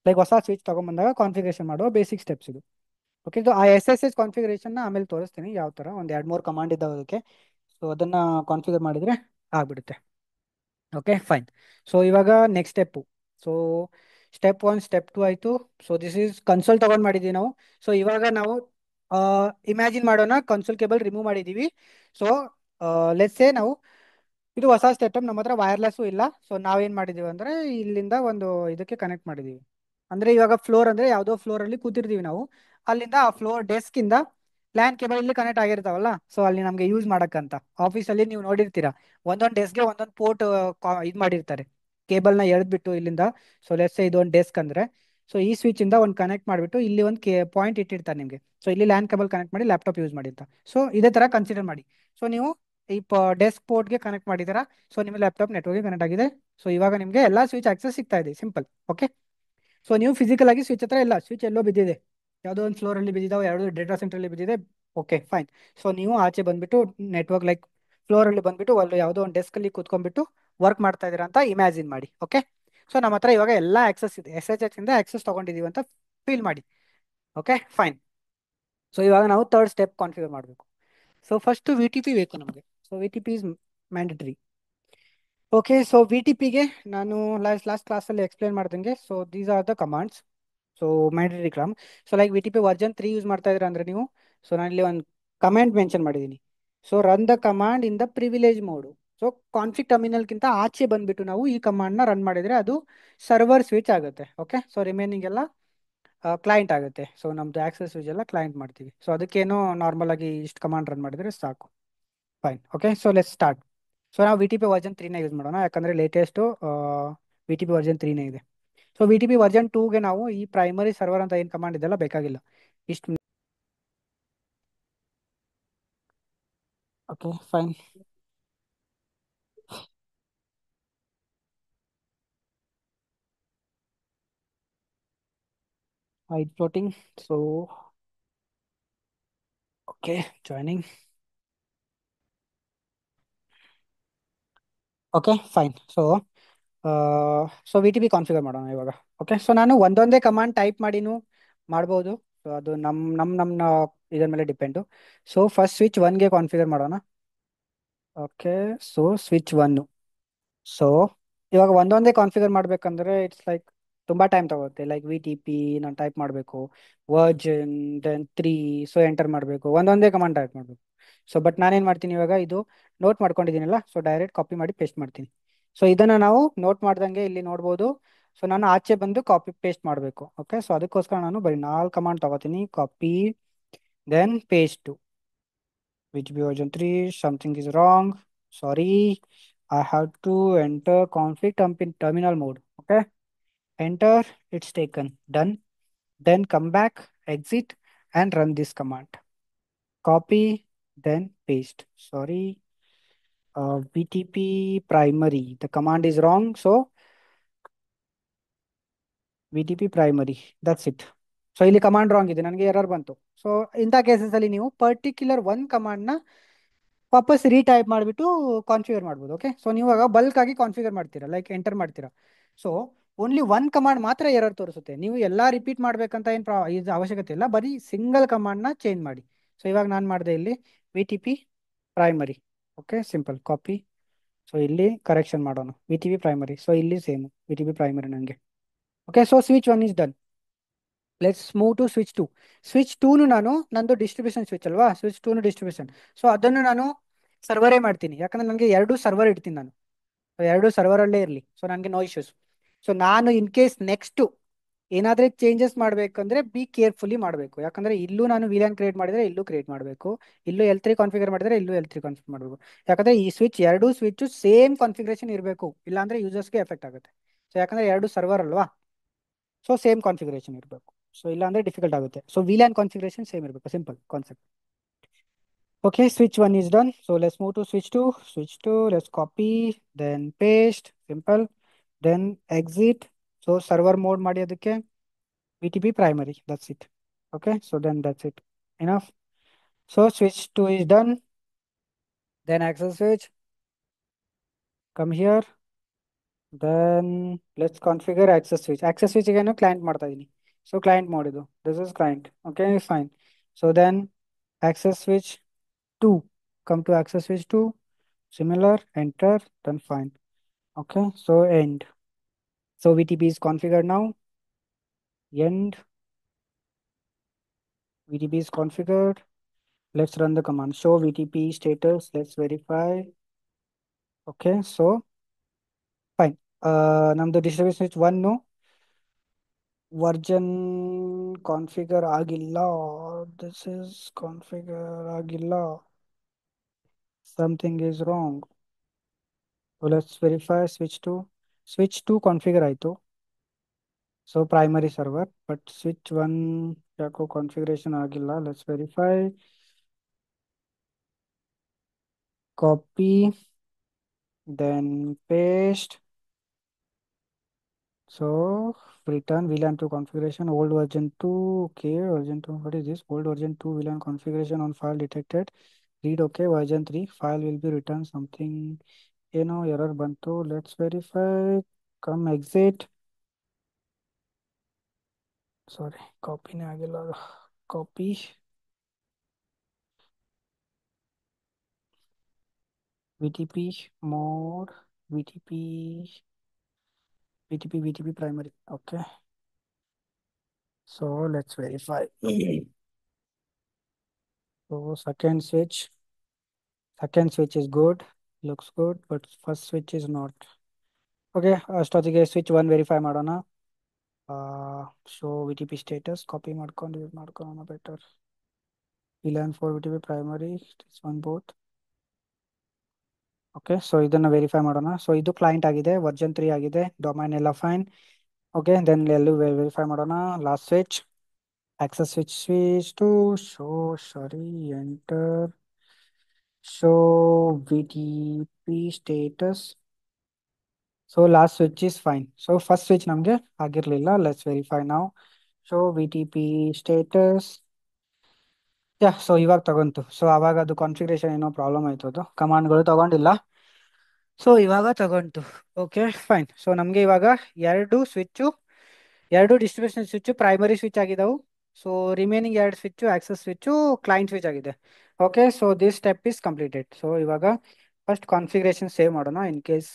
ಲೈಕ್ ಹೊಸ ಸ್ವಿಚ್ ತೊಗೊಂಬಂದಾಗ ಕಾನ್ಫಿಗರೇಷನ್ ಮಾಡುವ ಬೇಸಿಕ್ ಸ್ಟೆಪ್ಸ್ ಇದು. ಓಕೆ, ಸೊ ಆ SSH ಕಾನ್ಫಿಗರೇಷನ್ನ ಆಮೇಲೆ ತೋರಿಸ್ತೀನಿ ಯಾವ ಥರ, ಒಂದು 2-3 ಕಮಾಂಡ್ ಇದ್ದಾವೆ ಅದಕ್ಕೆ. ಸೊ ಅದನ್ನು ಕಾನ್ಫಿಗರ್ ಮಾಡಿದರೆ ಆಗಿಬಿಡುತ್ತೆ. Okay fine. ಸೊ ಇವಾಗ next step. So step 1 step 2 ಆಯಿತು. ಸೊ ದಿಸ್ ಈಸ್ ಕನ್ಸೋಲ್ ತೊಗೊಂಡು ಮಾಡಿದ್ದೀವಿ ನಾವು. ಸೊ ಇವಾಗ ನಾವು ಇಮ್ಯಾಜಿನ್ ಮಾಡೋಣ, ಕನ್ಸೋಲ್ ಕೇಬಲ್ ರಿಮೂವ್ ಮಾಡಿದ್ದೀವಿ. ಸೊ ಲೆಟ್ಸ್ ಸೇ ನಾವು ಇದು ಹೊಸ ಸ್ಟೆಪ್, ನಮ್ಮ ಹತ್ರ ವೈರ್ಲೆಸ್ಸು ಇಲ್ಲ. ಸೊ ನಾವೇನು ಮಾಡಿದ್ದೀವಿ ಅಂದರೆ ಇಲ್ಲಿಂದ ಒಂದು ಇದಕ್ಕೆ ಕನೆಕ್ಟ್ ಮಾಡಿದ್ದೀವಿ. ಅಂದರೆ ಇವಾಗ ಫ್ಲೋರ್ ಅಂದರೆ ಯಾವುದೋ ಫ್ಲೋರಲ್ಲಿ ಕೂತಿರ್ತೀವಿ ನಾವು, ಅಲ್ಲಿಂದ ಆ ಫ್ಲೋರ್ ಡೆಸ್ಕಿಂದ ಲ್ಯಾನ್ ಕೇಬಲ್ ಇಲ್ಲಿ ಕನೆಕ್ಟ್ ಆಗಿರ್ತಾವಲ್ಲ, ಸೊ ಅಲ್ಲಿ ನಮಗೆ ಯೂಸ್ ಮಾಡೋಕ್ಕಂತ ಆಫೀಸಲ್ಲಿ ನೀವು ನೋಡಿರ್ತೀರಾ, ಒಂದೊಂದು ಡೆಸ್ಕ್ಗೆ ಒಂದೊಂದು ಪೋರ್ಟ್ ಇದು ಮಾಡಿರ್ತಾರೆ, ಕೇಬಲ್ನ ಎಳೆದ್ಬಿಟ್ಟು ಇಲ್ಲಿಂದ. ಸೊ ಲೆಟ್ಸ್ ಇದು ಒಂದು ಡೆಸ್ಕ್ ಅಂದರೆ, ಸೊ ಈ ಸ್ವಿಚಿಂದ ಒಂದು ಕನೆಕ್ಟ್ ಮಾಡಿಬಿಟ್ಟು ಇಲ್ಲಿ ಒಂದು ಪಾಯಿಂಟ್ ಇಟ್ಟಿರ್ತಾರೆ ನಿಮಗೆ. ಸೊ ಇಲ್ಲಿ ಲ್ಯಾನ್ ಕೇಬಲ್ ಕನೆಕ್ಟ್ ಮಾಡಿ ಲ್ಯಾಪ್ಟಾಪ್ ಯೂಸ್ ಮಾಡಿರ್ತಾರೆ. ಸೊ ಇದೇ ಥರ ಕನ್ಸಿಡರ್ ಮಾಡಿ. ಸೊ ನೀವು ಈ ಡೆಸ್ಕ್ ಪೋರ್ಟ್ಗೆ ಕನೆಕ್ಟ್ ಮಾಡಿದ್ದೀರಾ, ಸೊ ನಿಮ್ಮ ಲ್ಯಾಪ್ಟಾಪ್ ನೆಟ್ವರ್ಕ್ಗೆ ಕನೆಕ್ಟ್ ಆಗಿದೆ. ಸೊ ಇವಾಗ ನಿಮಗೆ ಎಲ್ಲ ಸ್ವಿಚ್ ಆಕ್ಸೆಸ್ ಸಿಗ್ತಾ ಇದೆ, ಸಿಂಪಲ್. ಓಕೆ, ಸೊ ನೀವು ಫಿಸಿಕಲ್ ಆಗಿ ಸ್ವಿಚ್ ಹತ್ರ ಇಲ್ಲ, ಸ್ವಿಚ್ ಎಲ್ಲೋ ಬಿದ್ದಿದೆ, ಯಾವುದೋ ಒಂದು ಫ್ಲೋರಲ್ಲಿ ಬಿದ್ದಿದ್ದಾವೆ, ಯಾವುದೋ ಡೇಟಾ ಸೆಂಟ್ರಲ್ಲಿ ಬಿದ್ದಿದೆ. Okay fine. ಸೊ ನೀವು ಆಚೆ ಬಂದುಬಿಟ್ಟು ನೆಟ್ವರ್ಕ್ ಲೈಕ್ ಫ್ಲೋರಲ್ಲಿ ಬಂದುಬಿಟ್ಟು ಅಲ್ಲಿ ಯಾವುದೋ ಒಂದು ಡೆಸ್ಕಲ್ಲಿ ಕೂತ್ಕೊಂಡ್ಬಿಟ್ಟು ವರ್ಕ್ ಮಾಡ್ತಾ ಇದ್ದೀರಾ ಅಂತ ಇಮ್ಯಾಜಿನ್ ಮಾಡಿ. ಓಕೆ, ಸೊ ನಮ್ಮ ಹತ್ರ ಇವಾಗ ಎಲ್ಲ ಆಕ್ಸೆಸ್ ಇದೆ, SSH ಇಂದ ಆಕ್ಸೆಸ್ ತೊಗೊಂಡಿದ್ದೀವಿ ಅಂತ ಫೀಲ್ ಮಾಡಿ. Okay fine. ಸೊ ಇವಾಗ ನಾವು ಥರ್ಡ್ ಸ್ಟೆಪ್ ಕಾನ್ಫಿಗರ್ ಮಾಡಬೇಕು. ಸೊ ಫಸ್ಟು VTP ಬೇಕು ನಮಗೆ. So VTP is mandatory. Okay, so VTPಗೆ ನಾನು ಲಾಸ್ಟ್ ಕ್ಲಾಸಲ್ಲಿ ಎಕ್ಸ್ಪ್ಲೇನ್ ಮಾಡ್ದಂಗೆ, so these are the commands. So mandatory ಕ್ರಮ್. So like VTP version 3 use ಮಾಡ್ತಾ ಇದ್ದೀರಾ ಅಂದರೆ ನೀವು, ಸೊ ನಾನು ಇಲ್ಲಿ ಒಂದು ಕಮಾಂಡ್ ಮೆನ್ಷನ್ ಮಾಡಿದ್ದೀನಿ. So run the command in the privilege mode. So config ಟರ್ಮಿನಲ್ಗಿಂತ ಆಚೆ ಬಂದುಬಿಟ್ಟು ನಾವು ಈ ಕಮಾಂಡ್ನ ರನ್ ಮಾಡಿದರೆ ಅದು ಸರ್ವರ್ ಸ್ವಿಚ್ ಆಗುತ್ತೆ. ಓಕೆ, ಸೊ ರಿಮೈನಿಂಗ್ ಎಲ್ಲ ಕ್ಲೈಂಟ್ ಆಗುತ್ತೆ. ಸೊ ನಮ್ಮದು ಆಕ್ಸೆಸ್ ಸ್ವಿಚ್ ಎಲ್ಲ ಕ್ಲೈಂಟ್ ಮಾಡ್ತೀವಿ. ಸೊ ಅದಕ್ಕೇನು ನಾರ್ಮಲ್ ಆಗಿ ಇಷ್ಟು ಕಮಾಂಡ್ ರನ್ ಮಾಡಿದರೆ ಸಾಕು. Fine. Okay, so let's start. So ನಾವು VTP ವರ್ಜನ್ 3ನ ಯೂಸ್ ಮಾಡೋಣ, ಯಾಕಂದರೆ ಲೇಟೆಸ್ಟು VTP ವರ್ಜನ್ 3ನೇ ಇದೆ. ಸೊ VTP ವರ್ಜನ್ 2ಗೆ ನಾವು ಈ ಪ್ರೈಮರಿ ಸರ್ವರ್ ಅಂತ ಏನು ಕಮಾಂಡ್ ಇದೆಲ್ಲ ಬೇಕಾಗಿಲ್ಲ, ಇಷ್ಟು. Okay fine. Hide floating. So okay, joining. Okay fine. So VTP configure ಮಾಡೋಣ ಇವಾಗ. ಓಕೆ, ಸೊ ನಾನು ಒಂದೊಂದೇ ಕಮಾಂಡ್ ಟೈಪ್ ಮಾಡಿನೂ ಮಾಡ್ಬೋದು. ಸೊ ಅದು ನಮ್ಮ ಇದ್ರ ಮೇಲೆ ಡಿಪೆಂಡು. ಸೊ ಫಸ್ಟ್ ಸ್ವಿಚ್ 1ಗೆ ಕಾನ್ಫಿಗರ್ ಮಾಡೋಣ. Okay, so switch 1. ಸೊ ಇವಾಗ ಒಂದೊಂದೇ ಕಾನ್ಫಿಗರ್ ಮಾಡಬೇಕಂದ್ರೆ ಇಟ್ಸ್ ಲೈಕ್ ತುಂಬ ಟೈಮ್ ತಗುತ್ತೆ. ಲೈಕ್ VTP ನಾನು ಟೈಪ್ ಮಾಡಬೇಕು, ವರ್ಜನ್ ದೆನ್ 3, ಸೊ ಎಂಟರ್ ಮಾಡಬೇಕು, ಒಂದೊಂದೇ ಕಮಾಂಡ್ ಟೈಪ್ ಮಾಡಬೇಕು. ಸೊ ಬಟ್ ನಾನೇನು ಮಾಡ್ತೀನಿ ಇವಾಗ, ಇದು ನೋಟ್ ಮಾಡ್ಕೊಂಡಿದ್ದೀನಲ್ಲ, ಸೊ ಡೈರೆಕ್ಟ್ ಕಾಪಿ ಮಾಡಿ ಪೇಸ್ಟ್ ಮಾಡ್ತೀನಿ. ಸೊ ಇದನ್ನು ನಾವು ನೋಟ್ ಮಾಡ್ದಂಗೆ ಇಲ್ಲಿ ನೋಡ್ಬೋದು. ಸೊ ನಾನು ಆಚೆ ಬಂದು ಕಾಪಿ ಪೇಸ್ಟ್ ಮಾಡಬೇಕು. ಓಕೆ, ಸೊ ಅದಕ್ಕೋಸ್ಕರ ನಾನು ಬರೀ 4 ಕಮಾಂಡ್ ತಗೋತೀನಿ. Copy then paste. VTP version 3, something is wrong. Sorry, I have to enter config terminal mode. Okay, enter, it's taken, done. Then come back, exit, and run this command. Copy, then paste. Sorry, VTP primary. The command is wrong, so VTP primary. That's it. So ಇಲ್ಲಿ command wrong ಇದೆ, ನನಗೆ error ಬಂತು. So ಇಂಥ ಕೇಸಸಲ್ಲಿ ನೀವು particular one ಕಮಾಂಡ್ನ ವಾಪಸ್ retype ಮಾಡಿಬಿಟ್ಟು configure ಮಾಡ್ಬೋದು. Okay, so ನೀವು ಇವಾಗ ಬಲ್ಕ್ ಆಗಿ ಕಾನ್ಫಿಗರ್ ಮಾಡ್ತೀರಾ, ಲೈಕ್ ಎಂಟರ್ ಮಾಡ್ತೀರಾ. ಸೊ ಓನ್ಲಿ ಒನ್ ಕಮಾಂಡ್ ಮಾತ್ರ ಎರರ್ ತೋರಿಸುತ್ತೆ. ನೀವು ಎಲ್ಲ ರಿಪೀಟ್ ಮಾಡಬೇಕಂತ ಏನು ಇದು ಅವಶ್ಯಕತೆ ಇಲ್ಲ, ಬರೀ ಸಿಂಗಲ್ ಕಮಾಂಡ್ನ ಚೇಂಜ್ ಮಾಡಿ. ಸೊ ಇವಾಗ ನಾನು ಮಾಡಿದೆ ಇಲ್ಲಿ VTP primary. Okay, simple copy. So ಇಲ್ಲಿ ಕರೆಕ್ಷನ್ ಮಾಡೋಣ, VTP ಪ್ರೈಮರಿ. ಸೊ ಇಲ್ಲಿ ಸೇಮ್ VTP ಪ್ರೈಮರಿ ನನಗೆ. Okay, so switch 1 is done. Let's move to switch 2. Switch 2ನು ನಾನು ನಂದು ಡಿಸ್ಟ್ರಿಬ್ಯೂಷನ್ ಸ್ವಿಚ್ ಅಲ್ವಾ, ಸ್ವಿಚ್ 2ನು ಡಿಸ್ಟ್ರಿಬ್ಯೂಷನ್. ಸೊ ಅದನ್ನು ನಾನು ಸರ್ವರೇ ಮಾಡ್ತೀನಿ, ಯಾಕಂದರೆ ನನಗೆ 2 ಸರ್ವರ್ ಇಡ್ತೀನಿ ನಾನು. 2 ಸರ್ವರಲ್ಲೇ ಇರಲಿ, ಸೊ ನನಗೆ ನೋ ಇಶ್ಯೂಸ್. ಸೊ ನಾನು ಇನ್ ಕೇಸ್ ನೆಕ್ಸ್ಟು ಏನಾದ್ರೆ ಚೇಂಜಸ್ ಮಾಡ್ಬೇಕಂದ್ರೆ ಬಿ ಕೇರ್ಫುಲಿ ಮಾಡಬೇಕು. ಯಾಕಂದ್ರೆ ಇಲ್ಲೂ ನಾನು ವಿಲಾನ್ ಕ್ರಿಯೇಟ್ ಮಾಡಿದ್ರೆ ಇಲ್ಲೂ ಕ್ರಿಯೇಟ್ ಮಾಡಬೇಕು, ಇಲ್ಲೂ L3 ಕಾನ್ಫಿಗರ್ ಮಾಡಿದ್ರೆ ಇಲ್ಲೂ L3 ಕಾನ್ಫಿಗರ್ ಮಾಡಬೇಕು. ಯಾಕಂದ್ರೆ ಈ ಸ್ವಿಚ್ ಎರಡು ಸ್ವಿಚ್ ಸೇಮ್ ಕಾನ್ಫಿಗರೇಷನ್ ಇರಬೇಕು, ಇಲ್ಲಾಂದ್ರೆ ಯೂಸರ್ಸ್ಗೆ ಎಫೆಕ್ಟ್ ಆಗುತ್ತೆ. ಸೊ ಯಾಕಂದ್ರೆ ಎರಡು ಸರ್ವರ್ ಅಲ್ವಾ, ಸೊ ಸೇಮ್ ಕಾನ್ಫಿಗರೇಷನ್ ಇರಬೇಕು. ಸೊ ಇಲ್ಲಾಂದ್ರೆ ಡಿಫಿಕಲ್ಟ್ ಆಗುತ್ತೆ. ಸೊ ವಿಲಾನ್ ಕಾನ್ಫಿಗರೇಷನ್ ಸೇಮ್ ಇರಬೇಕು, simple concept. Okay, switch 1 is done. So let's move to switch 2. Switch 2, let's copy, then paste, simple, then exit. So server mode ಮಾಡಿ ಅದಕ್ಕೆ BTP primary, that's it. Okay, so then that's it. Enough. So switch 2 is done. Then access switch, come here. Then let's configure access switch. Access switch again client ಮಾಡ್ತಾ ಇದೀನಿ. So client mode ಇದು. This is client. Okay, fine. So then access switch 2. Come to access switch 2. Similar, enter, then fine. Okay, so end. So VTP is configured now. End. VTP is configured. Let's run the command. Show VTP status. Let's verify. Okay, so fine. ನಮ್ದು distribution switch 1 version configure ಆಗಿಲ್ಲ. This is configure ಆಗಿಲ್ಲ. Something is wrong. So let's verify switch 2. Switch 2 configure ಆಯ್ತು. So primary server, but switch 1 ಯಾಕೋ configuration ಆಗಿಲ್ಲ. Let's verify. Copy, then paste. So return VLAN 2 configuration, old version 2. Okay, version 2. What is this? Old version 2 VLAN configuration on file detected. Read okay, version 3. File will be returned something. Error bantu. Let's verify. Come exit. Sorry, copy ne ಆಗಿಲ್ಲ. Copy. VTP mode. VTP primary. Okay. So let's verify. So second switch is good, looks good, but first switch is not. Okay, ಅಷ್ಟೊತ್ತಿಗೆ switch 1 verify ಮಾಡೋಣ. Show VTP status, copy ಮಾಡ್ಕೊಂಡು use ಮಾಡ್ಕೊಳ್ಳೋಣ better. VLAN 4 VTP primary, this one both. Okay, so ಇದನ್ನ verify ಮಾಡೋಣ. So ಇದು client ಆಗಿದೆ, version 3 ಆಗಿದೆ, domain ಎಲ್ಲ ಫೈನ್. ಓಕೆ, ದೆನ್ ಎಲ್ಲೂ ವೆರಿಫೈ ಮಾಡೋಣ. Last switch, access switch to enter, show VTP status. So last switch is fine. So first switch ನಮಗೆ ಆಗಿರ್ಲಿಲ್ಲ. Let's verify now. Show VTP status. So ಇವಾಗ ತಗೊಂತು. So ಅವಾಗ ಅದು configuration ಏನೋ problem ಆಯ್ತು, ಅದು ಕಮಾಂಡ್ಗಳು ತಗೊಂಡಿಲ್ಲ. ಸೊ ಇವಾಗ ತಗೊಂತು. Okay fine. ಸೊ ನಮಗೆ ಇವಾಗ ಎರಡು ಡಿಸ್ಟ್ರಿಬ್ಯೂಷನ್ ಸ್ವಿಚ್ ಪ್ರೈಮರಿ ಸ್ವಿಚ್ ಆಗಿದಾವು. ಸೊ ರಿಮೈನಿಂಗ್ ಎರಡು switch access switch client switch ಆಗಿದೆ. Okay, so this step is completed. So ಇವಾಗ ಫಸ್ಟ್ ಕಾನ್ಫಿಗರೇಷನ್ ಸೇವ್ ಮಾಡೋಣ, ಇನ್ ಕೇಸ್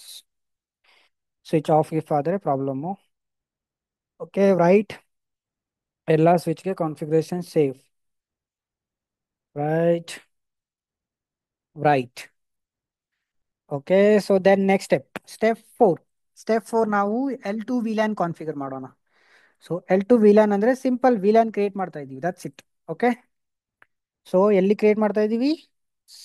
ಸ್ವಿಚ್ ಆಫ್ ಗಿಫ್ ಆದರೆ ಪ್ರಾಬ್ಲಮ್ಮು. ಓಕೆ, ರೈಟ್, ಎಲ್ಲ ಸ್ವಿಚ್ಗೆ configuration save. Right. Okay, so then next step 4 ನಾವು L2 VLAN configure ಮಾಡೋಣ. So L2 VLAN ಅಂದ್ರೆ simple VLAN create ಮಾಡ್ತಾ ಇದೀವಿ, ದಟ್ಸ್ ಇಟ್. ಓಕೆ, ಸೊ ಎಲ್ಲಿ ಕ್ರಿಯೇಟ್ ಮಾಡ್ತಾ ಇದೀವಿ?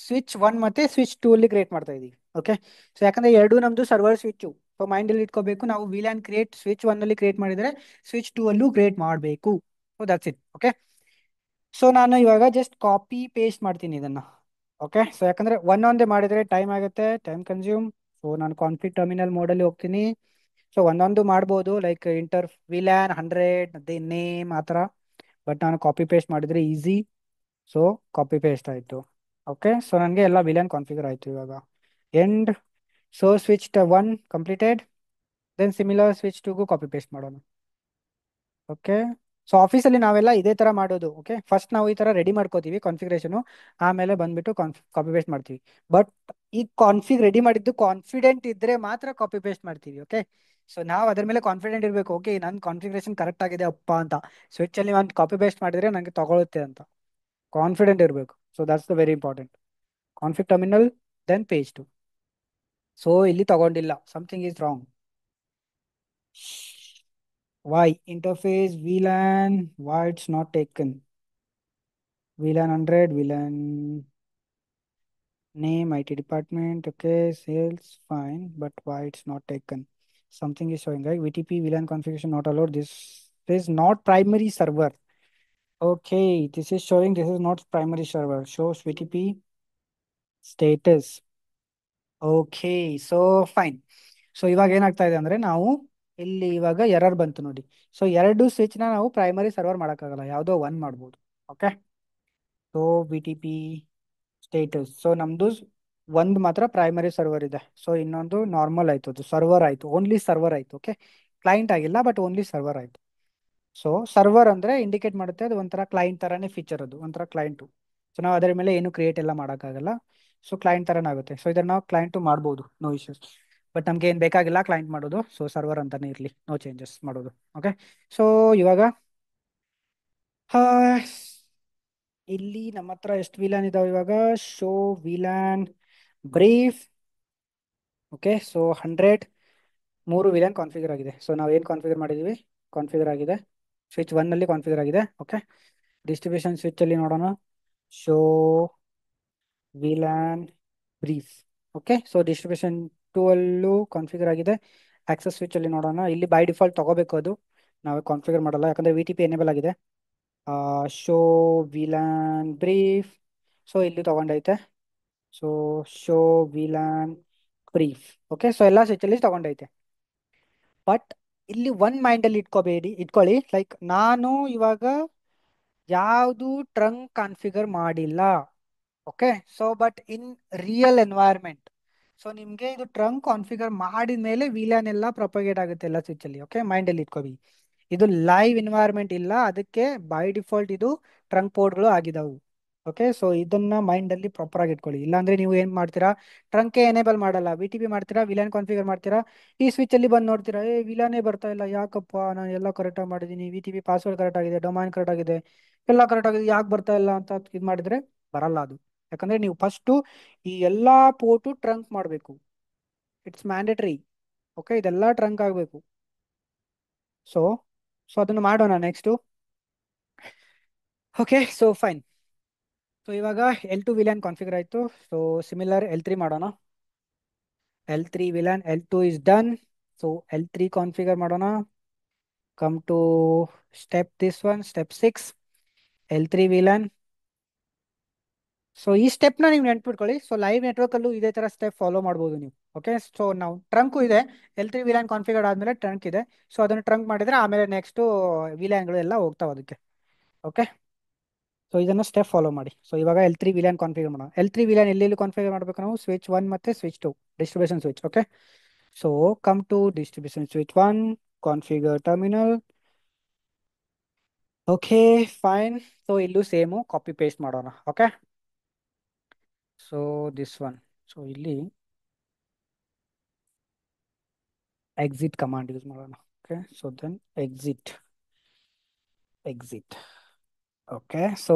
ಸ್ವಿಚ್ 1 ಮತ್ತೆ ಸ್ವಿಚ್ 2 ಅಲ್ಲಿ ಕ್ರಿಯೇಟ್ ಮಾಡ್ತಾ ಇದೀವಿ. ಓಕೆ, ಸೊ ಯಾಕಂದ್ರೆ ಎರಡು ನಮ್ದು ಸರ್ವರ್ ಸ್ವಿಚ್. ಸೊ ಮೈಂಡ್ ಅಲ್ಲಿ ಇಟ್ಕೋಬೇಕು, ನಾವು VLAN ಕ್ರಿಯೇಟ್ ಸ್ವಿಚ್ 1 ಅಲ್ಲಿ ಕ್ರಿಯೇಟ್ ಮಾಡಿದ್ರೆ ಸ್ವಿಚ್ 2 ಅಲ್ಲೂ ಕ್ರಿಯೇಟ್ ಮಾಡಬೇಕು. So that's it. Okay, so ನಾನು ಇವಾಗ ಜಸ್ಟ್ ಕಾಪಿ ಪೇಸ್ಟ್ ಮಾಡ್ತೀನಿ ಇದನ್ನ. ಓಕೆ, ಸೊ ಯಾಕಂದ್ರೆ ಒಂದೊಂದೇ ಮಾಡಿದ್ರೆ ಟೈಮ್ ಆಗುತ್ತೆ, ಟೈಮ್ ಕನ್ಸ್ಯೂಮ್. ಸೊ ನಾನು ಕಾನ್ಫಿಗ್ ಟರ್ಮಿನಲ್ ಮೋಡಲ್ಲಿ ಹೋಗ್ತೀನಿ. ಸೊ ಒಂದೊಂದು ಮಾಡ್ಬೋದು, ಲೈಕ್ ಇಂಟರ್ VLAN 100 ನೇಮ್ ಆ ಥರ, ಬಟ್ ನಾನು ಕಾಪಿ ಪೇಸ್ಟ್ ಮಾಡಿದ್ರೆ ಈಸಿ. ಸೊ ಕಾಪಿ ಪೇಸ್ಟ್ ಆಯಿತು. ಓಕೆ, ಸೊ ನನಗೆ ಎಲ್ಲ VLAN ಕಾನ್ಫಿಗರ್ ಆಯಿತು ಇವಾಗ. End. So switch 1 completed, then similar switch 2ಗೂ ಕಾಪಿ ಪೇಸ್ಟ್ ಮಾಡೋಣ. ಓಕೆ, ಸೊ ಆಫೀಸಲ್ಲಿ ನಾವೆಲ್ಲ ಇದೇ ಥರ ಮಾಡೋದು. ಓಕೆ, ಫಸ್ಟ್ ನಾವು ಈ ಥರ ರೆಡಿ ಮಾಡ್ಕೋತೀವಿ ಕಾನ್ಫಿಗರೇಷನು, ಆಮೇಲೆ ಬಂದ್ಬಿಟ್ಟು ಕಾಪಿ ಪೇಸ್ಟ್ ಮಾಡ್ತೀವಿ. ಬಟ್ ಈ ಕಾನ್ಫಿಗ್ ರೆಡಿ ಮಾಡಿದ್ದು ಕಾನ್ಫಿಡೆಂಟ್ ಇದ್ರೆ ಮಾತ್ರ ಕಾಪಿ ಪೇಸ್ಟ್ ಮಾಡ್ತೀವಿ. ಓಕೆ, ಸೊ ನಾವು ಅದ್ರ ಮೇಲೆ ಕಾನ್ಫಿಡೆಂಟ್ ಇರಬೇಕು. ಓಕೆ, ನನ್ನ ಕಾನ್ಫಿಗರೇಷನ್ ಕರೆಕ್ಟ್ ಆಗಿದೆ ಅಪ್ಪ ಅಂತ. ಸ್ವಿಚಲ್ಲಿ ಒಂದು ಕಾಪಿ ಪೇಸ್ಟ್ ಮಾಡಿದ್ರೆ ನನಗೆ ತಗೊಳುತ್ತೆ ಅಂತ ಕಾನ್ಫಿಡೆಂಟ್ ಇರಬೇಕು. So that's the very important. Config terminal, then page 2. So ಇಲ್ಲಿ ತಗೊಂಡಿಲ್ಲ, something is wrong. Why interface VLAN? Why it's not taken? VLAN 100, VLAN name, IT department, okay, sales, fine, but why it's not taken? Something is showing, right? VTP VLAN configuration not allowed. This is not primary server. Okay, this is showing this is not primary server. Shows VTP status. Okay so fine. So ಇವಾಗ ಏನಾಗ್ತಾ ಇದೆ ಅಂದರೆ ನಾವು ಇಲ್ಲಿ ಇವಾಗ error ಬಂತು ನೋಡಿ. So ಎರಡು ಸ್ವಿಚ್ನ ನಾವು ಪ್ರೈಮರಿ ಸರ್ವರ್ ಮಾಡೋಕ್ಕಾಗಲ್ಲ, ಯಾವುದೋ ಒನ್ ಮಾಡ್ಬೋದು. Okay, so B T P status. So ನಮ್ಮದು ಒಂದು ಮಾತ್ರ ಪ್ರೈಮರಿ ಸರ್ವರ್ ಇದೆ. ಸೊ ಇನ್ನೊಂದು ನಾರ್ಮಲ್ ಆಯಿತು, ಅದು ಸರ್ವರ್ ಆಯಿತು, ಓನ್ಲಿ ಸರ್ವರ್ ಆಯಿತು. ಓಕೆ, ಕ್ಲೈಂಟ್ ಆಗಿಲ್ಲ ಬಟ್ ಓನ್ಲಿ ಸರ್ವರ್ ಆಯಿತು. ಸೊ ಸರ್ವರ್ ಅಂದರೆ ಇಂಡಿಕೇಟ್ ಮಾಡುತ್ತೆ ಅದು ಒಂಥರ ಕ್ಲೈಂಟ್ ಥರನೇ ಫೀಚರ್, ಅದು ಒಂಥರ ಕ್ಲೈಂಟು. ಸೊ ನಾವು ಅದರ ಮೇಲೆ ಏನು ಕ್ರಿಯೇಟ್ ಎಲ್ಲ ಮಾಡೋಕ್ಕಾಗಲ್ಲ. ಸೊ ಕ್ಲೈಂಟ್ ಥರನೇ ಆಗುತ್ತೆ. ಸೊ ಇದನ್ನು ನಾವು ಕ್ಲೈಂಟು ಮಾಡ್ಬೋದು, ನೋ ಇಶ್ಯೂಸ್. ಬಟ್ ನಮ್ಗೆ ಏನು ಬೇಕಾಗಿಲ್ಲ ಕ್ಲೈಂಟ್ ಮಾಡೋದು. ಸೊ ಸರ್ವರ್ ಅಂತಾನೆ ಇರಲಿ, ನೋ ಚೇಂಜಸ್ ಮಾಡೋದು. ಓಕೆ, ಸೊ ಇವಾಗ ಇಲ್ಲಿ ನಮ್ಮ ಹತ್ರ ಎಷ್ಟು ವಿಲಾನ್ ಇದಾವೆ ಇವಾಗ? Show VLAN brief. Okay, so 100 3 VLAN configure ಆಗಿದೆ. ಸೊ ನಾವು ಏನು ಕಾನ್ಫಿಗರ್ ಮಾಡಿದ್ದೀವಿ? ಕಾನ್ಫಿಗರ್ ಆಗಿದೆ ಸ್ವಿಚ್ 1ನಲ್ಲಿ ಕಾನ್ಫಿಗರ್ ಆಗಿದೆ. ಓಕೆ, ಡಿಸ್ಟ್ರಿಬ್ಯೂಷನ್ ಸ್ವಿಚ್ ಅಲ್ಲಿ ನೋಡೋಣ. Show VLAN brief. Okay, so distribution 2 ಅಲ್ಲೂ ಕಾನ್ಫಿಗರ್ ಆಗಿದೆ. ಆಕ್ಸೆಸ್ ಸ್ವಿಚ್ ಅಲ್ಲಿ ನೋಡೋಣ. ಇಲ್ಲಿ ಬೈ ಡಿಫಾಲ್ಟ್ ತಗೋಬೇಕು, ಅದು ನಾವು ಕಾನ್ಫಿಗರ್ ಮಾಡಲ್ಲ ಯಾಕಂದ್ರೆ ವಿ ಟಿ ಪಿ ಎನೇಬಲ್ ಆಗಿದೆ. Show VLAN brief. ಸೊ ಇಲ್ಲಿ ತಗೊಂಡೈತೆ. So show VLAN brief. Okay, so ಎಲ್ಲ ಸ್ವಿಚ್ ಅಲ್ಲಿ ತಗೊಂಡೈತೆ. ಬಟ್ ಇಲ್ಲಿ ಒನ್ ಮೈಂಡಲ್ಲಿ ಇಟ್ಕೊಳ್ಳಿ, ಲೈಕ್ ನಾನು ಇವಾಗ ಯಾವುದು ಟ್ರಂಕ್ ಕಾನ್ಫಿಗರ್ ಮಾಡಿಲ್ಲ. Okay, so but in real environment, so ನಿಮಗೆ ಇದು ಟ್ರಂಕ್ ಕಾನ್ಫಿಗರ್ ಮಾಡಿದ ಮೇಲೆ ವಿಲಾನ್ ಎಲ್ಲ ಪ್ರೊಪಗೇಟ್ ಆಗುತ್ತೆ ಎಲ್ಲ ಸ್ವಿಚ್ ಅಲ್ಲಿ. ಓಕೆ, ಮೈಂಡಲ್ಲಿ ಇಟ್ಕೋವಿ, ಇದು ಲೈವ್ ಎನ್ವೈರ್ಮೆಂಟ್ ಇಲ್ಲ, ಅದಕ್ಕೆ ಬೈ ಡಿಫಾಲ್ಟ್ ಇದು ಟ್ರಂಕ್ ಪೋರ್ಟ್ಗಳು ಆಗಿದಾವು. ಓಕೆ, ಸೊ ಇದನ್ನ ಮೈಂಡಲ್ಲಿ ಪ್ರಾಪರ್ ಆಗಿ ಇಟ್ಕೊಳ್ಳಿ. ಇಲ್ಲಾಂದ್ರೆ ನೀವು ಏನ್ ಮಾಡ್ತೀರಾ, ಟ್ರಂಕ್ ಎನೇಬಲ್ ಮಾಡಲ್ಲ, ವಿ ಟಿ ಪಿ ಮಾಡ್ತೀರಾ, ವಿಲಾನ್ ಕಾನ್ಫಿಗರ್ ಮಾಡ್ತೀರಾ, ಈ ಸ್ವಿಚ್ ಅಲ್ಲಿ ಬಂದು ನೋಡ್ತೀರಾ, ವಿಲಾನೇ ಬರ್ತಾ ಇಲ್ಲ, ಯಾಕಪ್ಪ ನಾನು ಎಲ್ಲ ಕರೆಕ್ಟಾಗಿ ಮಾಡಿದ್ದೀನಿ, V T P password correct ಆಗಿದೆ, ಡೊಮೈನ್ ಕರೆಕ್ಟ್ ಆಗಿದೆ, ಎಲ್ಲ ಕರೆಕ್ಟ್ ಆಗಿದೆ, ಯಾಕೆ ಬರ್ತಾ ಇಲ್ಲ ಅಂತ ಇದು ಮಾಡಿದ್ರೆ ಬರಲ್ಲ ಅದು. ಯಾಕಂದ್ರೆ ನೀವು ಫಸ್ಟು ಈ ಎಲ್ಲಾ ಪೋರ್ಟು ಟ್ರಂಕ್ ಮಾಡಬೇಕು, ಇಟ್ಸ್ ಮ್ಯಾಂಡೇಟರಿ. ಓಕೆ, ಇದೆಲ್ಲ ಟ್ರಂಕ್ ಆಗಬೇಕು. ಸೊ ಸೊ ಅದನ್ನು ಮಾಡೋಣ next. Okay, so fine. So ಇವಾಗ L2 ವಿಲಾನ್ ಕಾನ್ಫಿಗರ್ ಆಯಿತು. ಸೊ ಸಿಮಿಲರ್ L3 ಮಾಡೋಣ. L3 VLAN L2 is done. So L3 configure ಮಾಡೋಣ. Come to step this one, step 6 L3 VLAN. So ಈ ಸ್ಟೆಪ್ನ ನೀವು ನೆನ್ಪಿಟ್ಕೊಳ್ಳಿ. ಸೊ ಲೈವ್ ನೆಟ್ವರ್ಕಲ್ಲೂ ಇದೇ ಥರ ಸ್ಟೆಪ್ ಫಾಲೋ ಮಾಡ್ಬೋದು ನೀವು. ಓಕೆ, ಸೊ ನಾವು ಟ್ರಂಕು ಇದೆ, L3 ವಿಲಾನ್ ಕಾನ್ಫಿಗರ್ ಆದಮೇಲೆ ಟ್ರಂಕ್ ಇದೆ. ಸೊ ಅದನ್ನು ಟ್ರಂಕ್ ಮಾಡಿದರೆ ಆಮೇಲೆ ನೆಕ್ಸ್ಟು ವಿಲಾನ್ಗಳು ಎಲ್ಲ ಹೋಗ್ತಾವೆ ಅದಕ್ಕೆ. ಓಕೆ, ಸೊ ಇದನ್ನು ಸ್ಟೆಪ್ ಫಾಲೋ ಮಾಡಿ. ಸೊ ಇವಾಗ L3 ವಿಲಾನ್ ಕಾನ್ಫಿಗರ್ ಮಾಡೋಣ. L3 ವಿಲಾನ್ ಎಲ್ಲೆಲ್ಲಿ ಕಾನ್ಫಿಗರ್ ಮಾಡಬೇಕು ನಾವು? ಸ್ವಿಚ್ 1 ಮತ್ತು switch 2, distribution switch. Okay, so come to distribution switch 1, configure terminal. Okay, fine. So ಇಲ್ಲೂ ಸೇಮು ಕಾಪಿ ಪೇಸ್ಟ್ ಮಾಡೋಣ. Okay, so this one. So ಇಲ್ಲಿ ಎಕ್ಸಿಟ್ ಕಮಾಂಡ್ ಯೂಸ್ ಮಾಡೋಣ. Okay, so then exit. Okay, so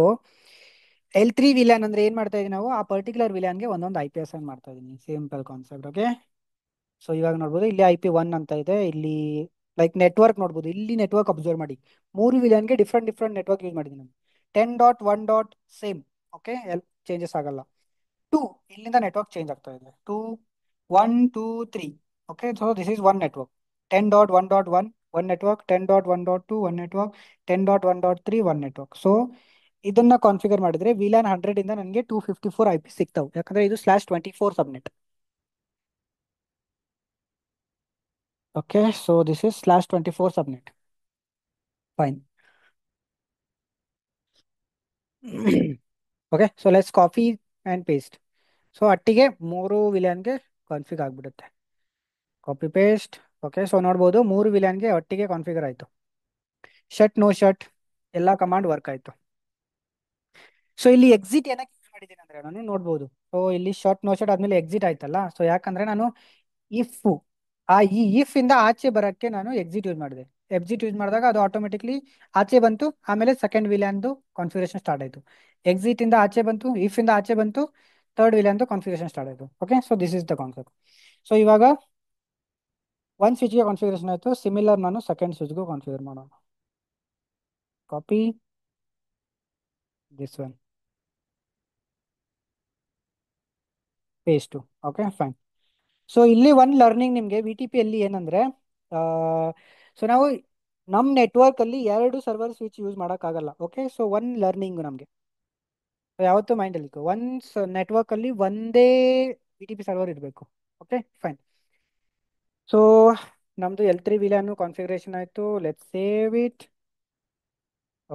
L3 VLAN ಅಂದ್ರೆ ಏನ್ ಮಾಡ್ತಾ ಇದೀವಿ ನಾವು? ಆ ಪರ್ಟಿಕ್ಯುಲರ್ ವಿಲಾನ್ಗೆ ಒಂದೊಂದು IP ಅಸೈನ್ ಮಾಡ್ತಾ ಇದೀನಿ. Simple concept. ಓಕೆ, ಸೊ ಇವಾಗ ನೋಡ್ಬೋದು ಇಲ್ಲಿ IP1 ಅಂತ ಇದೆ. ಇಲ್ಲಿ ಲೈಕ್ ನೆಟ್ವರ್ಕ್ ನೋಡ್ಬೋದು, ಇಲ್ಲಿ ನೆಟ್ವರ್ಕ್ ಅಬ್ಸರ್ವ್ ಮಾಡಿ, 3 ವಿಲಾನ್ಗೆ ಡಿಫ್ರೆಂಟ್ ನೆಟ್ವರ್ಕ್ ಯೂಸ್ ಮಾಡಿದ್ದೀನಿ ನಾನು. 10.1 ಸೇಮ್. ಓಕೆ, ಚೇಂಜಸ್ ಆಗಲ್ಲ. 2 ಇಲ್ಲಿಂದ ನೆಟ್ವರ್ಕ್ ಚೇಂಜ್ ಆಗ್ತಾ ಇದೆ. 2 1 2 3. Okay, so this is one network. 10.1.1 one network, 10.1.2 one network, 10.1.3 one network. So ಇದನ್ನ ಕಾನ್ಫಿಗರ್ ಮಾಡಿದ್ರೆ ವಿಲಾನ್ 100 ಇಂದ ನನಗೆ 254 IP ಸಿಗ್ತಾವೆ, ಯಾಕಂದ್ರೆ ಇದು /24 subnet. Okay, so this is /24 subnet. Fine. Okay, so let's copy and paste. So ಒಟ್ಟಿಗೆ 3 ವಿಲಾನ್ಗೆ ಕಾನ್ಫಿಗ್ ಆಗಿಬಿಡುತ್ತೆ. Copy paste. ಓಕೆ, ಸೊ ನೋಡ್ಬೋದು 3 ವಿಲಾನ್ಗೆ ಒಟ್ಟಿಗೆ ಕಾನ್ಫಿಗರ್ ಆಯಿತು. ಶಟ್ ನೋ ಶಟ್ ಎಲ್ಲ ಕಮಾಂಡ್ ವರ್ಕ್ ಆಯಿತು. ಸೊ ಇಲ್ಲಿ ಎಕ್ಸಿಟ್ ಏನಕ್ಕೆ ಯೂಸ್ ಮಾಡಿದ್ದೀನಿ ಅಂದರೆ ನಾನು ನೋಡ್ಬೋದು. ಸೊ ಇಲ್ಲಿ ಶಟ್ ನೋ ಶಟ್ ಆದಮೇಲೆ ಎಕ್ಸಿಟ್ ಆಯ್ತಲ್ಲ. ಸೊ ಯಾಕಂದರೆ ನಾನು ಇಫ್ ಈ ಇಫ್ ಇಂದ ಆಚೆ ಬರೋಕ್ಕೆ ನಾನು ಎಕ್ಸಿಟ್ ಯೂಸ್ ಮಾಡಿದೆ. ಎಕ್ಸಿಟ್ ಯೂಸ್ ಮಾಡಿದಾಗ ಅದು ಆಟೋಮೆಟಿಕ್ಲಿ ಆಚೆ ಬಂತು, ಆಮೇಲೆ ಸೆಕೆಂಡ್ ವಿಲಾನ್ದು ಕಾನ್ಫಿಗರೇಷನ್ ಸ್ಟಾರ್ಟ್ ಆಯಿತು. ಎಕ್ಸಿಟ್ ಇಂದ ಆಚೆ ಬಂತು, ಇಫ್ ಇಂದ ಆಚೆ ಬಂತು, ಥರ್ಡ್ ವಿಲಾನ್ದು ಕಾನ್ಫಿಗರೇಷನ್ ಸ್ಟಾರ್ಟ್ ಆಯಿತು. Okay, so this is the concept. So ಇವಾಗ ಒಂದು ಸ್ವಿಚ್ಗೆ ಕಾನ್ಫಿಗರೇಷನ್ ಆಯಿತು. ಸಿಮಿಲರ್ ನಾನು ಸೆಕೆಂಡ್ ಸ್ವಿಚ್ಗೂ ಕಾನ್ಫಿಗರ್ ಮಾಡೋಣ. Copy this one, paste. Okay fine. So ಇಲ್ಲಿ ಒಂದು ಲರ್ನಿಂಗ್ ನಿಮಗೆ ವಿ ಟಿ ಪಿಯಲ್ಲಿ ಏನಂದರೆ, ಸೊ ನಾವು ನಮ್ಮ ನೆಟ್ವರ್ಕಲ್ಲಿ 2 ಸರ್ವರ್ ಸ್ವಿಚ್ ಯೂಸ್ ಮಾಡೋಕ್ಕಾಗಲ್ಲ. ಓಕೆ, ಸೊ ಒಂದು ಲರ್ನಿಂಗ್ ನಮಗೆ ಯಾವತ್ತೂ ಮೈಂಡಲ್ಲಿ ಇತ್ತು, ಒಂದು ನೆಟ್ವರ್ಕಲ್ಲಿ ಒಂದೇ ವಿ ಟಿ ಪಿ ಸರ್ವರ್ ಇರಬೇಕು. Okay fine. ಸೊ ನಮ್ಮದು L3 ವಿಲಾನು ಕಾನ್ಫಿಗರೇಷನ್ ಆಯಿತು. Let's save it.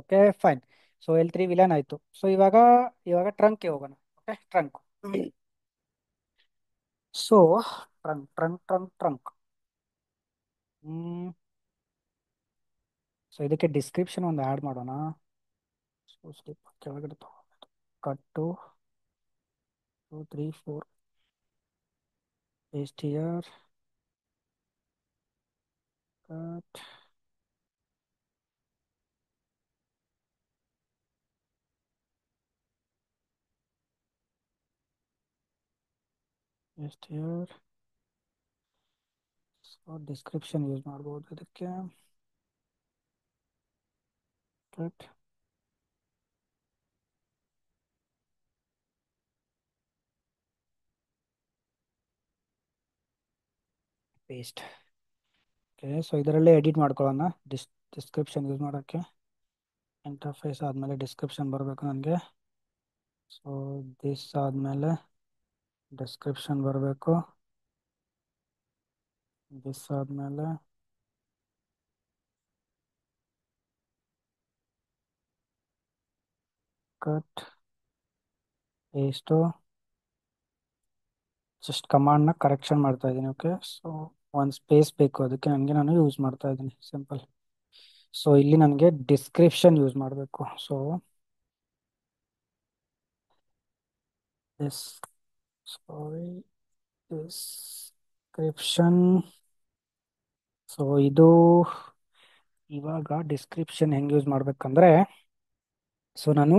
Okay fine. So L3 ವಿಲಾನ್ ಆಯಿತು. ಸೊ ಇವಾಗ ಟ್ರಂಕ್ಗೆ ಹೋಗೋಣ. Okay, trunk. So trunk. So ಇದಕ್ಕೆ ಡಿಸ್ಕ್ರಿಪ್ಷನ್ ಒಂದು ಆ್ಯಡ್ ಮಾಡೋಣ. ಸೊ ಸ್ಲಿಪ್ ಕೆಳಗಡೆ ತಗೋಬೇಕು. ಕಟ್ಟು 2 3 4 paste here. Cut. Paste here. So description use ಮಾಡ್ಬೋದು ಇದಕ್ಕೆ. ಕಟ್. ಪೇಸ್ಟ್. ಓಕೆ, ಸೊ ಇದರಲ್ಲೇ ಎಡಿಟ್ ಮಾಡ್ಕೊಳ್ಳೋಣ. ಡಿಸ್ಕ್ರಿಪ್ಷನ್ ಯೂಸ್ ಮಾಡೋಕ್ಕೆ. ಇಂಟರ್ಫೇಸ್ ಆದಮೇಲೆ ಡಿಸ್ಕ್ರಿಪ್ಷನ್ ಬರಬೇಕು ನನಗೆ. ಸೊ ದಿಸ್ ಆದಮೇಲೆ ಡಿಸ್ಕ್ರಿಪ್ಷನ್ ಬರಬೇಕು. ದಿಸ್ ಆದಮೇಲೆ ಕಟ್, ಪೇಸ್ಟು. ಜಸ್ಟ್ ಕಮಾಂಡ್ನ ಕರೆಕ್ಷನ್ ಮಾಡ್ತಾ ಇದ್ದೀನಿ. ಓಕೆ, ಸೊ ಒಂದು ಸ್ಪೇಸ್ ಬೇಕು, ಅದಕ್ಕೆ ನನಗೆ ನಾನು ಯೂಸ್ ಮಾಡ್ತಾ ಇದ್ದೀನಿ. ಸಿಂಪಲ್. ಸೊ ಇಲ್ಲಿ ನನಗೆ ಡಿಸ್ಕ್ರಿಪ್ಷನ್ ಯೂಸ್ ಮಾಡಬೇಕು. So this, sorry, description. So ಇದು ಇವಾಗ ಡಿಸ್ಕ್ರಿಪ್ಷನ್ ಹೆಂಗೆ ಯೂಸ್ ಮಾಡ್ಬೇಕಂದ್ರೆ, ಸೊ ನಾನು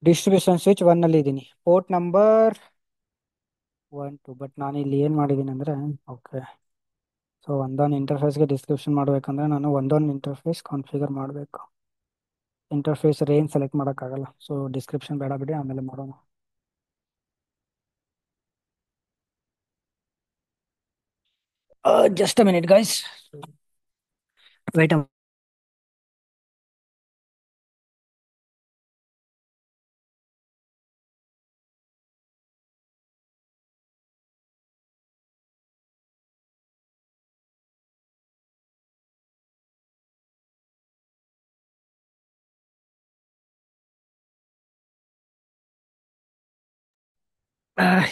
ಡಿಸ್ಟ್ರಿಬ್ಯೂಷನ್ ಸ್ವಿಚ್ 1 ಇದ್ದೀನಿ, ಪೋರ್ಟ್ ನಂಬರ್ 1 2. ಬಟ್ ನಾನು ಇಲ್ಲಿ ಏನು ಮಾಡಿದ್ದೀನಿ ಅಂದರೆ, ಓಕೆ, ಸೊ ಒಂದೊಂದು ಇಂಟರ್ಫೇಸ್ಗೆ ಡಿಸ್ಕ್ರಿಪ್ಷನ್ ಮಾಡಬೇಕಂದ್ರೆ ನಾನು ಒಂದೊಂದು ಇಂಟರ್ಫೇಸ್ ಕಾನ್ಫಿಗರ್ ಮಾಡಬೇಕು. ಇಂಟರ್ಫೇಸ್ ರೇಂಜ್ ಸೆಲೆಕ್ಟ್ ಮಾಡೋಕ್ಕಾಗಲ್ಲ. ಸೊ ಡಿಸ್ಕ್ರಿಪ್ಷನ್ ಬೇಡ ಬಿಡಿ, ಆಮೇಲೆ ಮಾಡೋಣ. Just a minute guys, wait.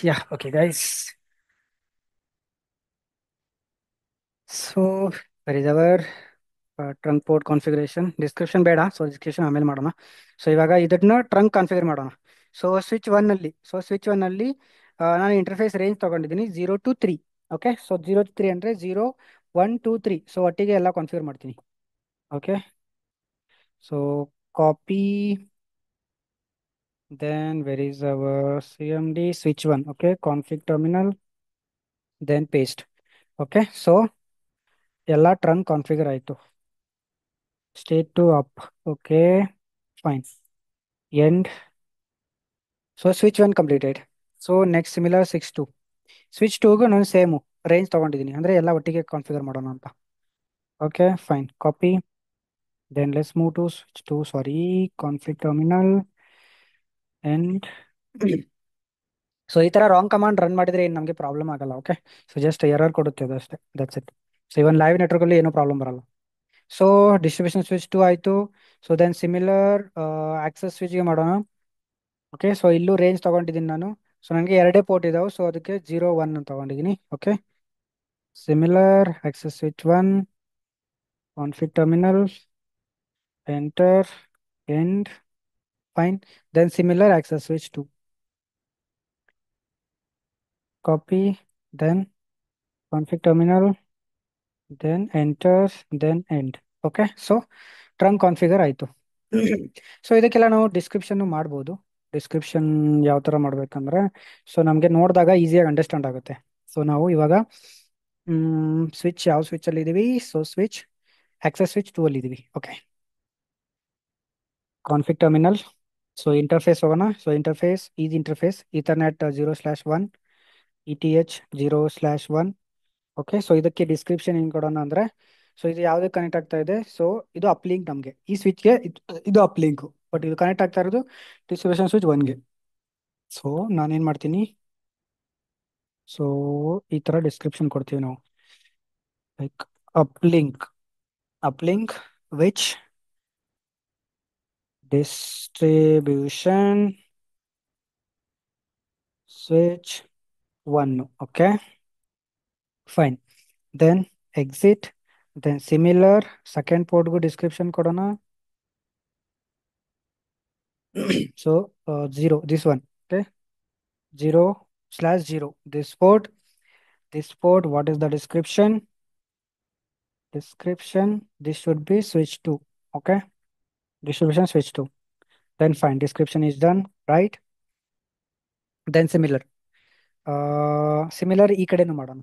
Yeah, okay guys. So where is our trunk port configuration? Description ಬೇಡ, ಸೊ ಡಿಸ್ಕ್ರಿಪ್ಷನ್ ಆಮೇಲೆ ಮಾಡೋಣ. ಸೊ ಇವಾಗ ಇದನ್ನ ಟ್ರಂಕ್ ಕಾನ್ಫಿಗರ್ ಮಾಡೋಣ. ಸೊ ಸ್ವಿಚ್ ಒನ್ನಲ್ಲಿ ನಾನು ಇಂಟರ್ಫೇಸ್ ರೇಂಜ್ ತೊಗೊಂಡಿದ್ದೀನಿ 0 to 3. ಓಕೆ, ಸೊ 0 to 3 ಅಂದರೆ 0 1 2 3. ಸೊ ಒಟ್ಟಿಗೆ ಎಲ್ಲ ಕಾನ್ಫಿಗರ್ ಮಾಡ್ತೀನಿ. Okay, so copy, then where is our cmd switch 1? Okay, config terminal, then paste. Okay, so ಎಲ್ಲ ಟ್ರಂಕ್ ಕಾನ್ಫಿಗರ್ ಆಯಿತು. State to up. Okay fine. End. So switch 1 completed. So next similar switch 2ಗೂ ನಾನು same range ತೊಗೊಂಡಿದ್ದೀನಿ, ಅಂದರೆ ಎಲ್ಲ ಒಟ್ಟಿಗೆ configure ಮಾಡೋಣ ಅಂತ. Okay fine. Copy, then let's move to switch 2. Sorry, config terminal end. So ಈ ಥರ ರಾಂಗ್ ಕಮಾಂಡ್ ರನ್ ಮಾಡಿದರೆ ಏನು ನಮಗೆ ಪ್ರಾಬ್ಲಮ್ ಆಗಲ್ಲ. ಓಕೆ, ಸೊ ಜಸ್ಟ್ ಎರರ್ ಕೊಡುತ್ತೆ ಅದು ಅಷ್ಟೇ, that's it. So even live ನೆಟ್ವರ್ಕಲ್ಲಿ ಏನೂ ಪ್ರಾಬ್ಲಮ್ ಬರಲ್ಲ. ಸೊ ಡಿಸ್ಟ್ರಿಬ್ಯೂಷನ್ ಸ್ವಿಚ್ 2 ಆಯಿತು. ಸೊ ದೆನ್ ಸಿಮಿಲರ್ ಆಕ್ಸೆಸ್ ಸ್ವಿಚ್ಗೆ ಮಾಡೋಣ. ಓಕೆ, ಸೊ ಇಲ್ಲೂ ರೇಂಜ್ ತೊಗೊಂಡಿದ್ದೀನಿ ನಾನು. ಸೊ ನನಗೆ ಎರಡೇ ಪೋರ್ಟ್ ಇದಾವೆ, ಸೊ ಅದಕ್ಕೆ 0 1 ಅಂತ ತೊಗೊಂಡಿದ್ದೀನಿ. Okay, similar access switch 1, config terminal, enter, end, fine. Then similar access switch 2, copy, then config terminal, then enter, then end. Okay, so trunk configure ಆಯಿತು. ಸೊ ಇದಕ್ಕೆಲ್ಲ ನಾವು ಡಿಸ್ಕ್ರಿಪ್ಷನ್ನು ಮಾಡ್ಬೋದು. ಡಿಸ್ಕ್ರಿಪ್ಷನ್ ಯಾವ ಥರ ಮಾಡಬೇಕಂದ್ರೆ, ಸೊ ನಮಗೆ ನೋಡಿದಾಗ ಈಸಿಯಾಗಿ ಅಂಡರ್ಸ್ಟ್ಯಾಂಡ್ ಆಗುತ್ತೆ. ಸೊ ನಾವು ಇವಾಗ ಸ್ವಿಚ್ ಯಾವ ಸ್ವಿಚ್ ಅಲ್ಲಿ ಇದೀವಿ? ಸೊ ಸ್ವಿಚ್ ಆಕ್ಸೆಸ್ ಸ್ವಿಚ್ 2 ಅಲ್ಲಿ ಇದೀವಿ. Okay, config terminal. So interface ಹೋಗೋಣ. So interface is interface ethernet 0/1 ETH 0/1. Okay, so ಇದಕ್ಕೆ ಡಿಸ್ಕ್ರಿಪ್ಷನ್ ಏನು ಕೊಡೋಣ ಅಂದ್ರೆ, ಸೊ ಇದು ಯಾವುದಕ್ಕೆ ಕನೆಕ್ಟ್ ಆಗ್ತಾ ಇದೆ? ಸೊ ಇದು ಅಪ್ಲಿಂಕ್ ನಮಗೆ, ಈ ಸ್ವಿಚ್ಗೆ ಇದು ಅಪ್ಲಿಂಕ್, ಬಟ್ ಇದು ಕನೆಕ್ಟ್ ಆಗ್ತಾ ಇರೋದು ಡಿಸ್ಟ್ರಿಬ್ಯೂಷನ್ ಸ್ವಿಚ್ 1ಗೆ. ಸೊ ನಾನೇನು ಮಾಡ್ತೀನಿ, ಸೊ ಈ ಥರ ಡಿಸ್ಕ್ರಿಪ್ಷನ್ ಕೊಡ್ತೀವಿ ನಾವು, like ಅಪ್ಲಿಂಕ್ which distribution switch 1. Okay, fine. Then exit, then similar second port go description ಕೊಡೋಣ. So 0, this one. Okay, 0/0 this port, what is the description? This should be switch 2. Okay, distribution switch 2. Then fine, description is done, right? Then similar ಈ ಕಡೆನೂ ಮಾಡೋಣ.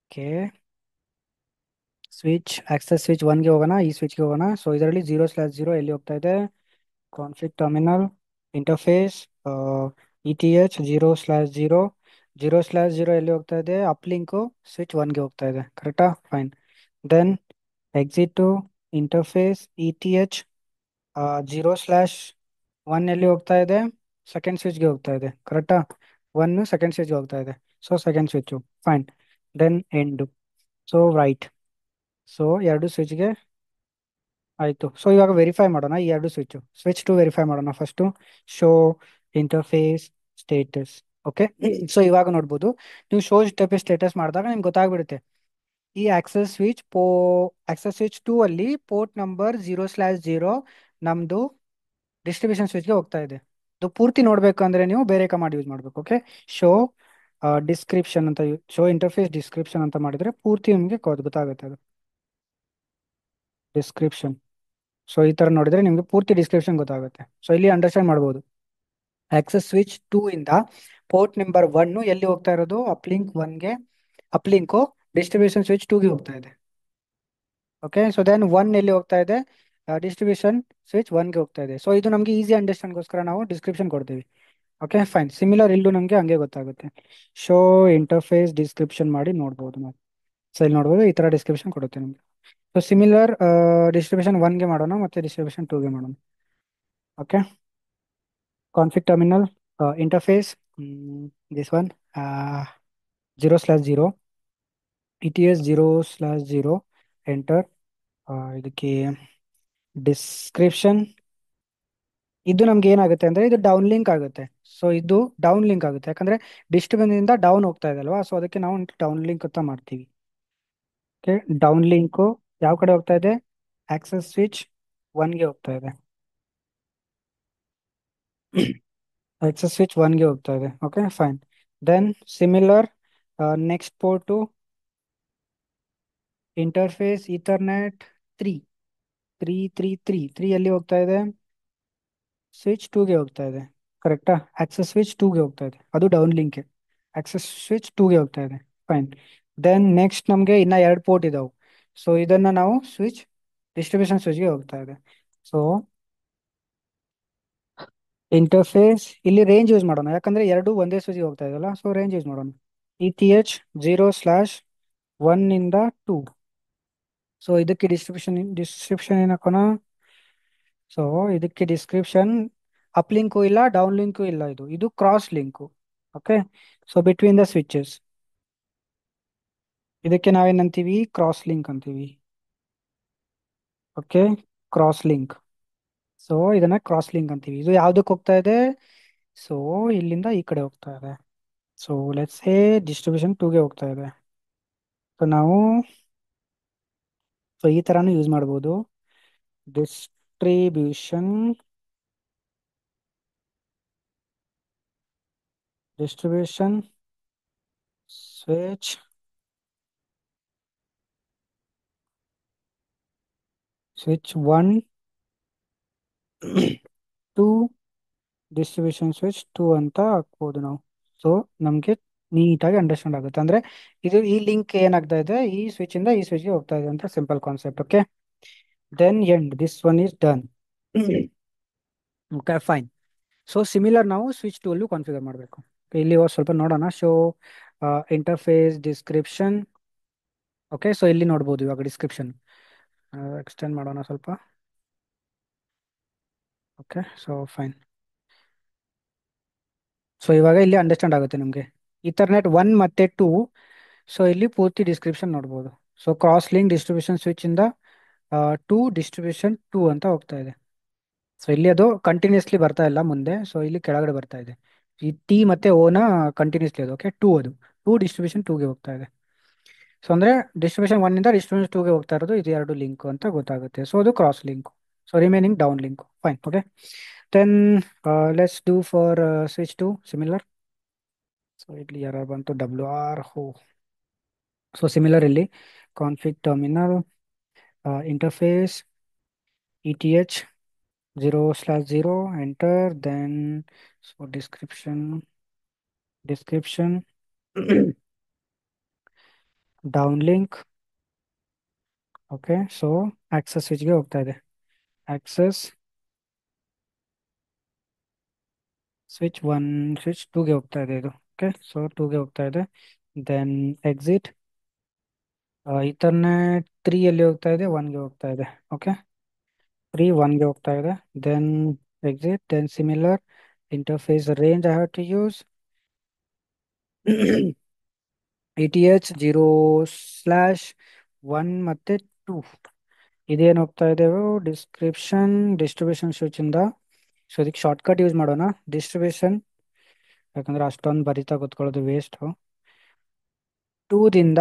Okay, switch access switch 1ಗೆ ಹೋಗೋಣ, ಈ ಸ್ವಿಚ್ಗೆ ಹೋಗೋಣ. So ಇದರಲ್ಲಿ 0/0 ಎಲ್ಲಿ ಹೋಗ್ತಾ ಇದೆ? Config terminal interface ETH 0/0. 0/0 ಎಲ್ಲಿ ಹೋಗ್ತಾ ಇದೆ? ಅಪ್ಲಿಂಕು ಸ್ವಿಚ್ 1ಗೆ ಹೋಗ್ತಾ ಇದೆ, ಕರೆಕ್ಟಾ? Fine. Then exit to interface ETH 0/1 ಎಲ್ಲಿ ಹೋಗ್ತಾ ಇದೆ? ಸೆಕೆಂಡ್ ಸ್ವಿಚ್ಗೆ ಹೋಗ್ತಾ ಇದೆ, ಕರೆಕ್ಟಾ? 1 ಸೆಕೆಂಡ್ ಸ್ವಿಚ್ಗೆ ಹೋಗ್ತಾ ಇದೆ, so second switch. Fine. Then end, so right. So ಎರಡು ಸ್ವಿಚ್ಗೆ ಆಯಿತು. ಸೊ ಇವಾಗ ವೆರಿಫೈ ಮಾಡೋಣ ಈ ಎರಡು ಸ್ವಿಚ್ 2 ವೆರಿಫೈ ಮಾಡೋಣ first. Show interface status. Okay, so ಇವಾಗ ನೋಡ್ಬೋದು, ನೀವು ಶೋ ಇಂಟರ್ಫೇಸ್ ಸ್ಟೇಟಸ್ ಮಾಡಿದಾಗ ನಿಮ್ಗೆ ಗೊತ್ತಾಗ್ಬಿಡುತ್ತೆ ಈ ಆಕ್ಸೆಸ್ ಸ್ವಿಚ್ 2 ಅಲ್ಲಿ ಪೋರ್ಟ್ ನಂಬರ್ 0/0 ನಮ್ದು ಡಿಸ್ಟ್ರಿಬ್ಯೂಷನ್ ಸ್ವಿಚ್ಗೆ ಹೋಗ್ತಾ ಇದೆ. ಇದು ಪೂರ್ತಿ ನೋಡ್ಬೇಕು ಅಂದ್ರೆ ನೀವು ಬೇರೆ ಕಮಾಂಡ್ ಯೂಸ್ ಮಾಡ್ಬೇಕು. ಓಕೆ, ಶೋ ಡಿಸ್ಕ್ರಿಪ್ಷನ್ ಅಂತ, ಶೋ ಇಂಟರ್ಫೇಸ್ ಡಿಸ್ಕ್ರಿಪ್ಷನ್ ಅಂತ ಮಾಡಿದ್ರೆ ಪೂರ್ತಿ ನಿಮಗೆ ಗೊತ್ತಾಗುತ್ತೆ ಅದು ಡಿಸ್ಕ್ರಿಪ್ಷನ್. ಸೊ ಈ ತರ ನೋಡಿದ್ರೆ ನಿಮ್ಗೆ ಪೂರ್ತಿ ಡಿಸ್ಕ್ರಿಪ್ಷನ್ ಗೊತ್ತಾಗುತ್ತೆ. ಸೊ ಇಲ್ಲಿ ಅಂಡರ್ಸ್ಟ್ಯಾಂಡ್ ಮಾಡ್ಬೋದು, ಆಕ್ಸೆಸ್ ಸ್ವಿಚ್ 2 ಇಂದ ಪೋರ್ಟ್ ನಂಬರ್ 1 ಎಲ್ಲಿ ಹೋಗ್ತಾ ಇರೋದು? ಅಪ್ಲಿಂಕು ಡಿಸ್ಟ್ರಿಬ್ಯೂಷನ್ ಸ್ವಿಚ್ 2ಗೆ ಹೋಗ್ತಾ ಇದೆ. ಓಕೆ, ಸೊ ದೆನ್ 1 ಎಲ್ಲಿ ಹೋಗ್ತಾ ಇದೆ? ಡಿಸ್ಟ್ರಿಬ್ಯೂಷನ್ ಸ್ವಿಚ್ 1ಗೆ ಹೋಗ್ತಾ ಇದೆ. ಸೊ ಇದು ನಮಗೆ ಈಸಿ ಅಂಡರ್ಸ್ಟ್ಯಾಂಡ್ಗೋಸ್ಕರ ನಾವು ಡಿಸ್ಕ್ರಿಪ್ಷನ್ ಕೊಡ್ತೀವಿ. Okay, fine. ಸಿಮಿಲರ್ ಇಲ್ಲೂ ನಮಗೆ ಹಂಗೆ ಗೊತ್ತಾಗುತ್ತೆ. ಶೋ ಇಂಟರ್ಫೇಸ್ ಡಿಸ್ಕ್ರಿಪ್ಷನ್ ಮಾಡಿ ನೋಡ್ಬೋದು ನಾವು. ಸೊ ಇಲ್ಲಿ ನೋಡ್ಬೋದು, ಈ ತರ ಡಿಸ್ಕ್ರಿಪ್ಷನ್ ಕೊಡುತ್ತೆ ನಮಗೆ. ಸೊ ಸಿಮಿಲರ್ ಡಿಸ್ಟ್ರಿಬ್ಯೂಷನ್ 1ಗೆ ಮಾಡೋಣ ಮತ್ತೆ ಡಿಸ್ಟ್ರಿಬ್ಯೂಷನ್ 2ಗೆ ಮಾಡೋಣ. Okay, config terminal interface this one 0/0 ETS 0/0 enter. ಇದಕ್ಕೆ ಡಿಸ್ಕ್ರಿಪ್ಷನ್, ಇದು ನಮ್ಗೆ ಏನಾಗುತ್ತೆ ಅಂದ್ರೆ ಇದು ಡೌನ್ ಲಿಂಕ್ ಆಗುತ್ತೆ. ಸೊ ಇದು ಡೌನ್ ಲಿಂಕ್ ಆಗುತ್ತೆ, ಯಾಕಂದ್ರೆ ಡಿಸ್ಟ್ರಿಬ್ಯೂಷನ್ ಇಂದ ಡೌನ್ ಹೋಗ್ತಾ ಇದೆ ಅಲ್ವಾ, ಸೊ ಅದಕ್ಕೆ ನಾವು ಡೌನ್ ಲಿಂಕ್ ಅಂತ ಮಾಡ್ತೀವಿ. ಓಕೆ, ಡೌನ್ ಲಿಂಕು ಯಾವ ಕಡೆ ಹೋಗ್ತಾ ಇದೆ? ಆಕ್ಸೆಸ್ ಸ್ವಿಚ್ 1ಗೆ ಹೋಗ್ತಾ ಇದೆ. ಆಕ್ಸೆಸ್ ಸ್ವಿಚ್ 1ಗೆ ಹೋಗ್ತಾ ಇದೆ. Okay, fine. Then similar next port interface ethernet 3 ಎಲ್ಲಿ ಹೋಗ್ತಾ ಇದೆ? ಸ್ವಿಚ್ 2ಗೆ ಹೋಗ್ತಾ ಇದೆ, ಕರೆಕ್ಟಾ? ಆಕ್ಸೆಸ್ ಸ್ವಿಚ್ 2ಗೆ ಹೋಗ್ತಾ ಇದೆ, ಅದು ಡೌನ್ ಲಿಂಕ್. ಆಕ್ಸೆಸ್ ಸ್ವಿಚ್ 2ಗೆ ಹೋಗ್ತಾ ಇದೆ, ಫೈನ್. ದೆನ್ ನೆಕ್ಸ್ಟ್ ನಮಗೆ ಇನ್ನ 2 ಪೋರ್ಟ್ ಇದಾವೆ. ಸೊ ಇದನ್ನ ನಾವು ಡಿಸ್ಟ್ರಿಬ್ಯೂಷನ್ ಸ್ವಿಚ್ಗೆ ಹೋಗ್ತಾ ಇದೆ. ಸೊ ಇಂಟರ್ಫೇಸ್ ಇಲ್ಲಿ ರೇಂಜ್ ಯೂಸ್ ಮಾಡೋಣ, ಯಾಕಂದ್ರೆ ಎರಡು ಒಂದೇ ಸ್ವಿಚ್ಗೆ ಹೋಗ್ತಾ ಇದೆಯಲ್ಲ, ಸೊ ರೇಂಜ್ ಯೂಸ್ ಮಾಡೋಣ. ETH 0/1 ಇಂದ 2. ಸೊ ಇದಕ್ಕೆ ಡಿಸ್ಕ್ರಿಪ್ಷನ್ ಏನ್ ಹಾಕೋಣ? ಸೊ ಇದಕ್ಕೆ ಡಿಸ್ಕ್ರಿಪ್ಷನ್ ಅಪ್ ಲಿಂಕು ಇಲ್ಲ, ಡೌನ್ ಲಿಂಕು ಇಲ್ಲ, ಇದು cross link. Okay, so between the switches ಇದಕ್ಕೆ ನಾವೇನಂತೀವಿ? ಕ್ರಾಸ್ ಲಿಂಕ್ ಅಂತೀವಿ. Okay, cross link. ಸೊ ಇದನ್ನ ಕ್ರಾಸ್ ಲಿಂಕ್ ಅಂತೀವಿ. ಇದು ಯಾವ್ದಕ್ಕೆ ಹೋಗ್ತಾ ಇದೆ? ಸೊ ಇಲ್ಲಿಂದ ಈ ಕಡೆ ಹೋಗ್ತಾ ಇದೆ. ಸೊ ಲೆಟ್ಸ್ ಸೇ ಡಿಸ್ಟ್ರಿಬ್ಯೂಷನ್ 2ಗೆ ಹೋಗ್ತಾ ಇದೆ. ಸೊ ನಾವು ಈ ತರಾನು ಯೂಸ್ ಮಾಡ್ಬೋದು. Distribution switch 1 to distribution switch 2 ಅಂತ ಹಾಕ್ಬೋದು ನಾವು. ಸೊ ನಮಗೆ ನೀಟಾಗಿ ಅಂಡರ್ಸ್ಟ್ಯಾಂಡ್ ಆಗುತ್ತೆ. ಅಂದ್ರೆ ಇದು ಈ ಲಿಂಕ್ ಏನಾಗ್ತಾ ಇದೆ, ಈ ಸ್ವಿಚ್ ಇಂದ ಈ ಸ್ವಿಚ್ಗೆ ಹೋಗ್ತಾ ಇದೆ ಅಂತ simple concept. Okay, then end this one is done. Okay fine. So similar ನಾವು ಸ್ವಿಚ್ ಟು ಅಲ್ಲೂ ಕಾನ್ಫಿಗರ್ ಮಾಡಬೇಕು. ಇಲ್ಲಿ ಸ್ವಲ್ಪ ನೋಡೋಣ. Show interface description. Okay, so ಇಲ್ಲಿ ನೋಡ್ಬೋದು ಇವಾಗ ಡಿಸ್ಕ್ರಿಪ್ಷನ್ ಎಕ್ಸ್ಟೆಂಡ್ ಮಾಡೋಣ ಸ್ವಲ್ಪ. Okay, so fine. ಸೊ ಇವಾಗ ಇಲ್ಲಿ ಅಂಡರ್ಸ್ಟ್ಯಾಂಡ್ ಆಗುತ್ತೆ ನಿಮಗೆ. ಈಥರ್ನೆಟ್ 1 ಮತ್ತೆ 2. ಸೊ ಇಲ್ಲಿ ಪೂರ್ತಿ ಡಿಸ್ಕ್ರಿಪ್ಷನ್ ನೋಡ್ಬೋದು. So cross link distribution switch ಇಂದ ಟು ಡಿಸ್ಟ್ರಿಬ್ಯೂಷನ್ 2 ಅಂತ ಹೋಗ್ತಾ ಇದೆ. ಸೊ ಇಲ್ಲಿ ಅದು ಕಂಟಿನ್ಯೂಸ್ಲಿ ಬರ್ತಾ ಇಲ್ಲ ಮುಂದೆ, ಸೊ ಇಲ್ಲಿ ಕೆಳಗಡೆ ಬರ್ತಾ ಇದೆ. ಈ ಟಿ ಮತ್ತೆ ಓನ ಕಂಟಿನ್ಯೂಸ್ಲಿ ಅದು. ಓಕೆ, ಟೂ ಡಿಸ್ಟ್ರಿಬ್ಯೂಷನ್ 2ಗೆ ಹೋಗ್ತಾ ಇದೆ. ಸೊ ಅಂದ್ರೆ ಡಿಸ್ಟ್ರಿಬ್ಯೂಷನ್ 1 ಇಂದ ಡಿಸ್ಟ್ರಿಬ್ಯೂಷನ್ 2ಗೆ ಹೋಗ್ತಾ ಇರೋದು ಇದು ಎರಡು ಲಿಂಕ್ ಅಂತ ಗೊತ್ತಾಗುತ್ತೆ. ಸೊ ಅದು cross link. So remaining down link. Fine. Okay, then let's do for switch two similar. So ಇಲ್ಲಿ ಯಾರು ಬಂತು, WR ಹೋ. ಸೊ ಸಿಮಿಲರ್ ಇಲ್ಲಿ config terminal interface ETH 0/0 enter, then so description downlink. Okay, so access ಸ್ವಿಚ್ಗೆ ಹೋಗ್ತಾ ಇದೆ. Access switch 1 switch 2ಗೆ ಹೋಗ್ತಾ ಇದೆ ಇದು. ಓಕೆ, ಸೊ 2ಗೆ ಹೋಗ್ತಾ ಇದೆ. ದೆನ್ ಎಕ್ಸಿಟ್ ಈಥರ್ನೆಟ್ 3 ಎಲ್ಲಿ ಹೋಗ್ತಾ ಇದೆ, 1ಗೆ ಹೋಗ್ತಾ ಇದೆ. ಓಕೆ, 3 1ಗೆ ಹೋಗ್ತಾ ಇದೆ. Then exit, then similar interface range I have to use ETH 0/1 ಮತ್ತೆ 2. ಇದೇನು ಹೋಗ್ತಾ ಇದ್ದೇವೆ, ಡಿಸ್ಟ್ರಿಬ್ಯೂಷನ್ ಸ್ವಿಚ್ ಇಂದ. ಸೊ ಇದಕ್ಕೆ ಶಾರ್ಟ್ಕಟ್ ಯೂಸ್ ಮಾಡೋಣ, ಡಿಸ್ಟ್ರಿಬ್ಯೂಷನ್, ಯಾಕಂದ್ರೆ ಅಷ್ಟೊಂದು ಬರಿತಾ ಕೂತ್ಕೊಳ್ಳೋದು ವೇಸ್ಟ್. 2 ದಿಂದ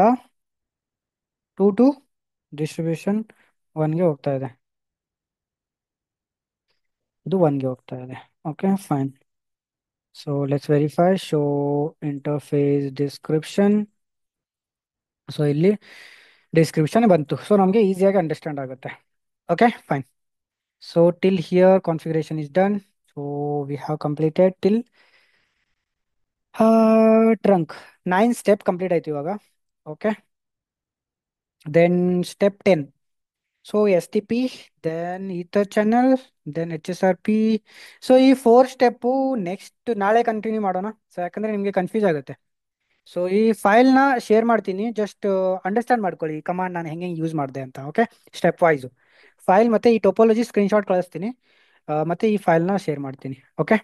2 ಟು ಡಿಸ್ಟ್ರಿಬ್ಯೂಷನ್ 1ಗೆ ಹೋಗ್ತಾ ಇದೆ. ಇದು 1ಗೆ ಹೋಗ್ತಾ ಇದೆ. Okay fine. So let's verify. Show interface description. So ಇಲ್ಲಿ ಡಿಸ್ಕ್ರಿಪ್ಷನ್ ಬಂತು. ಸೊ ನಮಗೆ ಈಸಿಯಾಗಿ ಅಂಡರ್ಸ್ಟ್ಯಾಂಡ್ ಆಗುತ್ತೆ. Okay fine. So till here configuration is done. So we have completed till trunk. 9 step complete ಆಯ್ತು ಇವಾಗ. Okay, then step 10. So STP, then ether channel, then HSRP. So ಈ 4 step next ನಾಳೆ continue ಮಾಡೋಣ. So ಯಾಕಂದ್ರೆ ನಿಮಗೆ confuse ಆಗುತ್ತೆ. So ಈ ಫೈಲ್ನ ಶೇರ್ ಮಾಡ್ತೀನಿ, ಜಸ್ಟ್ ಅಂಡರ್ಸ್ಟ್ಯಾಂಡ್ ಮಾಡ್ಕೊಳ್ಳಿ ಈ ಕಮಾಂಡ್ ನಾನು ಹೆಂಗೆ ಯೂಸ್ ಮಾಡಿದೆ ಅಂತ. ಓಕೆ, ಸ್ಟೆಪ್ ವೈಸು ಫೈಲ್ ಮತ್ತೆ ಈ ಟೋಪೋಲಜಿ ಸ್ಕ್ರೀನ್ಶಾಟ್ ಕಳಿಸ್ತೀನಿ, ಮತ್ತೆ ಈ ಫೈಲ್ನ ಶೇರ್ ಮಾಡ್ತೀನಿ. Okay,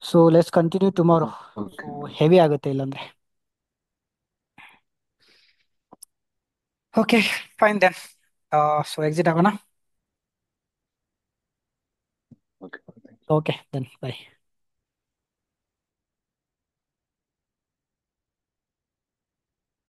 so let's continue tomorrow. So heavy ಆಗುತ್ತೆ ಇಲ್ಲಾಂದ್ರೆ. Okay fine then. So exit ಆಗೋಣ. Okay okay then by.